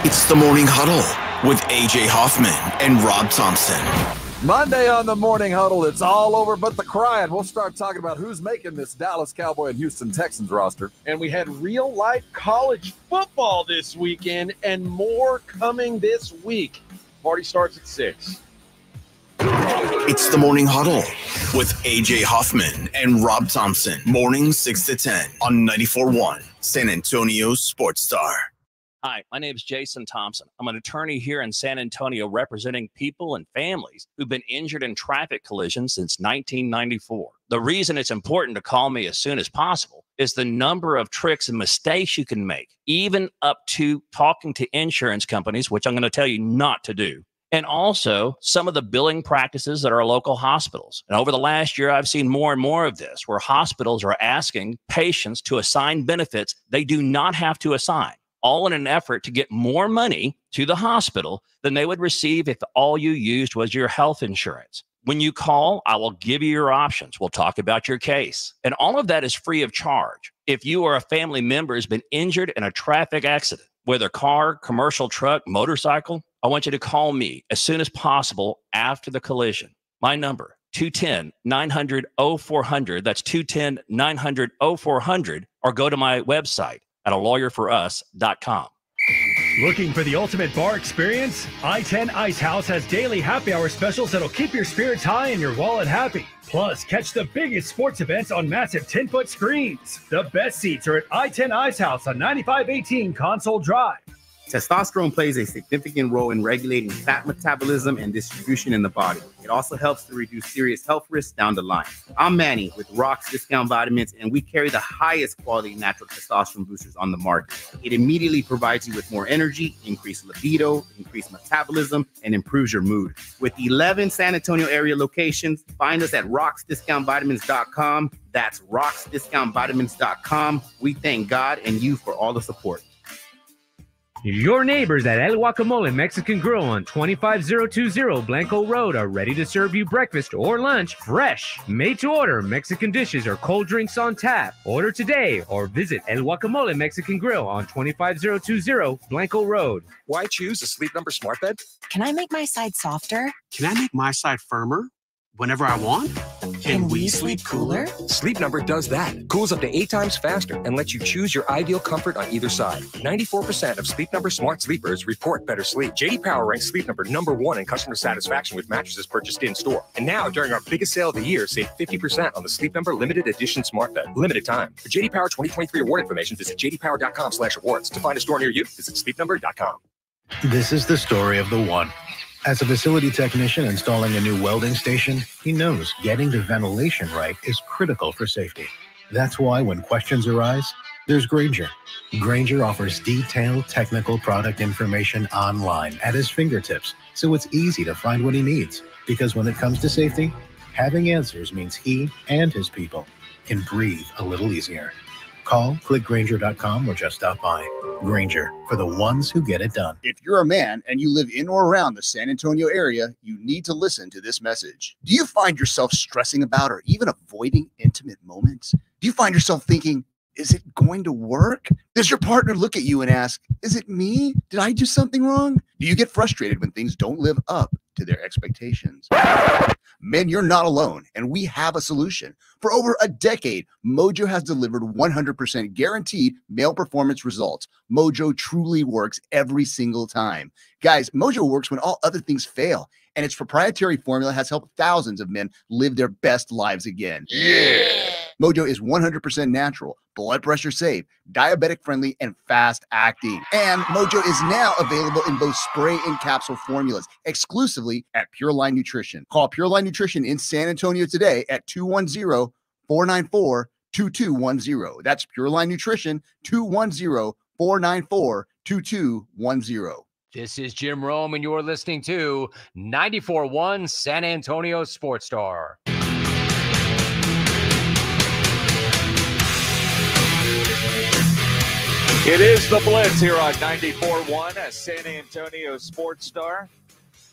It's the Morning Huddle with A.J. Hoffman and Rob Thompson. Monday on the Morning Huddle, it's all over but the crying. We'll start talking about who's making this Dallas Cowboy and Houston Texans roster. And we had real-life college football this weekend and more coming this week. Party starts at 6. It's the Morning Huddle with A.J. Hoffman and Rob Thompson. Morning 6 to 10 on 94.1 San Antonio Sports Star. Hi, my name is Jason Thompson. I'm an attorney here in San Antonio representing people and families who've been injured in traffic collisions since 1994. The reason it's important to call me as soon as possible is the number of tricks and mistakes you can make, even up to talking to insurance companies, which I'm going to tell you not to do. And also some of the billing practices at our local hospitals. And over the last year, I've seen more and more of this, where hospitals are asking patients to assign benefits they do not have to assign, all in an effort to get more money to the hospital than they would receive if all you used was your health insurance. When you call, I will give you your options. We'll talk about your case. And all of that is free of charge. If you or a family member has been injured in a traffic accident, whether car, commercial truck, motorcycle, I want you to call me as soon as possible after the collision. My number, 210-900-0400. That's 210-900-0400. Or go to my website at alawyerforus.com. Looking for the ultimate bar experience? I-10 Ice House has daily happy hour specials that'll keep your spirits high and your wallet happy. Plus, catch the biggest sports events on massive 10-foot screens. The best seats are at I-10 Ice House on 9518 Console Drive. Testosterone plays a significant role in regulating fat metabolism and distribution in the body. It also helps to reduce serious health risks down the line. I'm Manny with Rock's Discount Vitamins, and we carry the highest quality natural testosterone boosters on the market. It immediately provides you with more energy, increased libido, increased metabolism, and improves your mood. With 11 San Antonio area locations, find us at rocksdiscountvitamins.com. That's rocksdiscountvitamins.com. We thank God and you for all the support. Your neighbors at El Guacamole Mexican Grill on 25020 Blanco Road are ready to serve you breakfast or lunch fresh. Made to order Mexican dishes or cold drinks on tap. Order today or visit El Guacamole Mexican Grill on 25020 Blanco Road. Why choose a Sleep Number smart bed? Can I make my side softer? Can I make my side firmer whenever I want? Can we sleep cooler? Sleep Number does that. Cools up to 8 times faster and lets you choose your ideal comfort on either side. 94% of Sleep Number smart sleepers report better sleep. J.D. Power ranks Sleep Number #1 in customer satisfaction with mattresses purchased in-store. And now, during our biggest sale of the year, save 50% on the Sleep Number limited edition smart bed. Limited time. For J.D. Power 2023 award information, visit jdpower.com/awards. To find a store near you, visit sleepnumber.com. This is the story of the one. As a facility technician installing a new welding station, he knows getting the ventilation right is critical for safety. That's why when questions arise, there's Grainger. Grainger offers detailed technical product information online at his fingertips, so it's easy to find what he needs. Because when it comes to safety, having answers means he and his people can breathe a little easier. Call, click Grainger.com, or just stop by. Grainger, for the ones who get it done. If you're a man and you live in or around the San Antonio area, you need to listen to this message. Do you find yourself stressing about or even avoiding intimate moments? Do you find yourself thinking, is it going to work? Does your partner look at you and ask, is it me? Did I do something wrong? Do you get frustrated when things don't live up to their expectations? Men, you're not alone, and we have a solution. For over a decade, Mojo has delivered 100% guaranteed male performance results. Mojo truly works every single time. Guys, Mojo works when all other things fail, and its proprietary formula has helped thousands of men live their best lives again. Yeah! Mojo is 100% natural, blood pressure safe, diabetic friendly, and fast acting. And Mojo is now available in both spray and capsule formulas, exclusively at Pure Line Nutrition. Call Pure Line Nutrition in San Antonio today at 210-494-2210. That's Pure Line Nutrition, 210-494-2210. This is Jim Rome, and you're listening to 94.1 San Antonio Sports Star. It is the Blitz here on 94.1 at San Antonio Sports Star.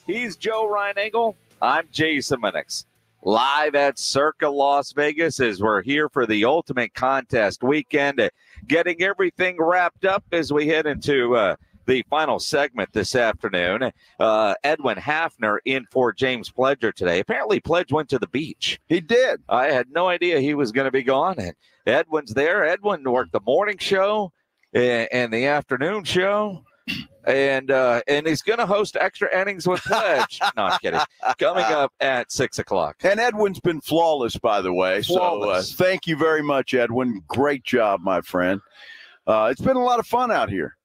He's Joe Ryan Engel. I'm Jason Minix. Live at Circa Las Vegas as we're here for the Ultimate Contest weekend. Getting everything wrapped up as we head into the final segment this afternoon. Edwin Hafner in for James Pledger today. Apparently, Pledge went to the beach. He did. I had no idea he was going to be gone. And Edwin's there. Edwin worked the morning show and the afternoon show, and he's going to host Extra Innings with Pledge. No, I'm kidding. Coming up at 6 o'clock. And Edwin's been flawless, by the way. Flawless. So thank you very much, Edwin. Great job, my friend. It's been a lot of fun out here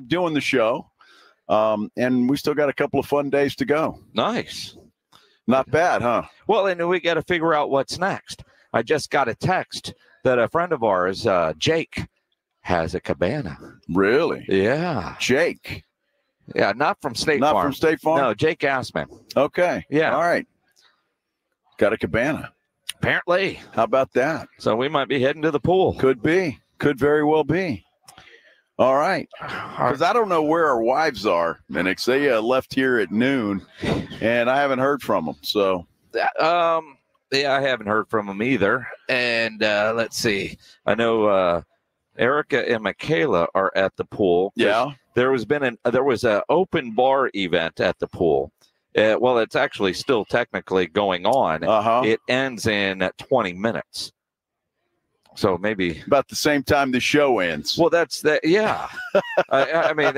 doing the show, and we still got a couple of fun days to go. Nice. Not bad, huh? Well, and we got to figure out what's next. I just got a text that a friend of ours, Jake, has a cabana. Really? Yeah. Jake. Yeah, not from State Farm. Not from State Farm? No, Jake Assman. Okay. Yeah. All right. Got a cabana. Apparently. How about that? So we might be heading to the pool. Could be. Could very well be. All right. Because I don't know where our wives are, Minix. They left here at noon, and I haven't heard from them. So. Yeah, I haven't heard from them either. And let's see. I know Erica and Michaela are at the pool. Yeah. There was an open bar event at the pool. Well, it's actually still technically going on. Uh-huh. It ends in 20 minutes. So maybe about the same time the show ends. Well, that's that. Yeah, I mean,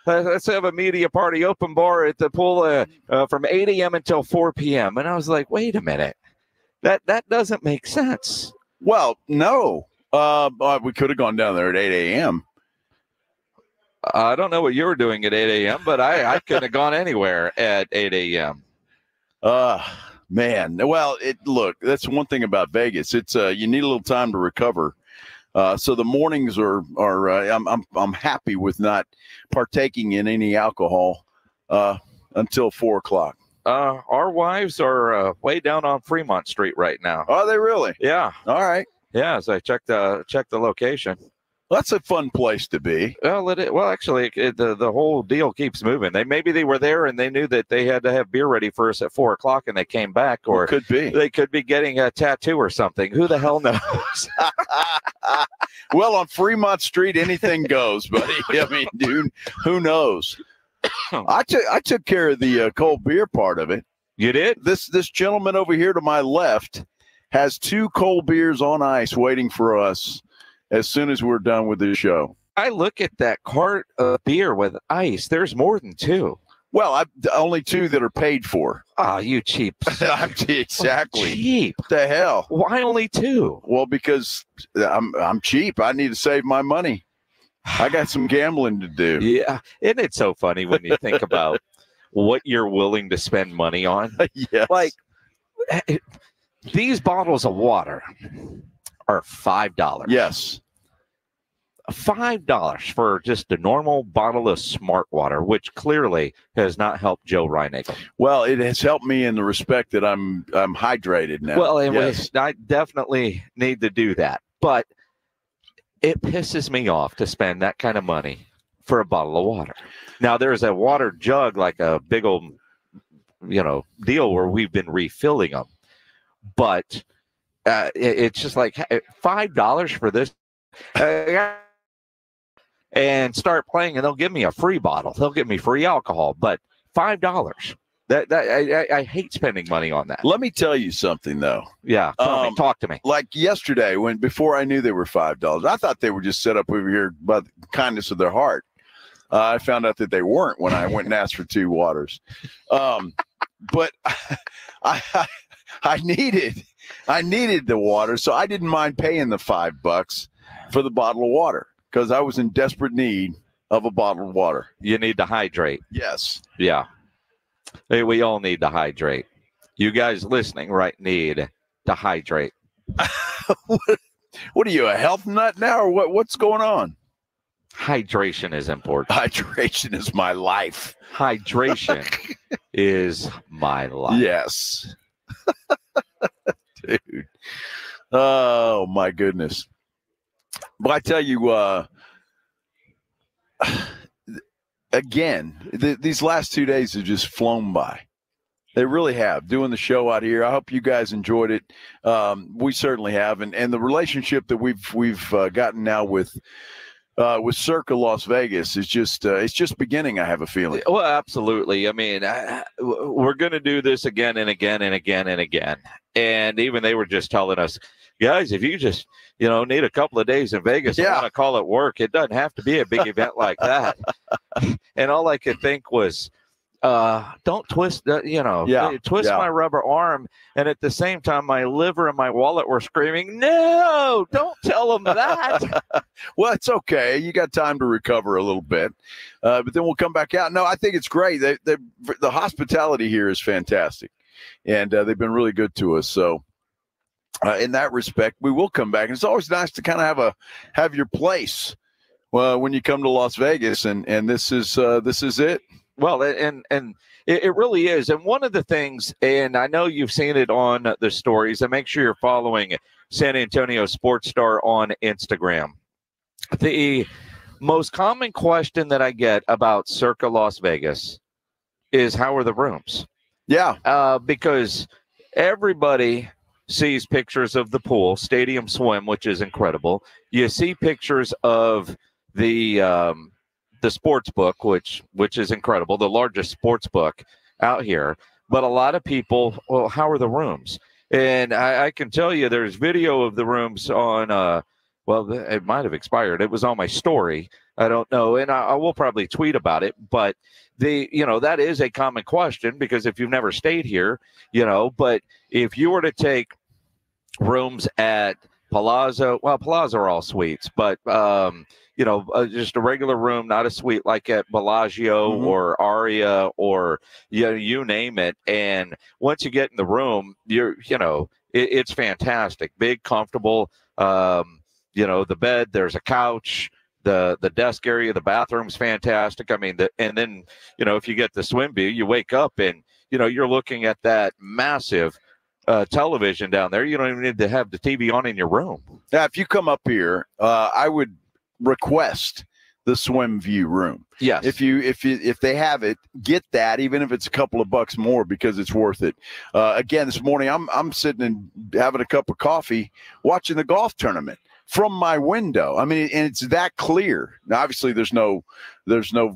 let's have a media party, open bar at the pool from 8 a.m. until 4 p.m. And I was like, wait a minute, that doesn't make sense. Well, no, we could have gone down there at 8 a.m. I don't know what you were doing at 8 a.m., but I couldn't have gone anywhere at 8 a.m. Man, well, look, that's one thing about Vegas. It's you need a little time to recover. So the mornings are I'm happy with not partaking in any alcohol until 4 o'clock. Our wives are way down on Fremont Street right now. Are they really? Yeah. All right. Yeah. As I checked the location. That's a fun place to be. Well, actually, the whole deal keeps moving. Maybe they were there and they knew that they had to have beer ready for us at 4 o'clock, and they came back. Or could be they could be getting a tattoo or something. Who the hell knows? Well, on Fremont Street, anything goes, buddy. I mean, dude, who knows? I took care of the cold beer part of it. You did? This gentleman over here to my left has 2 cold beers on ice waiting for us as soon as we're done with this show. I look at that cart of beer with ice. There's more than 2. Well, only 2 that are paid for. Ah, you cheap. Exactly. Cheap. What the hell? Why only 2? Well, because I'm cheap. I need to save my money. I got some gambling to do. Yeah. Isn't it so funny when you think about what you're willing to spend money on? Yes. Like, these bottles of water are $5. Yes. $5 for just a normal bottle of Smart Water, which clearly has not helped Joe Reinagle. Well, it has helped me in the respect that I'm hydrated now. Well, yes. I definitely need to do that. But it pisses me off to spend that kind of money for a bottle of water. Now, there's a water jug, like a big old, deal where we've been refilling them. But it's just like $5 for this. And start playing, and they'll give me a free bottle. They'll give me free alcohol, but $5. I hate spending money on that. Let me tell you something, though. Yeah, talk to me. Like yesterday, before I knew they were $5, I thought they were just set up over here by the kindness of their heart. I found out that they weren't when I went and asked for 2 waters. But I needed the water, so I didn't mind paying the $5 for the bottle of water, because I was in desperate need of a bottle of water. You need to hydrate. Yes. Yeah. Hey, we all need to hydrate. You guys listening, right, need to hydrate. What are you, a health nut now, or what's going on? Hydration is important. Hydration is my life. Hydration is my life. Yes. Dude. Oh, my goodness. But I tell you, again, these last 2 days have just flown by. They really have. Doing the show out here, I hope you guys enjoyed it. We certainly have, and the relationship that we've gotten now with Circa Las Vegas is just it's just beginning. I have a feeling. Well, absolutely. I mean, we're going to do this again and again and again and again. And even they were just telling us, guys, if you just need a couple of days in Vegas and want to call it work, it doesn't have to be a big event like that. And all I could think was, don't twist, twist my rubber arm. And at the same time, my liver and my wallet were screaming, no, don't tell them that. Well, it's okay. You got time to recover a little bit, but then we'll come back out. No, I think it's great. The hospitality here is fantastic, and they've been really good to us. So in that respect, we will come back. And it's always nice to kind of have your place when you come to Las Vegas, and this is it. Well, and it really is. And one of the things, and I know you've seen it on the stories, and make sure you're following San Antonio Sports Star on Instagram. The most common question that I get about Circa Las Vegas is, how are the rooms? Yeah. Because everybody sees pictures of the pool, Stadium Swim, which is incredible. You see pictures of the sports book, which is incredible, the largest sports book out here. But a lot of people, well, how are the rooms? And I can tell you there's video of the rooms on, well, it might have expired. It was on my story. I don't know. And I will probably tweet about it. But, that is a common question because if you've never stayed here, but if you were to take rooms at Palazzo, well, Palazzo are all suites, but, just a regular room, not a suite like at Bellagio or Aria or, you name it. And once you get in the room, it's fantastic. Big, comfortable, the bed, there's a couch, the desk area, the bathroom's fantastic. I mean, and then, if you get the swim view, you wake up and, you're looking at that massive television down there. You don't even need to have the TV on in your room. Now, if you come up here, I would request the swim view room. Yes. If they have it, get that, even if it's a couple of bucks more, because it's worth it. Again, this morning I'm sitting and having a cup of coffee, watching the golf tournament from my window. I mean, and it's that clear. Now, obviously, there's no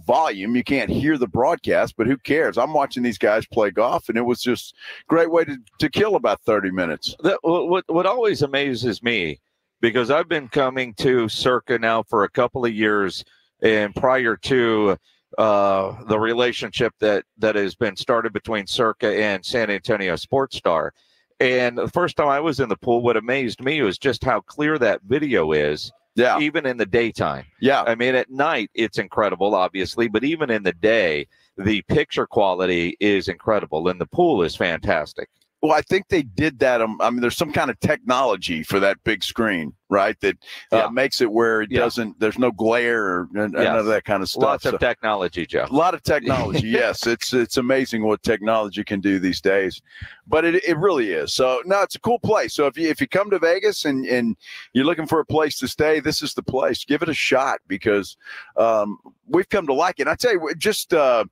volume. You can't hear the broadcast, but who cares? I'm watching these guys play golf, and it was just a great way to kill about 30 minutes. What always amazes me, because I've been coming to Circa now for a couple of years, and prior to the relationship that has been started between Circa and San Antonio Sports Star. And the first time I was in the pool, what amazed me was just how clear that video is. Yeah. Even in the daytime. Yeah. I mean, at night, it's incredible, obviously, but even in the day, the picture quality is incredible, and the pool is fantastic. Well, I think they did that. I mean, there's some kind of technology for that big screen, right? That makes it where it doesn't, there's no glare or none of that kind of stuff. Lots of technology, Jeff. A lot of technology, yes. It's amazing what technology can do these days, but it really is. So, no, it's a cool place. So if you come to Vegas and you're looking for a place to stay, this is the place. Give it a shot, because we've come to like it. And I tell you, just a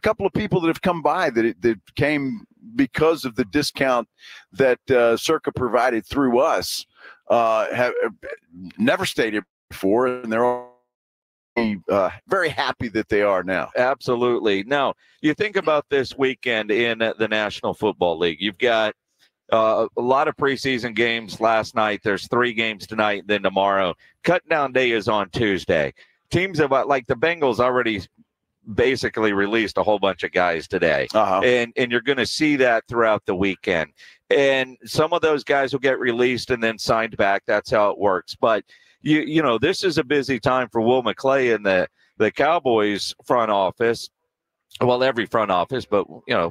couple of people that have come by that came because of the discount that Circa provided through us, have never stayed here before, and they're all very happy that they are now. Absolutely. Now, you think about this weekend in the National Football League. You've got a lot of preseason games last night. There's 3 games tonight, then tomorrow. Cut down day is on Tuesday. Teams have, like the Bengals, already basically released a whole bunch of guys today. And you're going to see that throughout the weekend. And some of those guys will get released and then signed back. That's how it works. But, this is a busy time for Will McClay and the Cowboys front office. Well, every front office, but,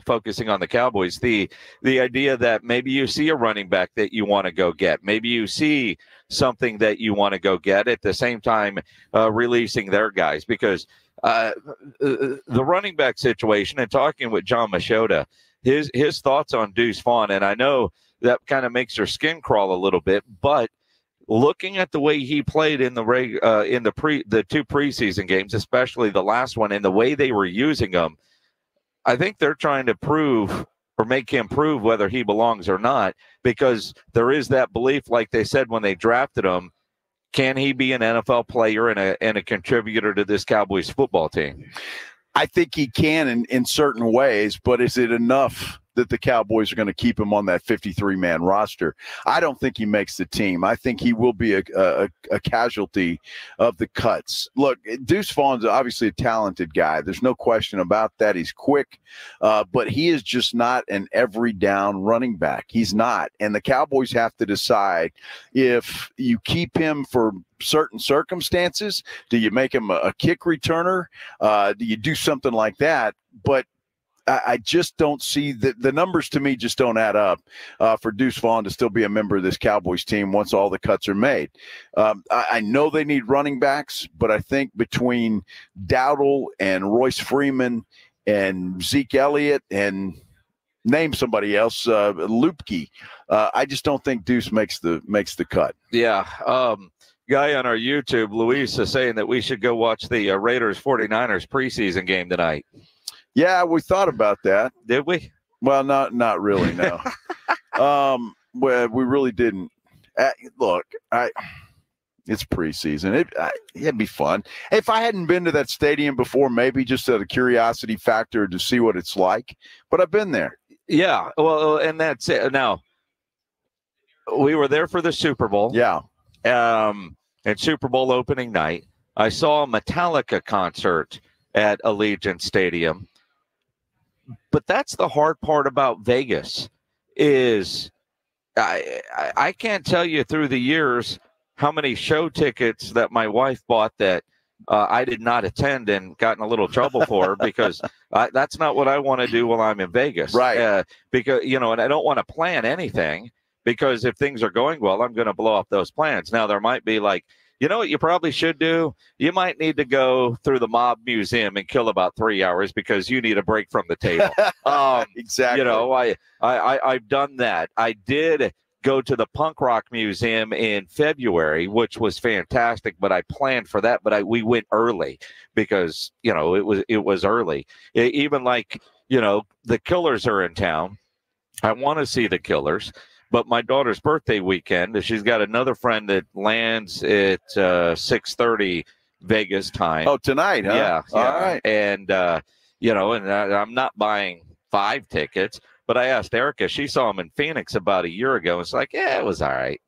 focusing on the Cowboys, the idea that maybe you see a running back that you want to go get. Maybe you see something that you want to go get at the same time releasing their guys, because the running back situation, and talking with John Machota, his thoughts on Deuce Vaughn, and I know that kind of makes your skin crawl a little bit, but looking at the way he played in the 2 preseason games, especially the last one, and the way they were using him, I think they're trying to prove or make him prove whether he belongs or not, because there is that belief, like they said when they drafted him, can he be an NFL player and a contributor to this Cowboys football team? I think he can in certain ways, but is it enough that the Cowboys are going to keep him on that 53-man roster? I don't think he makes the team. I think he will be a casualty of the cuts. Look, Deuce Vaughn's obviously a talented guy. There's no question about that. He's quick, but he is just not an every down running back. He's not. And the Cowboys have to decide if you keep him for certain circumstances. Do you make him a kick returner? Do you do something like that? But I just don't see the numbers, to me, just don't add up for Deuce Vaughn to still be a member of this Cowboys team once all the cuts are made. I know they need running backs, but I think between Dowdle and Royce Freeman and Zeke Elliott and name somebody else, Lupke, I just don't think Deuce makes the cut. Yeah. Guy on our YouTube, Luis, is saying that we should go watch the Raiders 49ers preseason game tonight. Yeah, we thought about that. Did we? Well, not really, no. Well, we really didn't. Look, it's preseason. It'd be fun. If I hadn't been to that stadium before, maybe just out of curiosity factor to see what it's like. But I've been there. Yeah, well, and that's it. Now, We were there for the Super Bowl. Yeah. And Super Bowl opening night. I saw a Metallica concert at Allegiant Stadium. But that's the hard part about Vegas is I can't tell you through the years how many show tickets that my wife bought that I did not attend and got in a little trouble for because that's not what I want to do while I'm in Vegas. Right. Because, and I don't want to plan anything because if things are going well, I'm going to blow up those plans. Now, there might be like, you know what you probably should do? You might need to go through the Mob Museum and kill about 3 hours because you need a break from the table. Exactly. I've done that. I did go to the Punk Rock Museum in February, which was fantastic, but I planned for that, but we went early because, it was early. Even like, the Killers are in town. I want to see the Killers. But my daughter's birthday weekend, she's got another friend that lands at 6:30 Vegas time. Oh, tonight, huh? Yeah. All right. And, I'm not buying 5 tickets, but I asked Erica. She saw him in Phoenix about a year ago. It's like, yeah, it was all right.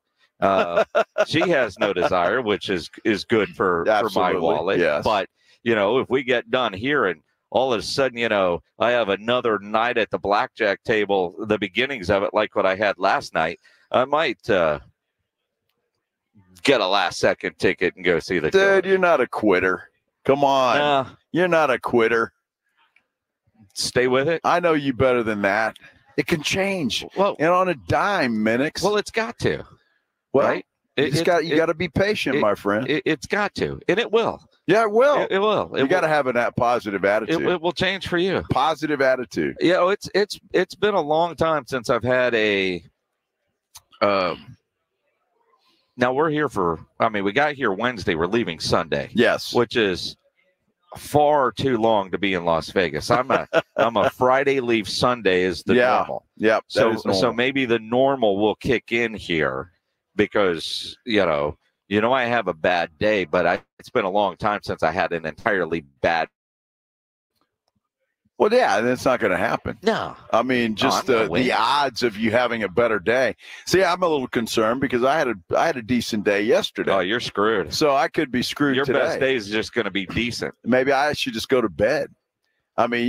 She has no desire, which is good for my wallet. Yes. But, if we get done here and all of a sudden, I have another night at the blackjack table, the beginnings of it, like what I had last night, I might get a last-second ticket and go see the Dude, you're not a quitter. Come on. You're not a quitter. Stay with it. I know you better than that. It can change. Well, and on a dime, Minix. Well, it's got to. Well, right? You got to be patient, my friend. It's got to, and it will. Yeah, it will. It will. You got to have a positive attitude. It will change for you. Positive attitude. Yeah, it's been a long time since I've had a. Now we're here we got here Wednesday. We're leaving Sunday. Yes, which is far too long to be in Las Vegas. I'm a Friday leave Sunday is the normal. Yep. So maybe the normal will kick in here because I have a bad day, but it's been a long time since I had an entirely bad. Well, yeah, that's not going to happen. No. I mean, just the odds of you having a better day. See, I'm a little concerned because I had a decent day yesterday. Oh, you're screwed. So I could be screwed Your today. best day is just going to be decent. Maybe I should just go to bed. I mean,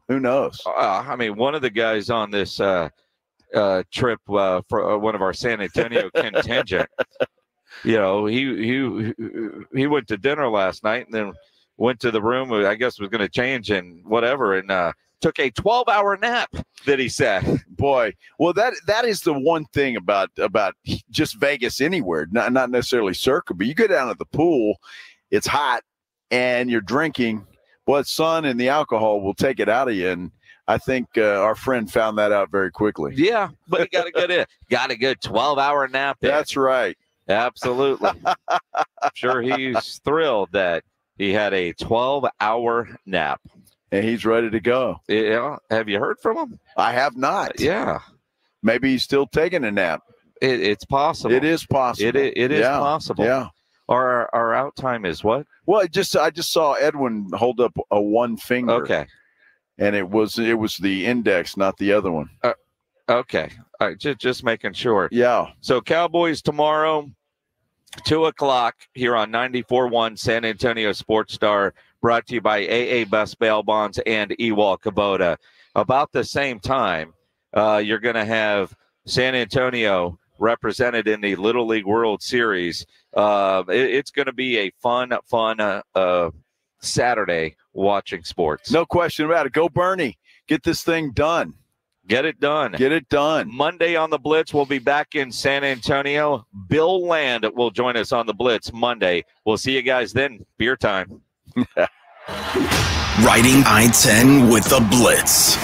who knows? One of the guys on this trip for one of our San Antonio contingent, he went to dinner last night and then went to the room. I guess was going to change and whatever, and took a 12-hour nap. That he said, "Boy, well that is the one thing about just Vegas anywhere, not necessarily Circa, but you go down to the pool, it's hot, and you're drinking. Well, the sun and the alcohol will take it out of you, and I think our friend found that out very quickly. Yeah, but he got a good 12-hour nap. That's right. Absolutely. I'm sure he's thrilled that he had a 12-hour nap. And he's ready to go. Yeah. Have you heard from him? I have not. Yeah. Maybe he's still taking a nap. It's possible. It is possible. It is possible. Yeah. Our out time is what? Well, I just saw Edwin hold up a one finger. Okay. And it was the index, not the other one. Okay. All right, just making sure. Yeah. So Cowboys tomorrow, 2:00 here on 94.1 San Antonio Sports Star, brought to you by AA Best Bail Bonds and Ewald Kubota. About the same time, you're going to have San Antonio represented in the Little League World Series. It's going to be a fun Saturday watching sports. No question about it. Go Bernie. Get this thing done. Get it done. Get it done. Monday on the Blitz, we'll be back in San Antonio. Bill Land will join us on the Blitz Monday. We'll see you guys then. Beer time. Riding I-10 with the Blitz.